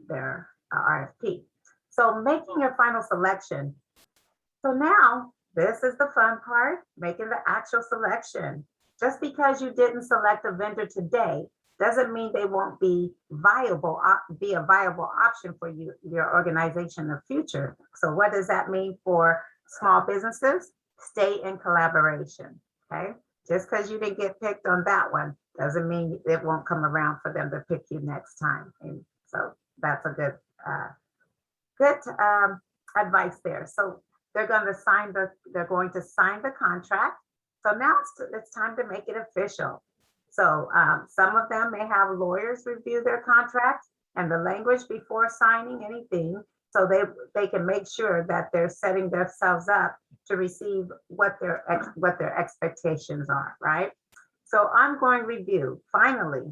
their RFP. So making your final selection. So now this is the fun part, making the actual selection. Just because you didn't select a vendor today doesn't mean they won't be a viable option for your organization in the future. So what does that mean for small businesses? Stay in collaboration, okay? Just because you didn't get picked on that one doesn't mean it won't come around for them to pick you next time. And so that's a good advice there. So they're going to sign the contract. So now it's time to make it official. So some of them may have lawyers review their contracts and the language before signing anything, so they can make sure that they're setting themselves up to receive what their expectations are, right? So ongoing review. Finally,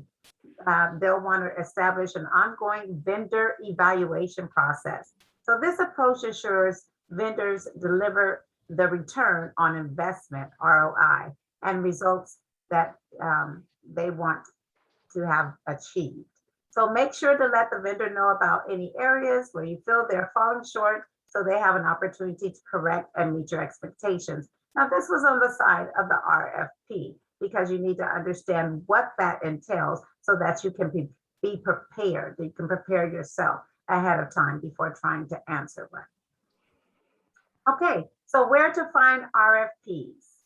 they'll want to establish an ongoing vendor evaluation process. So this approach ensures vendors deliver the return on investment, ROI, and results that they want to have achieved. So make sure to let the vendor know about any areas where you feel they're falling short so they have an opportunity to correct and meet your expectations. Now, this was on the side of the RFP because you need to understand what that entails so that you can be prepared. You can prepare yourself ahead of time before trying to answer one. Okay, so where to find RFPs?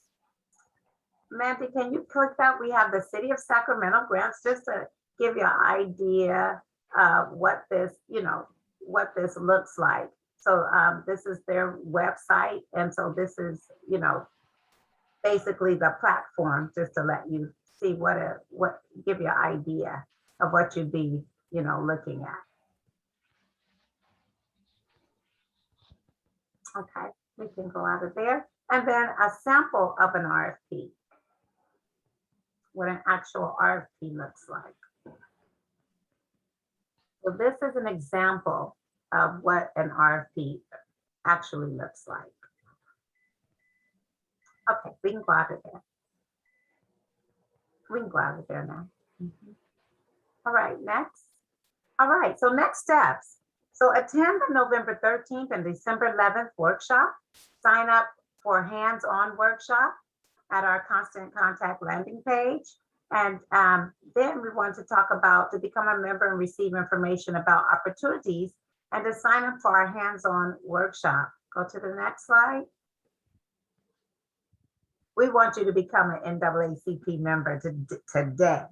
Mandy, can you click that? We have the City of Sacramento grants, just to give you an idea of what this, what this looks like. So this is their website. And so this is, basically the platform, just to let you see give you an idea of what you'd be, looking at. Okay, we can go out of there. And then a sample of an RFP, what an actual RFP looks like. So this is an example of what an RFP actually looks like. Okay, we can go out of there. We can go out of there now. All right, next. All right, so next steps. So attend the November 13th and December 11th workshop. Sign up for hands-on workshop at our Constant Contact landing page. And then we want to talk about to become a member and receive information about opportunities and to sign up for our hands-on workshop. Go to the next slide. We want you to become an NAACP member today.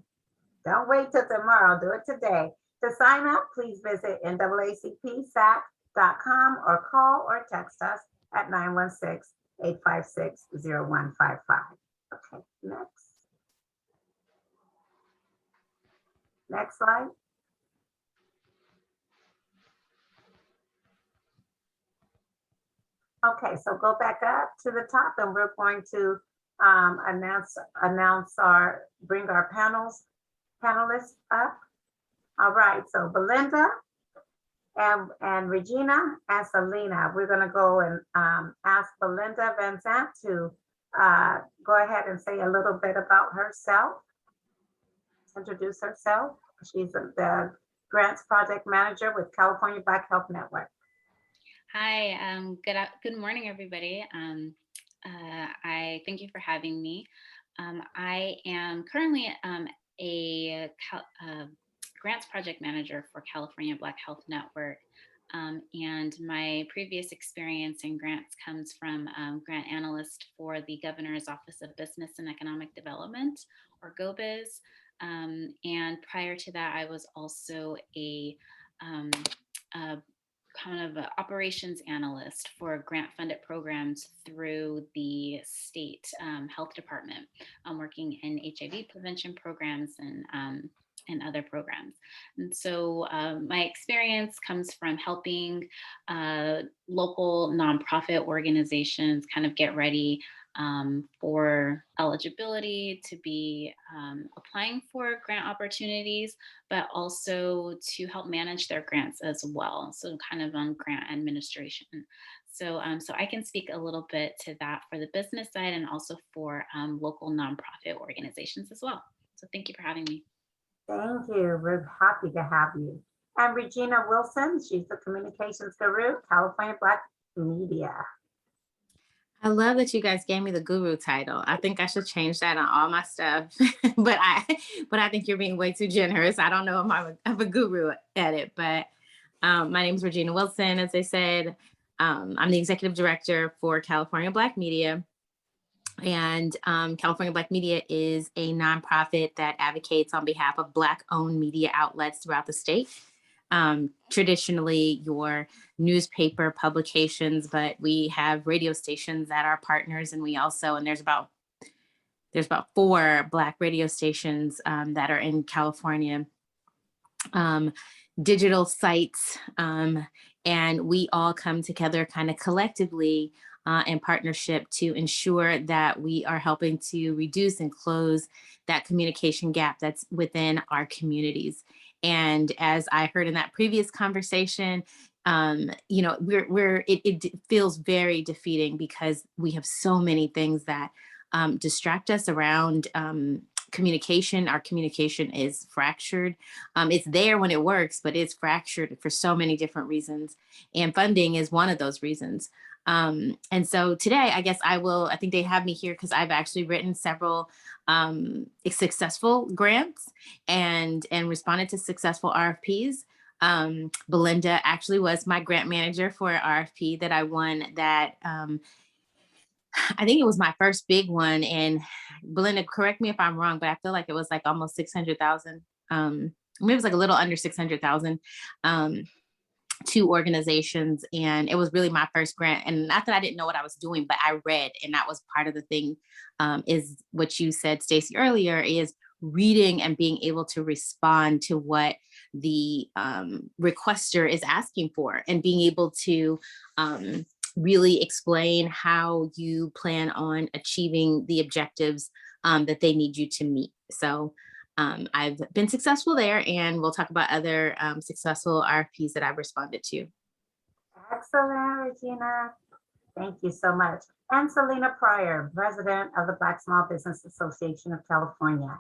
Don't wait till tomorrow, do it today. To sign up, please visit naacpsac.com or call or text us at 916-856-0155. Okay, next. Next slide. Okay, so go back up to the top and we're going to bring our panelists up. All right, so Belinda and Regina and Selena, we're gonna go and ask Belinda Van Zandt to go ahead and say a little bit about herself, introduce herself. She's the Grants Project Manager with California Black Health Network. Hi, good morning, everybody. I thank you for having me. I am currently a Grants Project Manager for California Black Health Network. And my previous experience in grants comes from grant analyst for the Governor's Office of Business and Economic Development, or GOBIZ. And prior to that, I was also a kind of an operations analyst for grant funded programs through the state health department. I'm working in HIV prevention programs and other programs. And so my experience comes from helping local nonprofit organizations kind of get ready for eligibility to be applying for grant opportunities, but also to help manage their grants as well. So kind of on grant administration. So, so I can speak a little bit to that for the business side and also for local nonprofit organizations as well. So thank you for having me. Thank you. We're happy to have you. And Regina Wilson, she's the communications guru, California Black Media. I love that you guys gave me the guru title. I think I should change that on all my stuff, but I think you're being way too generous. I don't know if I'm a guru at it, but my name is Regina Wilson. As I said, I'm the executive director for California Black Media. And California Black Media is a nonprofit that advocates on behalf of Black-owned media outlets throughout the state. Traditionally, your newspaper publications, but we have radio stations that are partners, and we also, and there's about 4 Black radio stations that are in California, digital sites, and we all come together kind of collectively in partnership to ensure that we are helping to reduce and close that communication gap that's within our communities. And as I heard in that previous conversation, you know, it feels very defeating because we have so many things that distract us around communication. Our communication is fractured. It's there when it works, but it's fractured for so many different reasons. And funding is one of those reasons. And so today, I guess I think they have me here because I've actually written several successful grants and responded to successful RFPs. Belinda actually was my grant manager for an RFP that I won that I think it was my first big one. And Belinda, correct me if I'm wrong, but I feel like it was like almost 600,000. Maybe it was like a little under 600,000 to organizations. And it was really my first grant. And not that I didn't know what I was doing, but I read, and that was part of the thing, is what you said, Stacey, earlier, is reading and being able to respond to what the requester is asking for, and being able to really explain how you plan on achieving the objectives that they need you to meet. So I've been successful there, and we'll talk about other successful RFPs that I've responded to. Excellent, Regina. Thank you so much. And Selena Pryor, President of the Black Small Business Association of California.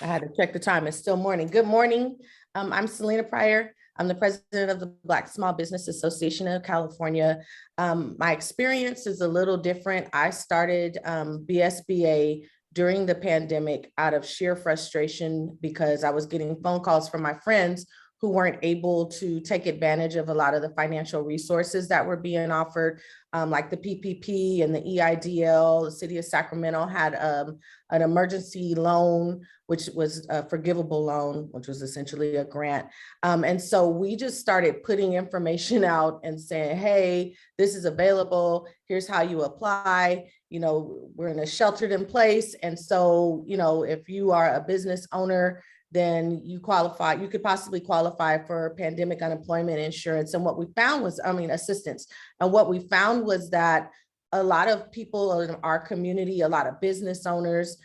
I had to check the time. It's still morning. Good morning. I'm Selena Pryor. I'm the president of the Black Small Business Association of California. My experience is a little different. I started BSBA during the pandemic out of sheer frustration because I was getting phone calls from my friends who weren't able to take advantage of a lot of the financial resources that were being offered, like the PPP and the EIDL. The city of Sacramento had an emergency loan, which was a forgivable loan, which was essentially a grant. And so we just started putting information out and saying, hey, this is available. Here's how you apply. You know, we're in a sheltered in place. And so, you know, if you are a business owner, then you qualify, you could possibly qualify for pandemic unemployment insurance. And what we found was, assistance. And what we found was that a lot of people in our community, a lot of business owners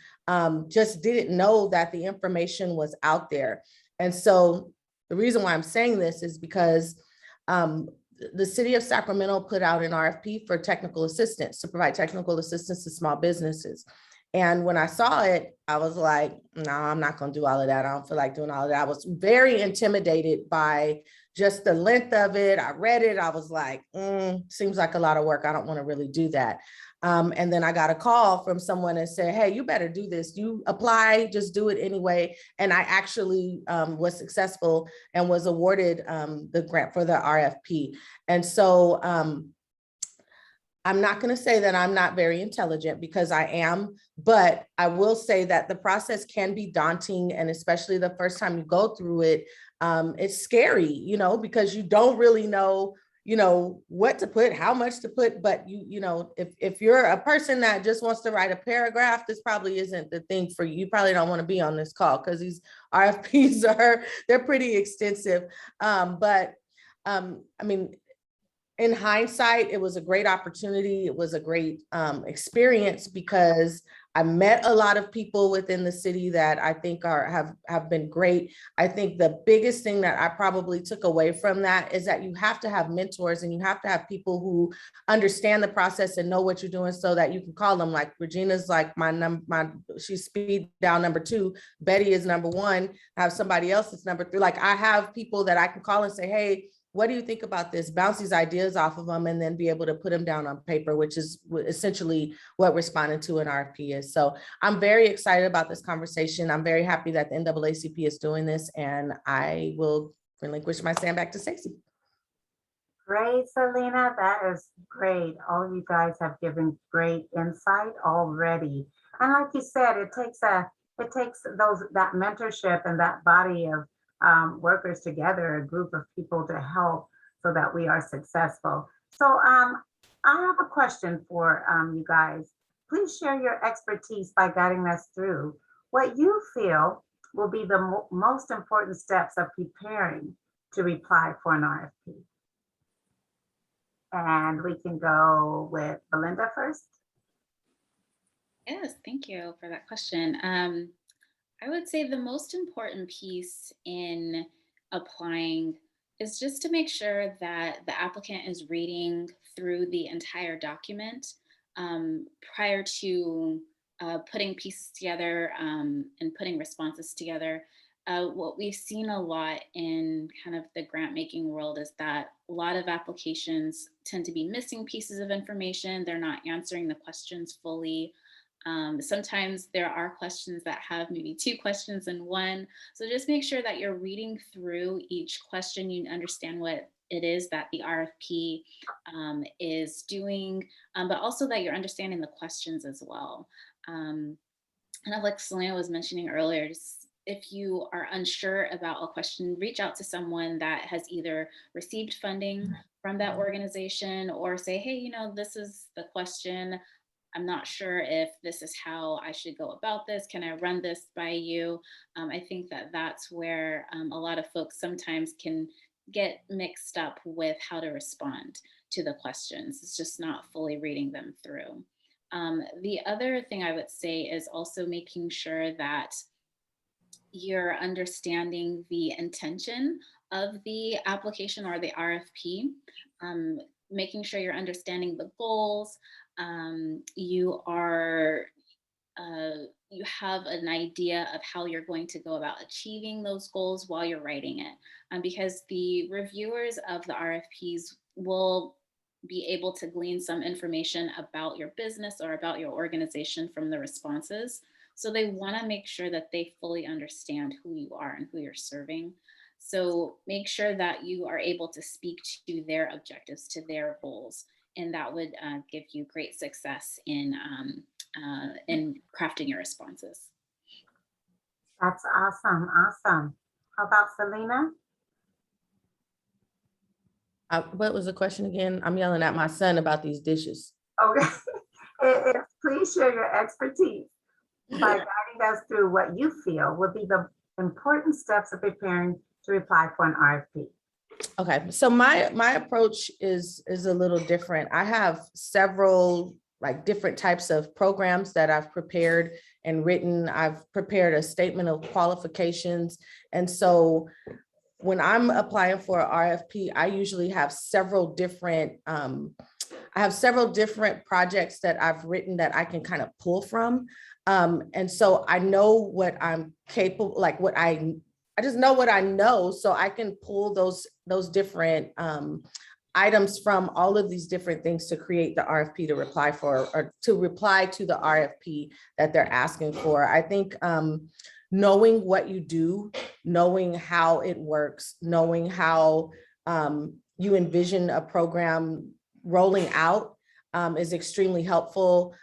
just didn't know that the information was out there. And so the reason why I'm saying this is because the city of Sacramento put out an RFP for technical assistance, to provide technical assistance to small businesses. And when I saw it, I was like, no, I'm not going to do all of that. I don't feel like doing all of that. I was very intimidated by just the length of it. I read it. I was like, seems like a lot of work. I don't want to really do that. And then I got a call from someone that said, hey, you better do this. You apply, just do it anyway. And I actually was successful and was awarded the grant for the RFP. And so I'm not going to say that I'm not very intelligent, because I am, but I will say that the process can be daunting. And especially the first time you go through it, it's scary, you know, because you don't really know, you know, what to put, how much to put. But you know, if you're a person that just wants to write a paragraph, this probably isn't the thing for you. You probably don't want to be on this call, because these RFPs they're pretty extensive. I mean, in hindsight, it was a great opportunity. It was a great experience, because I met a lot of people within the city that I think have been great. I think the biggest thing that I probably took away from that is that you have to have mentors, and you have to have people who understand the process and know what you're doing, so that you can call them. Like Regina's like she's speed dial number 2. Betty is number 1. I have somebody else that's number 3. Like I have people that I can call and say, hey, what do you think about this? Bounce these ideas off of them, and then be able to put them down on paper, which is essentially what responding to an RFP is. So I'm very excited about this conversation. I'm very happy that the NAACP is doing this, and I will relinquish my stand back to Stacey. Great, Selena, that is great. All of you guys have given great insight already. And like you said, it takes that mentorship and that body of workers together, a group of people to help so that we are successful. So I have a question for you guys. Please share your expertise by guiding us through what you feel will be the most important steps of preparing to apply for an RFP. And we can go with Belinda first. Yes, thank you for that question. I would say the most important piece in applying is just to make sure that the applicant is reading through the entire document prior to putting pieces together and putting responses together. What we've seen a lot in kind of the grant making world is that a lot of applications tend to be missing pieces of information. They're not answering the questions fully. Sometimes there are questions that have maybe 2 questions in one. So just make sure that you're reading through each question. You understand what it is that the RFP is doing, but also that you're understanding the questions as well. And like Selena was mentioning earlier, just if you are unsure about a question, reach out to someone that has either received funding from that organization or say, hey, you know, this is the question. I'm not sure if this is how I should go about this. Can I run this by you? I think that that's where a lot of folks sometimes can get mixed up with how to respond to the questions. It's just not fully reading them through. The other thing I would say is also making sure that you're understanding the intention of the application or the RFP, making sure you're understanding the goals. You have an idea of how you're going to go about achieving those goals while you're writing it, because the reviewers of the RFPs will be able to glean some information about your business or about your organization from the responses. So they want to make sure that they fully understand who you are and who you're serving. So make sure that you are able to speak to their objectives, to their goals, and that would give you great success in crafting your responses. That's awesome. Awesome. How about Selena? What was the question again? I'm yelling at my son about these dishes. Okay. Please share your expertise by guiding us through what you feel would be the important steps of preparing to apply for an RFP. Okay, so my approach is a little different. I have several like different types of programs that I've prepared and written. I've prepared a statement of qualifications. And so when I'm applying for an RFP, I usually have several different projects that I've written that I can kind of pull from. And so I know what I'm capable, like what I just know what I know, so I can pull those different items from all of these different things to create the RFP to reply for, or to reply to the RFP that they're asking for. I think knowing what you do, knowing how it works, knowing how you envision a program rolling out is extremely helpful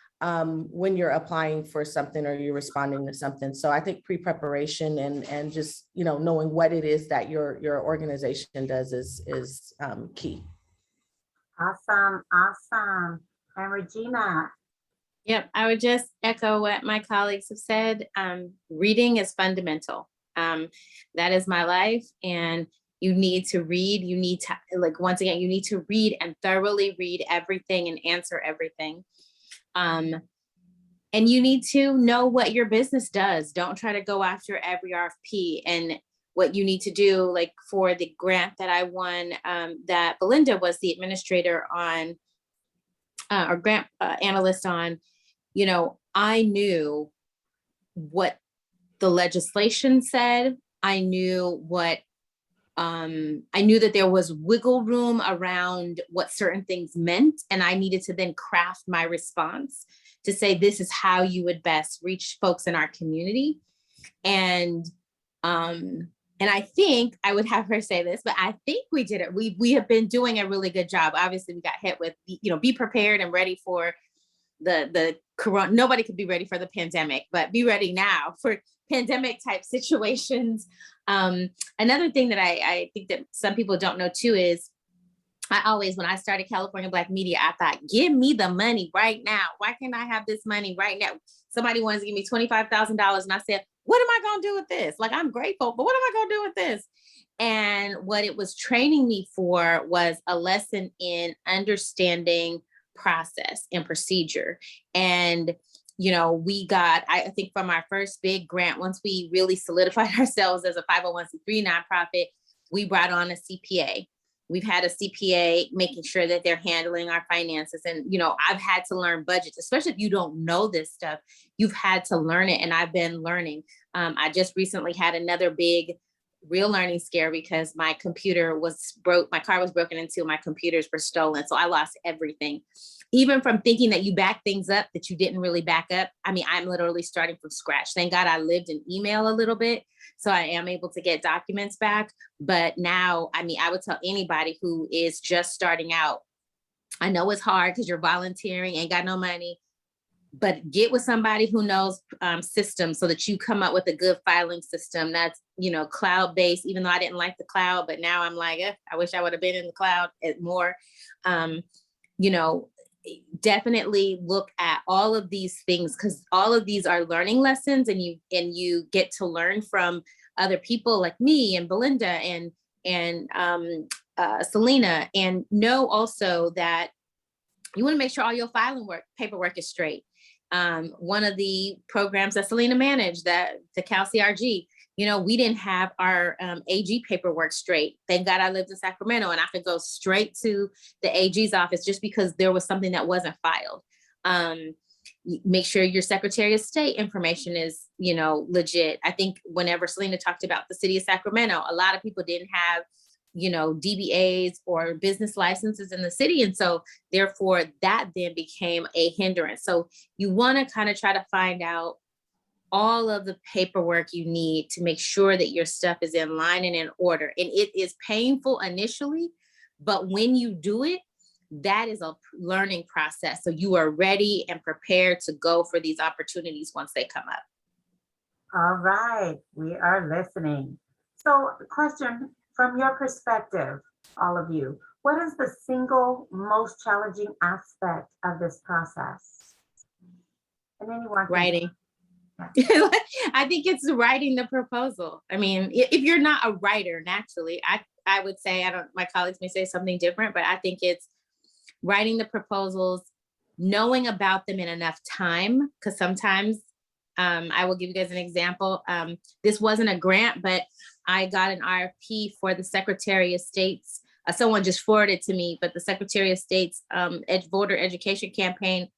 when you're applying for something or you're responding to something. So I think pre-preparation and just, you know, knowing what it is that your organization does is key. Awesome. Awesome. And Regina. Yep, I would just echo what my colleagues have said. Reading is fundamental. That is my life. And you need to read, you need to, like, once again, you need to read and thoroughly read everything and answer everything. And you need to know what your business does. Don't try to go after every RFP. And what you need to do, like for the grant that I won, that Belinda was the administrator on, or grant analyst on, you know, I knew what the legislation said. I knew what, I knew that there was wiggle room around what certain things meant. And I needed to then craft my response to say, this is how you would best reach folks in our community. And I think I would have her say this, but I think we did it. We have been doing a really good job. Obviously we got hit with, you know, be prepared and ready for the corona. Nobody could be ready for the pandemic, but be ready now for pandemic type situations. Another thing that I think that some people don't know too is I always, when I started California Black Media, I thought, give me the money right now. Why can't I have this money right now? Somebody wanted to give me $25,000 and I said, what am I going to do with this? Like, I'm grateful, but what am I going to do with this? And what it was training me for was a lesson in understanding process and procedure. And, you know, we got, I think from our first big grant, once we really solidified ourselves as a 501c3 nonprofit, we brought on a CPA. We've had a CPA making sure that they're handling our finances. And, you know, I've had to learn budgets, especially if you don't know this stuff, you've had to learn it. And I've been learning. I just recently had another big real learning scare because my computer was broke. My car was broken into, my computers were stolen. So I lost everything. Even from thinking that you back things up that you didn't really back up. I mean, I'm literally starting from scratch. Thank God I lived in email a little bit, so I am able to get documents back. But now, I mean, I would tell anybody who is just starting out, I know it's hard because you're volunteering, ain't got no money, but get with somebody who knows systems so that you come up with a good filing system that's, you know, cloud-based, even though I didn't like the cloud, but now I'm like, I wish I would have been in the cloud more. You know, definitely look at all of these things, because all of these are learning lessons, and you get to learn from other people like me and Belinda and Selena, and know also that you want to make sure all your filing paperwork is straight. One of the programs that Selena managed, that the Cal CRG, you know, we didn't have our AG paperwork straight. Thank God I lived in Sacramento and I could go straight to the AG's office just because there was something that wasn't filed. Make sure your Secretary of State information is, you know, legit. I think whenever Selena talked about the city of Sacramento, a lot of people didn't have, you know, DBAs or business licenses in the city. And so therefore that then became a hindrance. So you want to kind of try to find out all of the paperwork you need to make sure that your stuff is in line and in order. And it is painful initially, but when you do it, that is a learning process. So you are ready and prepared to go for these opportunities once they come up. All right, we are listening. So question, from your perspective, all of you, what is the single most challenging aspect of this process? And anyone? Writing. I think it's writing the proposal. I mean, if you're not a writer naturally, I would say, my colleagues may say something different, but I think it's writing the proposals, knowing about them in enough time, because sometimes I will give you guys an example. This wasn't a grant, but I got an RFP for the Secretary of State's, someone just forwarded to me, but the Secretary of State's voter education campaign,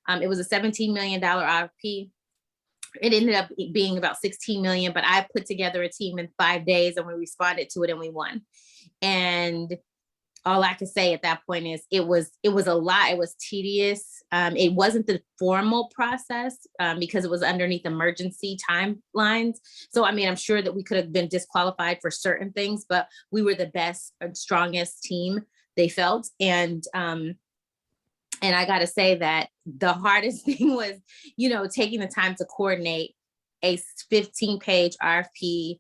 it was a $17 million RFP. It ended up being about 16 million, but I put together a team in 5 days and we responded to it and we won. And all I could say at that point is it was a lot. It was tedious. It wasn't the formal process because it was underneath emergency timelines. So, I mean, I'm sure that we could have been disqualified for certain things, but we were the best and strongest team, they felt. And I got to say that the hardest thing was, you know, taking the time to coordinate a 15-page RFP,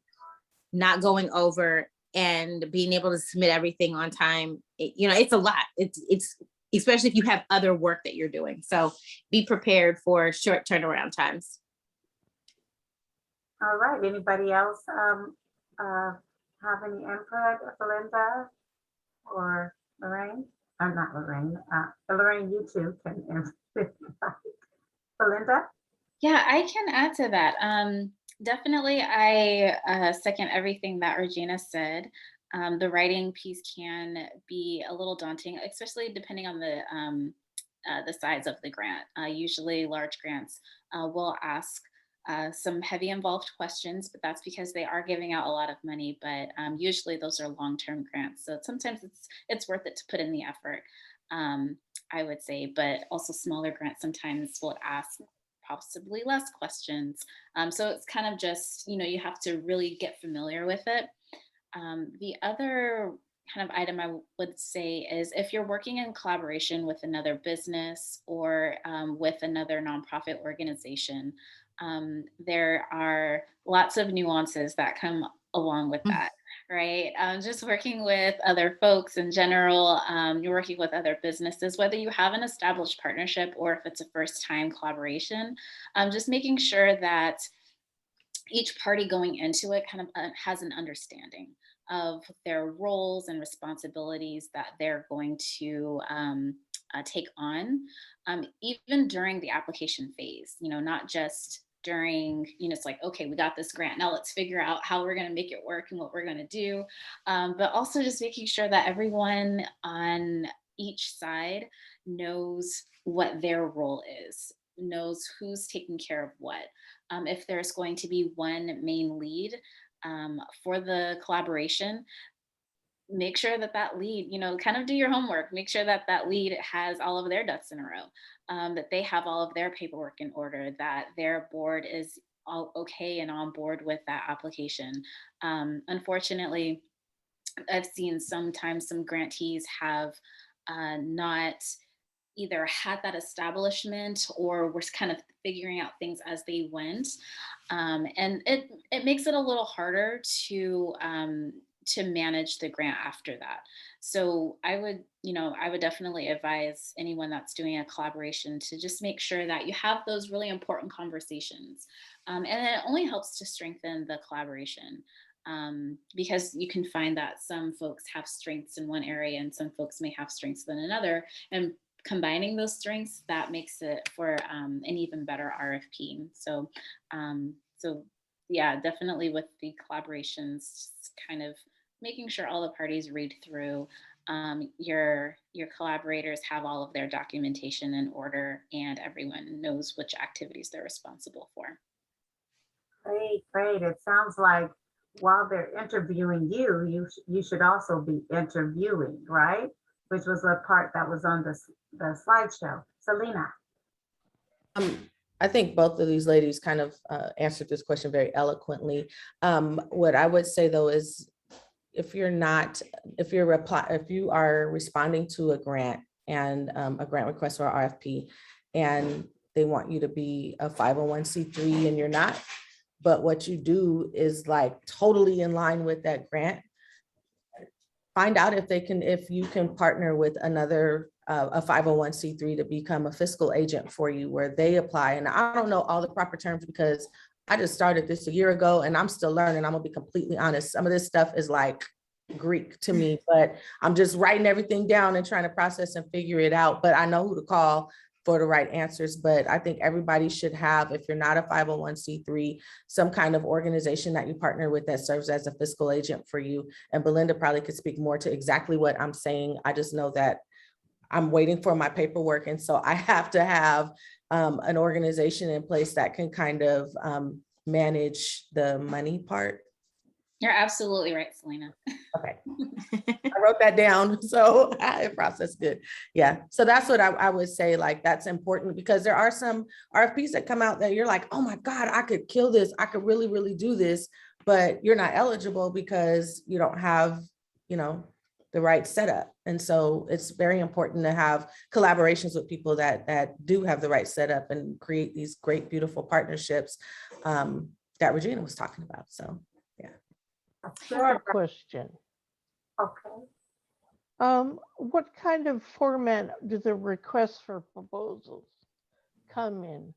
not going over, and being able to submit everything on time. You know, it's a lot. It's especially if you have other work that you're doing. So be prepared for short turnaround times. All right. Anybody else have any input, Belinda or Lorraine? Not Lorraine. Lorraine, you too can answer. Belinda? Yeah, I can add to that. Definitely, I second everything that Regina said. The writing piece can be a little daunting, especially depending on the size of the grant. Usually large grants will ask some heavy involved questions, but that's because they are giving out a lot of money. But usually those are long-term grants. So sometimes it's worth it to put in the effort, I would say. But also smaller grants sometimes will ask possibly less questions. So it's kind of just, you know, you have to really get familiar with it. The other kind of item I would say is if you're working in collaboration with another business or with another nonprofit organization, there are lots of nuances that come along with that, right? Just working with other folks in general, you're working with other businesses, whether you have an established partnership or if it's a first time collaboration, just making sure that each party going into it kind of has an understanding of their roles and responsibilities that they're going to take on, even during the application phase, you know, not just during, it's like, okay, we got this grant. Now let's figure out how we're going to make it work and what we're going to do. But also just making sure that everyone on each side knows what their role is, knows who's taking care of what. If there's going to be one main lead for the collaboration, make sure that that lead, kind of do your homework, make sure that that lead has all of their ducks in a row, that they have all of their paperwork in order, that their board is all okay and on board with that application. Unfortunately, I've seen sometimes some grantees have not either had that establishment or was kind of figuring out things as they went. And it makes it a little harder to manage the grant after that. So I would definitely advise anyone that's doing a collaboration to just make sure that you have those really important conversations. And it only helps to strengthen the collaboration. Because you can find that some folks have strengths in one area and some folks may have strengths than another. And combining those strengths, that makes it for an even better RFP. So, yeah, definitely with the collaborations, kind of making sure all the parties read through, your collaborators have all of their documentation in order and everyone knows which activities they're responsible for. Great, great. It sounds like while they're interviewing you, you should also be interviewing, right? Which was a part that was on the slideshow. Selena. I think both of these ladies kind of answered this question very eloquently. What I would say though is if you are responding to a grant and a grant request or RFP and they want you to be a 501c3 and you're not, but what you do is like totally in line with that grant, find out if you can partner with another a 501c3 to become a fiscal agent for you where they apply. And I don't know all the proper terms because I just started this a year ago and I'm still learning. I'm gonna be completely honest. Some of this stuff is like Greek to me, but I'm just writing everything down and trying to process and figure it out. But I know who to call for the right answers. But I think everybody should have, if you're not a 501c3, some kind of organization that you partner with that serves as a fiscal agent for you. And Belinda probably could speak more to exactly what I'm saying. I just know that I'm waiting for my paperwork. And so I have to have an organization in place that can kind of manage the money part. You're absolutely right, Selena. Okay. I wrote that down, so I processed good. Yeah, so that's what I would say, like, that's important because there are some RFPs that come out that you're like, oh my God, I could kill this. I could really, really do this, but you're not eligible because you don't have, the right setup. And so it's very important to have collaborations with people that do have the right setup and create these great, beautiful partnerships that Regina was talking about. So, yeah. I have a question. Okay. What kind of format do the requests for proposals come in?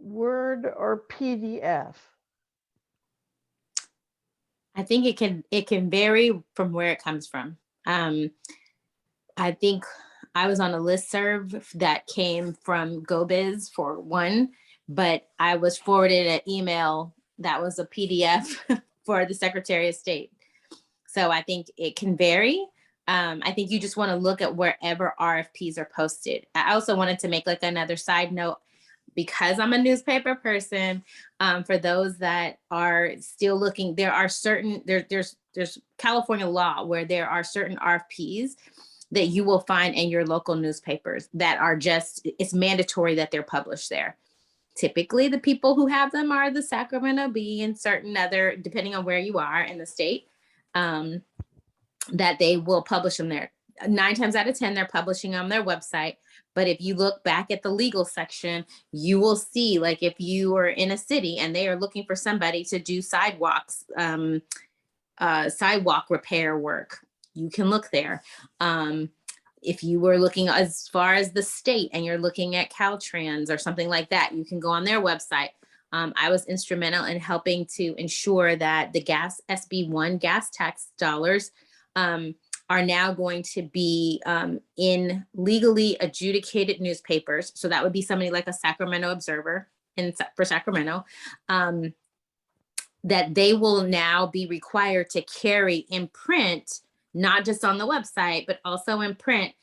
Word or PDF? I think it can vary from where it comes from. I think I was on a listserv that came from GoBiz for one, but I was forwarded an email that was a PDF for the Secretary of State. So I think it can vary. I think you just want to look at wherever RFPs are posted. I also wanted to make like another side note, because I'm a newspaper person, for those that are still looking, there are certain, there's California law where there are certain RFPs that you will find in your local newspapers that are it's mandatory that they're published there. Typically the people who have them are the Sacramento Bee and certain other, depending on where you are in the state, that they will publish them there. 9 times out of 10, they're publishing on their website. But if you look back at the legal section, you will see, like, if you are in a city and they are looking for somebody to do sidewalks, sidewalk repair work, you can look there. If you were looking as far as the state and you're looking at Caltrans or something like that, you can go on their website. I was instrumental in helping to ensure that the SB1 gas tax dollars are now going to be in legally adjudicated newspapers. So that would be somebody like a Sacramento Observer for Sacramento, that they will now be required to carry in print, not just on the website, but also in print,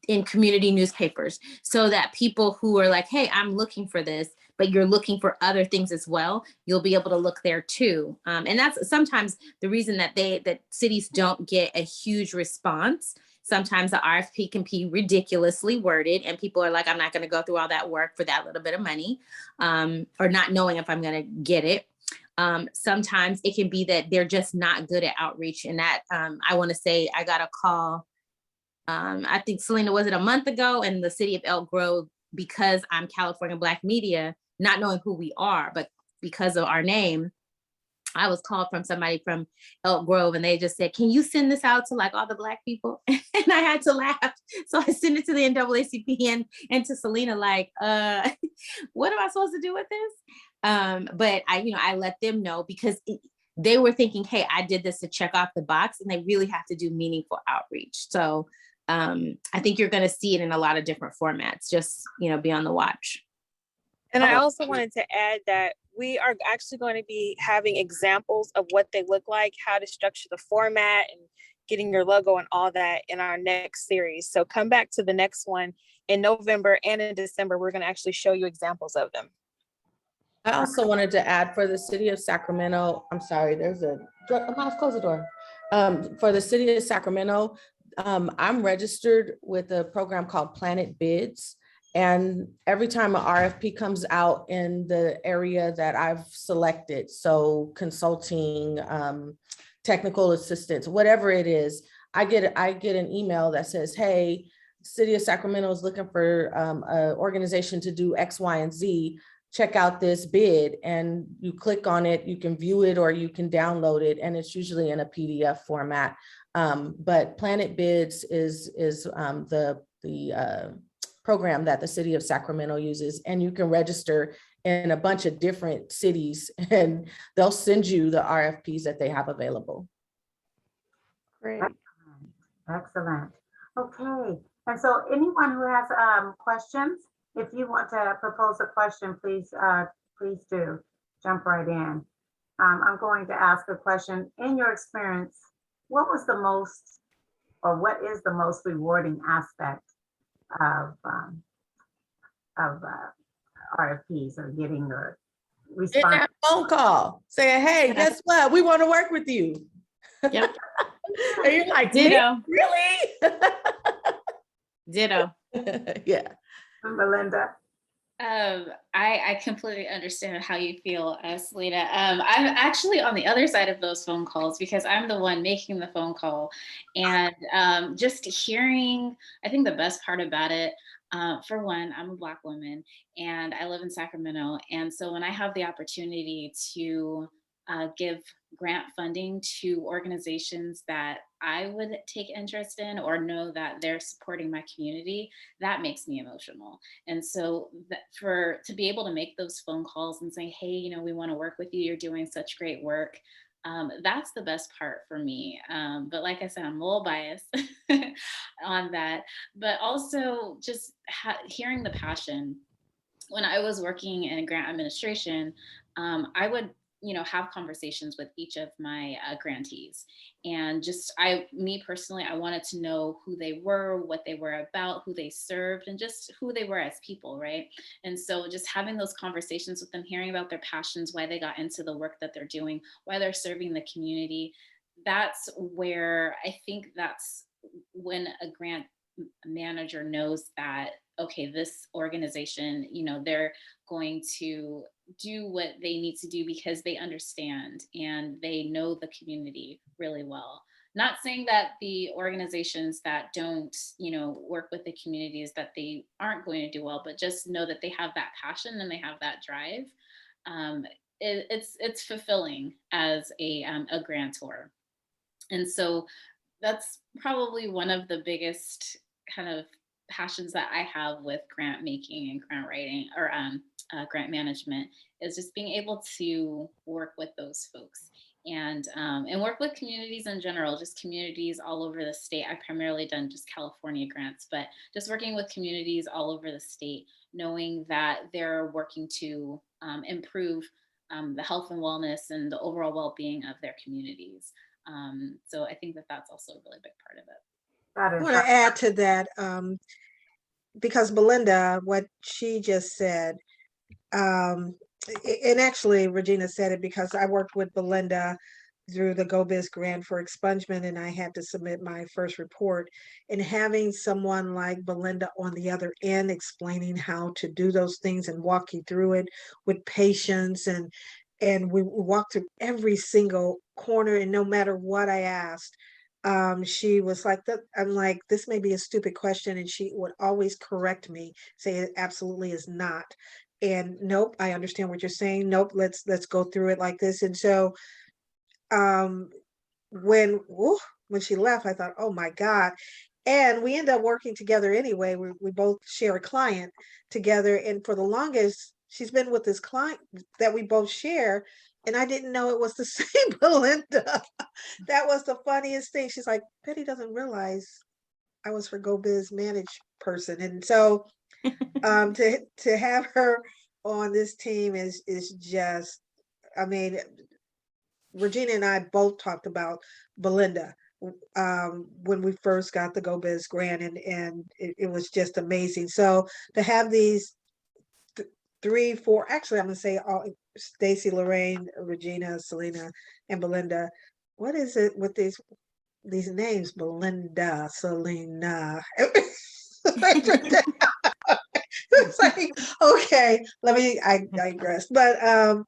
in community newspapers, so that people who are like, hey, I'm looking for this, but you're looking for other things as well, you'll be able to look there too. And that's sometimes the reason that cities don't get a huge response. Sometimes the RFP can be ridiculously worded and people are like, I'm not going to go through all that work for that little bit of money, or not knowing if I'm going to get it. Sometimes it can be that they're just not good at outreach. And that I want to say I got a call, I think, Selena, was it a month ago, in the city of Elk Grove, because I'm California Black Media, not knowing who we are, but because of our name, I was called from somebody from Elk Grove and they just said, can you send this out to like all the Black people? And I had to laugh. So I sent it to the NAACP and to Selena, like, what am I supposed to do with this? But I let them know, because they were thinking, hey, I did this to check off the box, and they really have to do meaningful outreach. So I think you're going to see it in a lot of different formats. Just, be on the watch. And I also wanted to add that we are actually going to be having examples of what they look like, how to structure the format and getting your logo and all that in our next series. So come back to the next one in November and in December. We're going to actually show you examples of them. I also wanted to add, for the city of Sacramento, I'm sorry, there's a mouse, close the door. For the city of Sacramento, I'm registered with a program called Planet Bids. And every time an RFP comes out in the area that I've selected, so consulting, technical assistance, whatever it is, I get an email that says, hey, City of Sacramento is looking for an organization to do X, Y, and Z. Check out this bid, and you click on it, you can view it or you can download it, and it's usually in a PDF format. But Planet Bids is the program that the city of Sacramento uses, and you can register in a bunch of different cities and they'll send you the RFPs that they have available. Great. Excellent. Okay. And so anyone who has questions, if you want to propose a question, please do jump right in. I'm going to ask a question. In your experience, what was the most, or what is the most rewarding aspect of RFPs, or getting the response? Getting that phone call saying, hey, guess what? We want to work with you. Yep. And you're like, ditto. Me? Really? Ditto. Yeah. Melinda? I completely understand how you feel, Selena. I'm actually on the other side of those phone calls, because I'm the one making the phone call. And just hearing, I think the best part about it, for one, I'm a Black woman and I live in Sacramento. And so when I have the opportunity to give grant funding to organizations that I would take interest in, or know that they're supporting my community, that makes me emotional. And so to be able to make those phone calls and say, hey, we want to work with you, you're doing such great work, that's the best part for me. But like I said, I'm a little biased on that, but also just hearing the passion. When I was working in grant administration, I would have conversations with each of my grantees, and me personally, I wanted to know who they were, what they were about, who they served, and just who they were as people, right? And so just having those conversations with them, hearing about their passions, why they got into the work that they're doing, why they're serving the community, that's where I think that's when a grant manager knows that, okay, this organization, they're going to do what they need to do because they understand and they know the community really well. Not saying that the organizations that don't, work with the communities, that they aren't going to do well, but just know that they have that passion and they have that drive. It's fulfilling as a grantor. And so that's probably one of the biggest kind of passions that I have with grant making and grant writing, or grant management, is just being able to work with those folks and work with communities in general, just communities all over the state. I've primarily done just California grants, but just working with communities all over the state, knowing that they're working to improve the health and wellness and the overall well-being of their communities. So I think that that's also a really big part of it. That I is want to add to that, because Belinda, what she just said, and actually Regina said it because I worked with Belinda through the GoBiz grant for expungement, and I had to submit my first report. And having someone like Belinda on the other end explaining how to do those things and walk you through it with patience, and we walked through every single corner, and no matter what I asked, she was like, I'm like, this may be a stupid question, and she would always correct me, say it absolutely is not. And nope, I understand what you're saying. Nope, let's go through it like this. And so when she left, I thought, oh my God. And we end up working together anyway. We both share a client together. And for the longest, she's been with this client that we both share. And I didn't know it was the same Belinda. That was the funniest thing. She's like, Betty doesn't realize I was her GoBiz managed person. And so to have her on this team is just, I mean, Regina and I both talked about Belinda when we first got the GoBiz grant, and it was just amazing. So to have these 3, 4, actually I'm gonna say all, Stacy, Lorraine, Regina, Selena, and Belinda. What is it with these names? Belinda, Selena. It's like, okay, I digress. But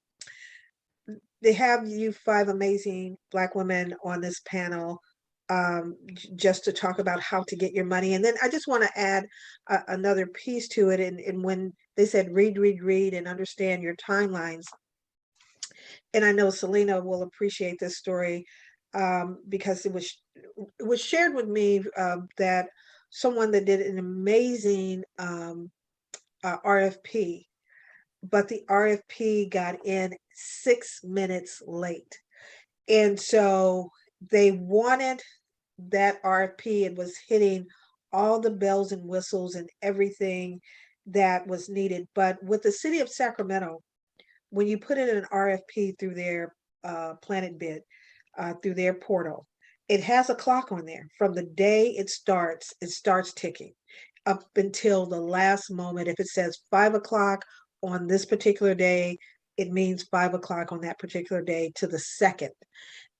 they have you 5 amazing Black women on this panel just to talk about how to get your money. And then I just want to add another piece to it. And when they said read and understand your timelines, and I know Selena will appreciate this story because it was shared with me that someone that did an amazing RFP, but the RFP got in 6 minutes late. And so they wanted that RFP. It was hitting all the bells and whistles and everything that was needed. But with the city of Sacramento, when you put in an RFP through their Planet Bid, through their portal, it has a clock on there. From the day it starts ticking up until the last moment. If it says 5 o'clock on this particular day, it means 5 o'clock on that particular day to the second.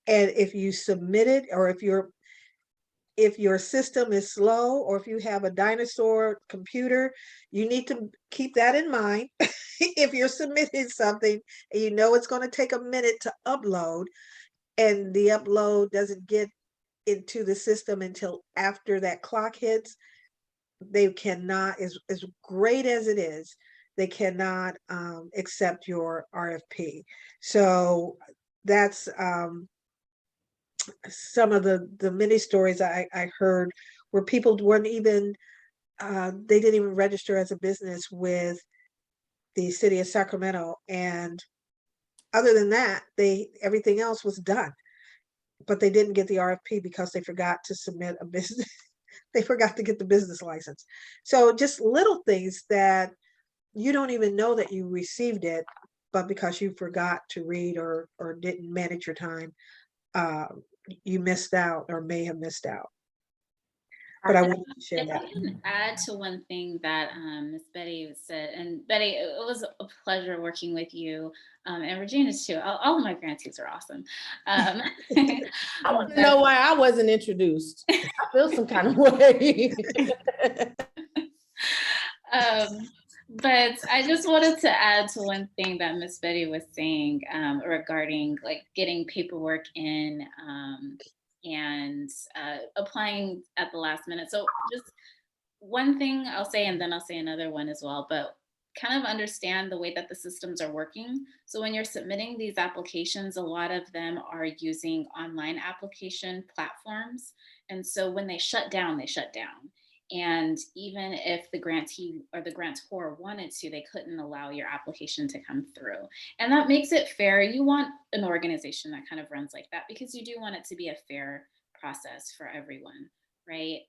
And if you submit it, or if your system is slow, or if you have a dinosaur computer, you need to keep that in mind. If you're submitting something and you know it's going to take a minute to upload, and the upload doesn't get into the system until after that clock hits, they cannot, as great as it is, they cannot accept your RFP. So that's some of the many stories I heard where people weren't even, they didn't even register as a business with the city of Sacramento. And other than that, everything else was done, but they didn't get the RFP because they forgot to submit a business. They forgot to get the business license. So just little things that you don't even know that you received it, but because you forgot to read or didn't manage your time, you missed out or may have missed out. But I wanted to share If that. I can add to one thing that Ms. Betty said, and Betty, it was a pleasure working with you, and Regina too. All of my grantees are awesome. I want to know why I wasn't introduced. I feel some kind of way. But I just wanted to add to one thing that Miss Betty was saying regarding like getting paperwork in and applying at the last minute. So just one thing I'll say, and then I'll say another one as well, but kind of understand the way that the systems are working. So when you're submitting these applications, a lot of them are using online application platforms. And so when they shut down, they shut down. And even if the grantee or the grantor wanted to, they couldn't allow your application to come through. And that makes it fair. You want an organization that kind of runs like that because you do want it to be a fair process for everyone, right?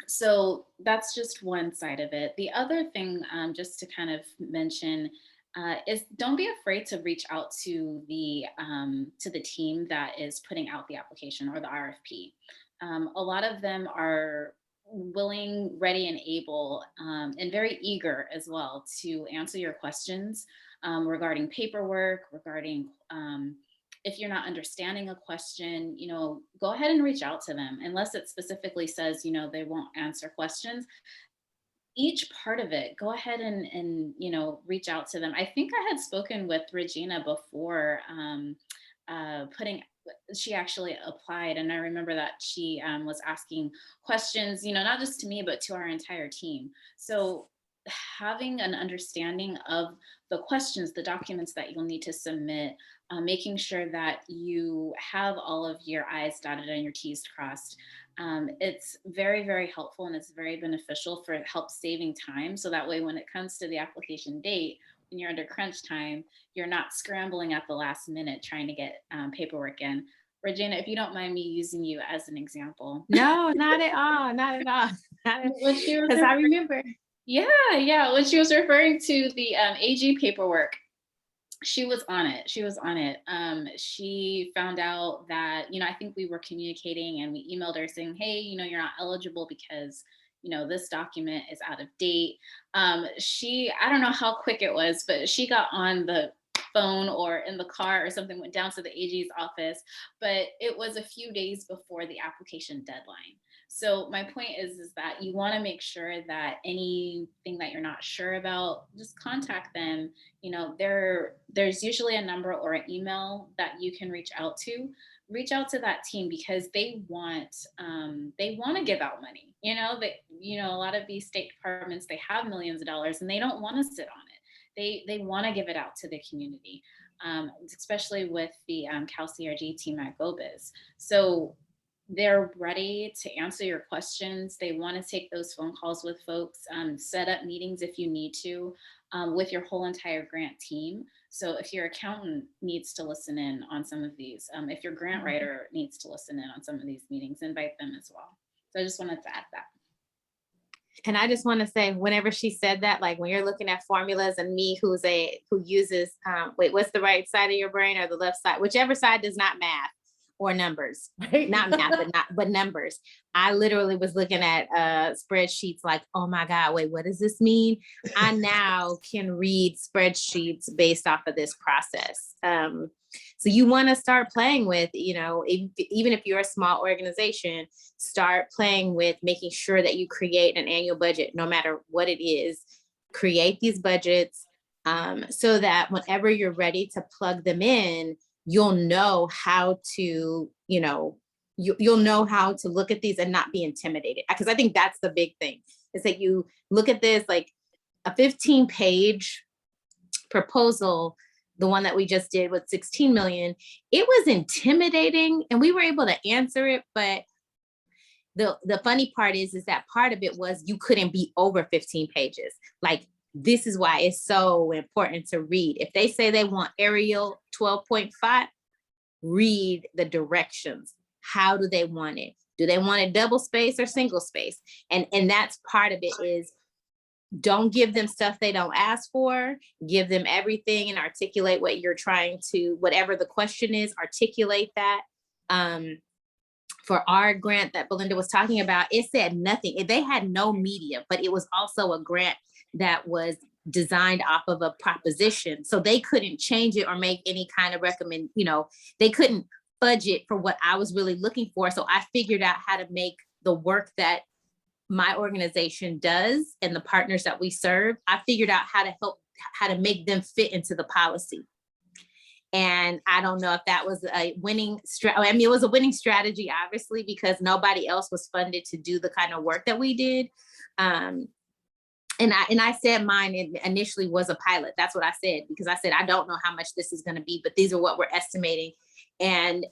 So that's just one side of it. The other thing, just to kind of mention, is don't be afraid to reach out to the team that is putting out the application or the RFP. A lot of them are willing, ready, and able, and very eager as well to answer your questions regarding paperwork, regarding if you're not understanding a question, you know, go ahead and reach out to them. Unless it specifically says, you know, they won't answer questions. Each part of it, go ahead and you know, reach out to them. I think I had spoken with Regina before she actually applied, and I remember that she was asking questions, you know, not just to me, but to our entire team. So having an understanding of the questions, the documents that you'll need to submit, making sure that you have all of your I's dotted and your T's crossed. It's very, very helpful, and it's very beneficial for help saving time. So that way, when it comes to the application date, when you're under crunch time, you're not scrambling at the last minute trying to get paperwork in. Regina, if you don't mind me using you as an example. No, not at all. Not at all. Because I remember. Yeah. When she was referring to the AG paperwork, she was on it. She found out that, you know, I think we were communicating and we emailed her saying, hey, you know, you're not eligible because, you know, this document is out of date. I don't know how quick it was, but she got on the phone or in the car or something, went down to the AG's office, but it was a few days before the application deadline. So my point is that you want to make sure that anything that you're not sure about, just contact them. You know, there's usually a number or an email that you can reach out to. Reach out to that team because they want to give out money. You know, a lot of these state departments, they have millions of dollars and they don't want to sit on it. They want to give it out to the community, especially with the Cal CRG team at GoBiz. So they're ready to answer your questions. They want to take those phone calls with folks, set up meetings if you need to with your whole entire grant team. So if your accountant needs to listen in on some of these, if your grant writer needs to listen in on some of these meetings, invite them as well. So I just wanted to add that. And I just want to say, whenever she said that, like when you're looking at formulas and me who uses, what's the right side of your brain or the left side, whichever side does not math or numbers, not math, but numbers. I literally was looking at spreadsheets like, oh my God, wait, what does this mean? I now can read spreadsheets based off of this process. So you want to start playing with, you know, even if you're a small organization, start playing with making sure that you create an annual budget, no matter what it is. Create these budgets so that whenever you're ready to plug them in, you'll know how to, you know, you'll know how to look at these and not be intimidated. Because I think that's the big thing, is that you look at this like a 15-page proposal. The one that we just did with 16 million, it was intimidating and we were able to answer it. But the funny part is that part of it was you couldn't be over 15 pages. Like, this is why it's so important to read. If they say they want Arial 12.5, read the directions. How do they want it? Do they want it double space or single space? And that's part of it is, don't give them stuff they don't ask for. Give them everything and articulate what you're trying to, whatever the question is, articulate that. For our grant that Belinda was talking about, it said nothing. They had no media, but it was also a grant that was designed off of a proposition. So they couldn't change it or make any kind of they couldn't budget for what I was really looking for. So I figured out how to make the work that my organization does and the partners that we serve, I figured out how to make them fit into the policy. And I don't know if that was a winning strategy. I mean, it was a winning strategy, obviously, because nobody else was funded to do the kind of work that we did. And I said mine initially was a pilot. That's what I said, because I said, I don't know how much this is going to be, but these are what we're estimating. And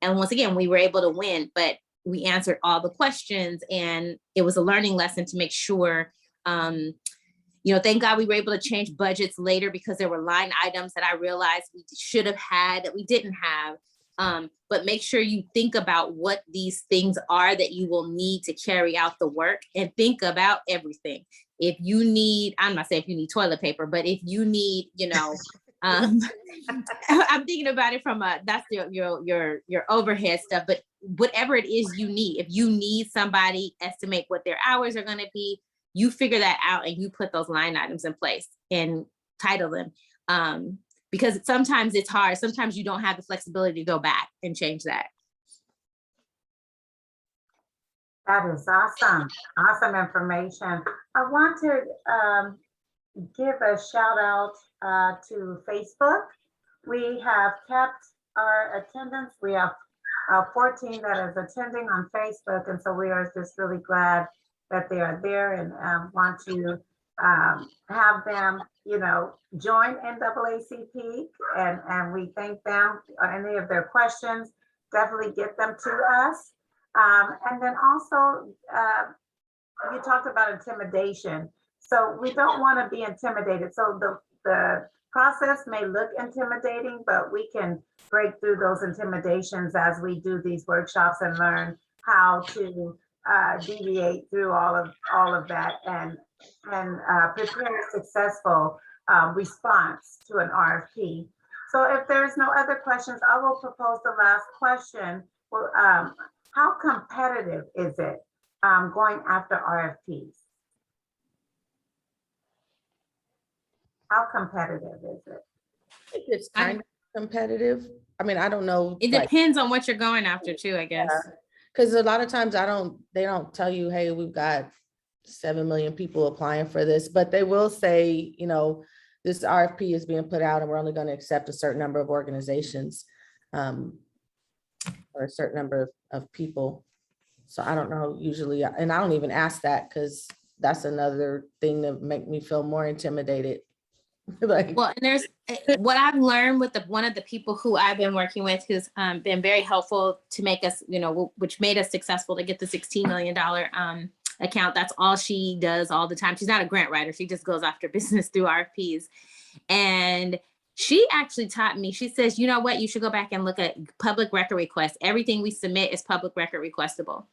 once again, we were able to win. But we answered all the questions, and it was a learning lesson to make sure, thank God we were able to change budgets later because there were line items that I realized we should have had that we didn't have. But make sure you think about what these things are that you will need to carry out the work, and think about everything. If you need, I'm not saying if you need toilet paper, but if you need, I'm thinking about it from that's your overhead stuff, but whatever it is you need, if you need somebody estimate what their hours are going to be, you figure that out and you put those line items in place and title them. Because sometimes it's hard. Sometimes you don't have the flexibility to go back and change that. That is awesome. Awesome information. I want to give a shout out to Facebook. We have kept our attendance. We have 14 that is attending on Facebook. And so we are just really glad that they are there, and want to have them, join NAACP, and we thank them. Any of their questions, definitely get them to us. And then also, you talked about intimidation. So we don't want to be intimidated. So the process may look intimidating, but we can break through those intimidations as we do these workshops and learn how to deviate through all of that and prepare a successful response to an RFP. So if there's no other questions, I will propose the last question. Well, how competitive is it going after RFPs? How competitive is it? It's kind of competitive. I mean, I don't know. It depends on what you're going after too, I guess. Because a lot of times they don't tell you, hey, we've got 7 million people applying for this, but they will say, this RFP is being put out and we're only going to accept a certain number of organizations or a certain number of people. So I don't know usually, and I don't even ask that because that's another thing that make me feel more intimidated. Well, and there's what I've learned with one of the people who I've been working with, who's been very helpful to make us, which made us successful to get the $16 million account. That's all she does all the time. She's not a grant writer. She just goes after business through RFPs. And she actually taught me, she says, you know what, you should go back and look at public record requests. Everything we submit is public record requestable.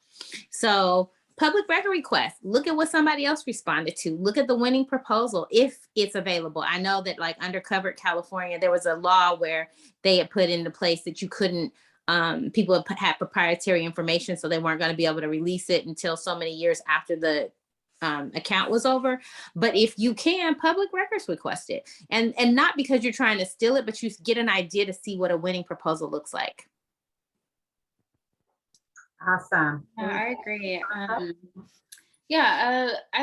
So public record request, look at what somebody else responded to. Look at the winning proposal if it's available. I know that like under Covered California, there was a law where they had put into place that you couldn't, people had proprietary information, so they weren't going to be able to release it until so many years after the account was over. But if you can, public records request it. And not because you're trying to steal it, but you get an idea to see what a winning proposal looks like. Awesome. I agree. I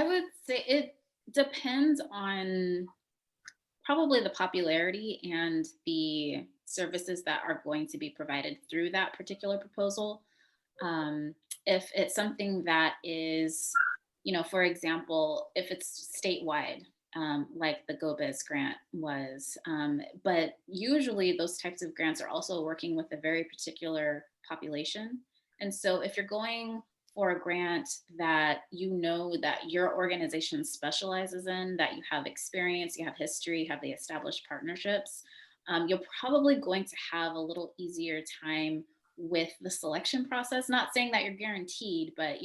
would say it depends on probably the popularity and the services that are going to be provided through that particular proposal. If it's something that is, for example, if it's statewide, like the GoBiz grant was, but usually those types of grants are also working with a very particular population. And so if you're going for a grant that that your organization specializes in, that you have experience, you have history, you have the established partnerships, you're probably going to have a little easier time with the selection process. Not saying that you're guaranteed, but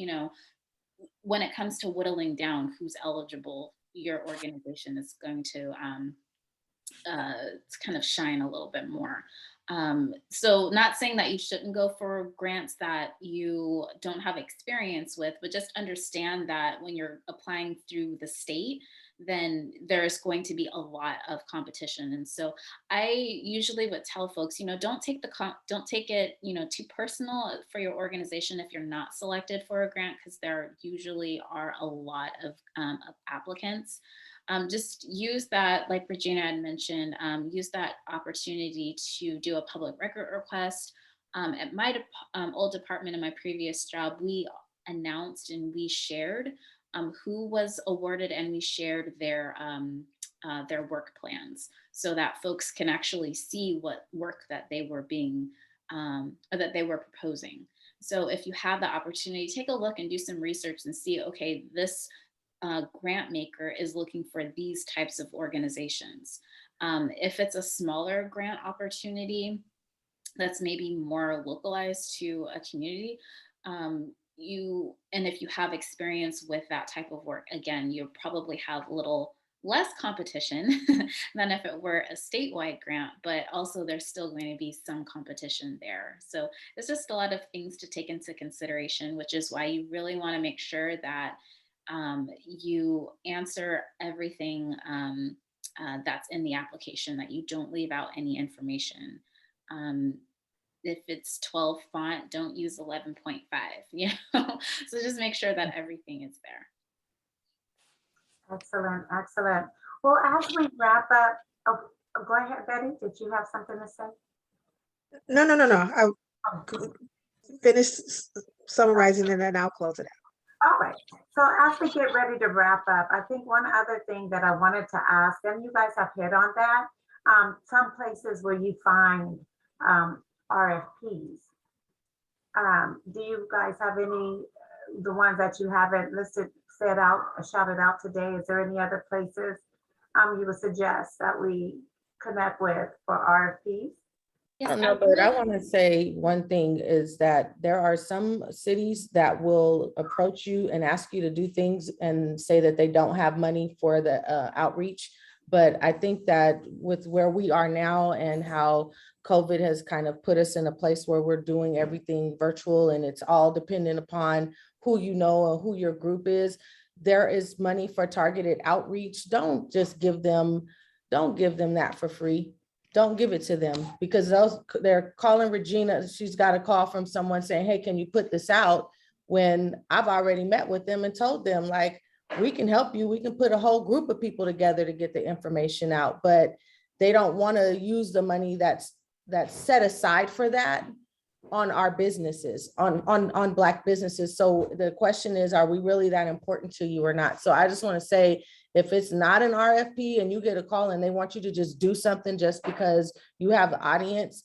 when it comes to whittling down who's eligible, your organization is going to kind of shine a little bit more. So not saying that you shouldn't go for grants that you don't have experience with, but just understand that when you're applying through the state, then there's going to be a lot of competition. And so I usually would tell folks, don't take it, too personal for your organization if you're not selected for a grant, because there usually are a lot of applicants. Just use that, like Regina had mentioned, use that opportunity to do a public record request. At my old department in my previous job, we announced and we shared who was awarded, and we shared their work plans so that folks can actually see what work that they were that they were proposing. So if you have the opportunity, take a look and do some research and see, okay, this grant maker is looking for these types of organizations. If it's a smaller grant opportunity that's maybe more localized to a community, and if you have experience with that type of work, again, you probably have a little less competition than if it were a statewide grant, but also there's still going to be some competition there. So it's just a lot of things to take into consideration, which is why you really want to make sure that you answer everything that's in the application, that you don't leave out any information. If it's 12 font, don't use 11.5, you know? So just make sure that everything is there. Excellent, excellent. Well, as we wrap up, go ahead, Betty. Did you have something to say? No. I finished summarizing and then I'll close it out. All right. So as we get ready to wrap up, I think one other thing that I wanted to ask, and you guys have hit on that, some places where you find RFPs. Do you guys have any, the ones that you haven't listed, shouted out today? Is there any other places you would suggest that we connect with for RFPs? I don't know, but I want to say one thing is that there are some cities that will approach you and ask you to do things and say that they don't have money for the outreach. But I think that with where we are now and how COVID has kind of put us in a place where we're doing everything virtual and it's all dependent upon who you know or who your group is, there is money for targeted outreach. Don't give them that for free. Don't give it to them, because they're calling Regina. She's got a call from someone saying, hey, can you put this out? When I've already met with them and told them, like, we can help you. We can put a whole group of people together to get the information out, but they don't want to use the money that's set aside for that on our businesses, on Black businesses. So the question is, are we really that important to you or not? So I just want to say, if it's not an RFP and you get a call and they want you to just do something just because you have the audience,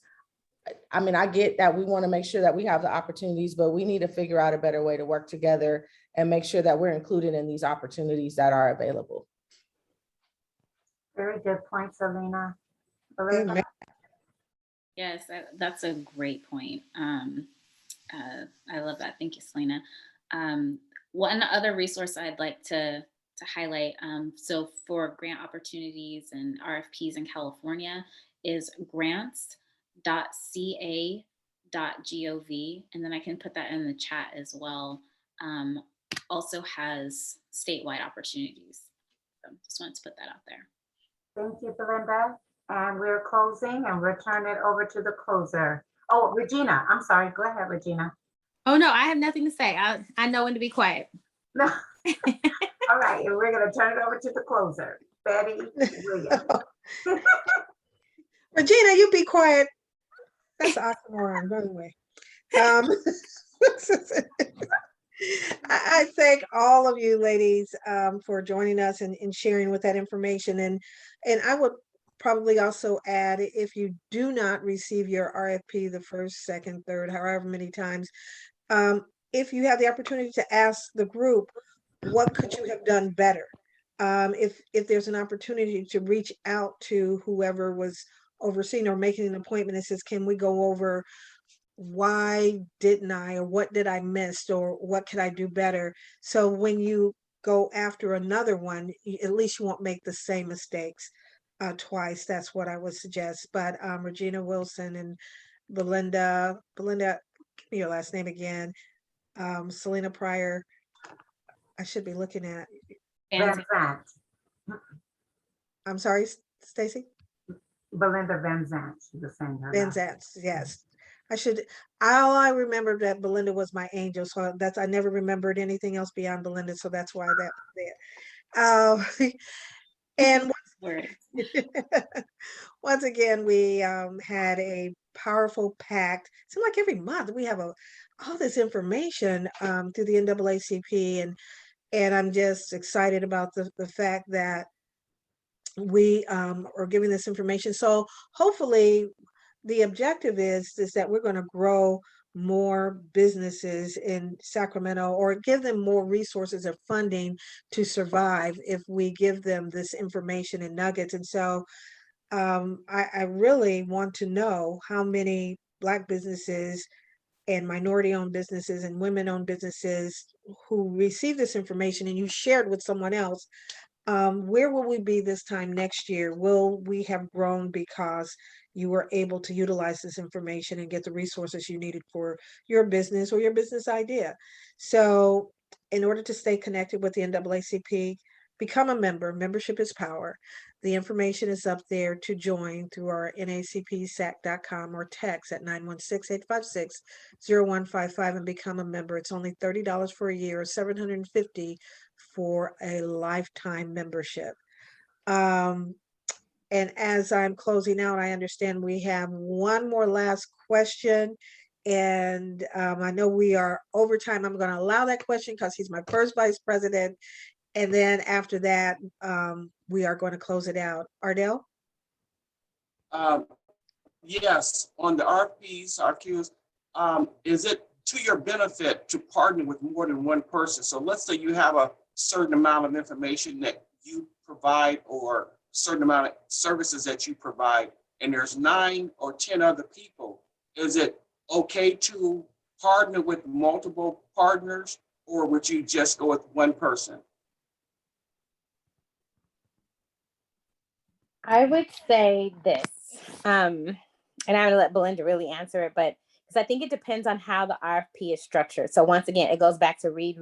I mean, I get that we want to make sure that we have the opportunities, but we need to figure out a better way to work together and make sure that we're included in these opportunities that are available. Very good point, Selena. Yes, that's a great point. I love that. Thank you, Selena. One other resource I'd like to highlight, so for grant opportunities and RFPs in California, is grants.ca.gov, and then I can put that in the chat as well. Also has statewide opportunities. So just wanted to put that out there. Thank you, Belinda. And we're closing, and we'll turn it over to the closer. Oh, Regina, I'm sorry. Go ahead, Regina. Oh, no, I have nothing to say. I know when to be quiet. No. All right, and we're going to turn it over to the closer, Betty Williams. Regina, you be quiet. That's an oxymoron, by the way. I thank all of you ladies for joining us and sharing with that information. And I would probably also add, if you do not receive your RFP the first, second, third, however many times, if you have the opportunity to ask the group, what could you have done better? If there's an opportunity to reach out to whoever was overseeing or making an appointment and says, can we go over why didn't I, or what did I miss, or what could I do better? So when you go after another one, at least you won't make the same mistakes twice. That's what I would suggest. But Regina Wilson and Belinda, give me your last name again. Selena Pryor. I should be looking at. Van Zandt. I'm sorry, Stacy? Belinda Van Zandt. She was saying her. Van Zandt, yes. All I remembered that Belinda was my angel. So I never remembered anything else beyond Belinda. So that's why that was there. And once again, we had a powerful pact. It seems like every month we have all this information through the NAACP, and I'm just excited about the fact that we are giving this information. So hopefully the objective is that we're going to grow more businesses in Sacramento, or give them more resources or funding to survive if we give them this information and nuggets. And so I really want to know how many Black businesses and minority-owned businesses and women-owned businesses who receive this information and you shared with someone else. Where will we be this time next year? Will we have grown because you were able to utilize this information and get the resources you needed for your business or your business idea? So in order to stay connected with the NAACP, become a member. Membership is power. The information is up there to join through our NAACPSAC.com or text at 916-856-0155 and become a member. It's only $30 for a year, or $750 for a lifetime membership. And as I'm closing out, I understand we have one more last question. And I know we are over time. I'm going to allow that question because he's my first vice president. And then after that, we are going to close it out. Ardell? Yes, on the RFPs, RQs, is it to your benefit to partner with more than one person? So let's say you have a certain amount of information that you provide or certain amount of services that you provide, and there's 9 or 10 other people. Is it okay to partner with multiple partners, or would you just go with one person? I would say this, and I'm gonna let Belinda really answer it, but because I think it depends on how the RFP is structured. So once again, it goes back to read,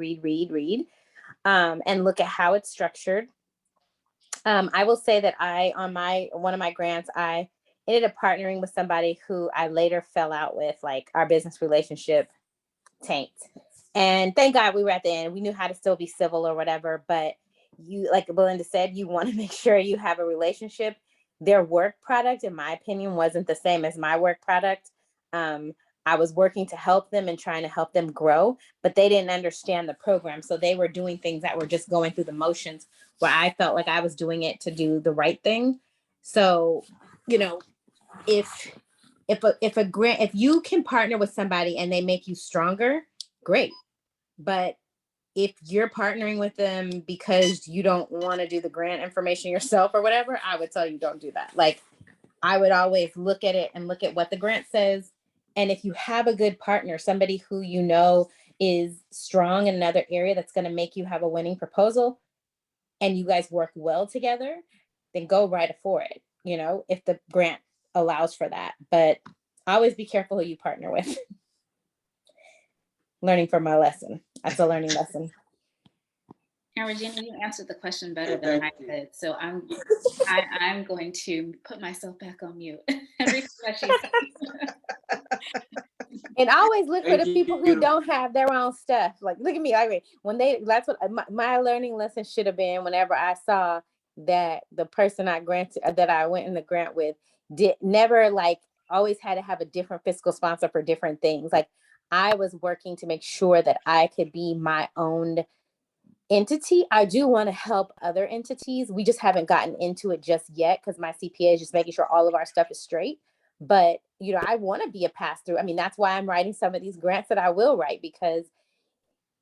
and look at how it's structured. I will say that on one of my grants, I ended up partnering with somebody who I later fell out with, like our business relationship tanked. And thank God we were at the end. We knew how to still be civil or whatever, but you, like Belinda said, you want to make sure you have a relationship. Their work product, in my opinion, wasn't the same as my work product. I was working to help them and trying to help them grow, but they didn't understand the program. So they were doing things that were just going through the motions, where I felt like I was doing it to do the right thing. So, if a grant, if you can partner with somebody and they make you stronger, great. But if you're partnering with them because you don't want to do the grant information yourself or whatever, I would tell you don't do that. Like, I would always look at it and look at what the grant says. And if you have a good partner, somebody who you know is strong in another area that's going to make you have a winning proposal, and you guys work well together, then go right for it, if the grant allows for that. But always be careful who you partner with. Learning from my lesson. That's a learning lesson. And Regina, you answered the question better than I could. So I'm going to put myself back on mute. And always look for the people who don't have their own stuff. Like, look at me. That's what my learning lesson should have been. Whenever I saw that the person that I went in the grant with always had to have a different fiscal sponsor for different things. Like, I was working to make sure that I could be my own entity. I do want to help other entities. We just haven't gotten into it just yet because my CPA is just making sure all of our stuff is straight. But, I want to be a pass-through. I mean, that's why I'm writing some of these grants that I will write, because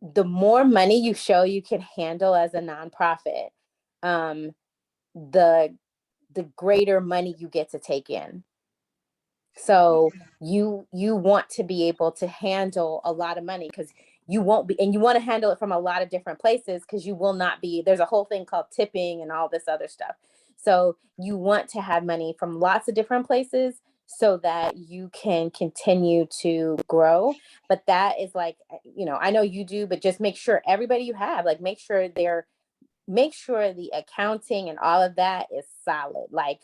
the more money you show you can handle as a nonprofit, the greater money you get to take in. So you want to be able to handle a lot of money, because you won't be, and you want to handle it from a lot of different places, because you will not be, there's a whole thing called tipping and all this other stuff. So you want to have money from lots of different places so that you can continue to grow. But that is like, I know you do, but just make sure everybody you have, like, make sure the accounting and all of that is solid. Like,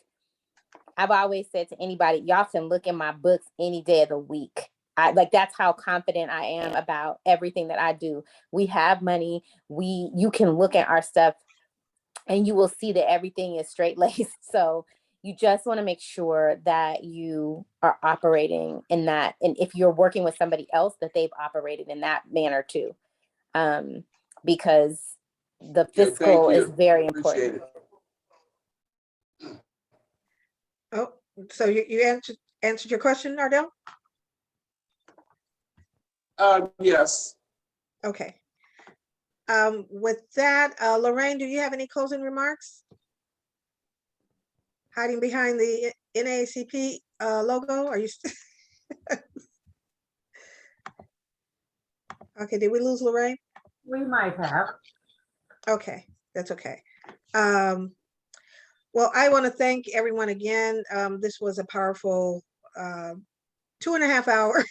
I've always said to anybody, y'all can look in my books any day of the week. That's how confident I am about everything that I do. We have money. You can look at our stuff and you will see that everything is straight laced. So you just want to make sure that you are operating in that. And if you're working with somebody else, that they've operated in that manner too. Because the fiscal is very important. Oh, so you answered your question, Ardell? Yes. Okay. With that, Lorraine, do you have any closing remarks? Hiding behind the NAACP logo? Are you? Okay, did we lose Lorraine? We might have. Okay, that's okay. Well, I want to thank everyone again. This was a powerful 2.5 hour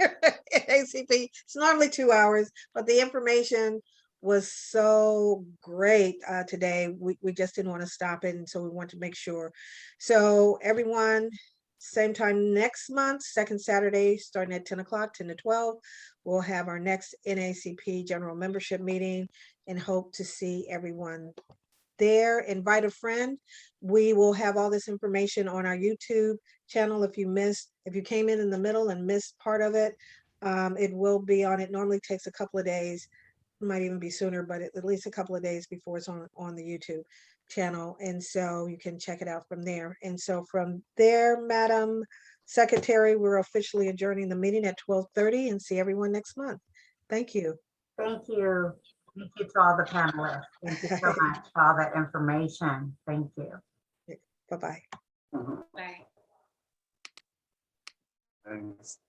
ACP. It's normally 2 hours, but the information was so great today. We just didn't want to stop it, and so we want to make sure. So everyone, same time next month, second Saturday, starting at 10 o'clock, 10 to 12, we'll have our next NAACP general membership meeting, and hope to see everyone there. Invite a friend. We will have all this information on our YouTube channel. If you came in the middle and missed part of it, it will be on. It normally takes a couple of days, might even be sooner, but at least a couple of days before it's on the YouTube channel. And so you can check it out from there. And so from there, Madam Secretary, we're officially adjourning the meeting at 12:30, and see everyone next month. Thank you. Thank you. Thank you to all the panelists. Thank you so much for all that information. Thank you. Bye-bye. Bye. Thanks.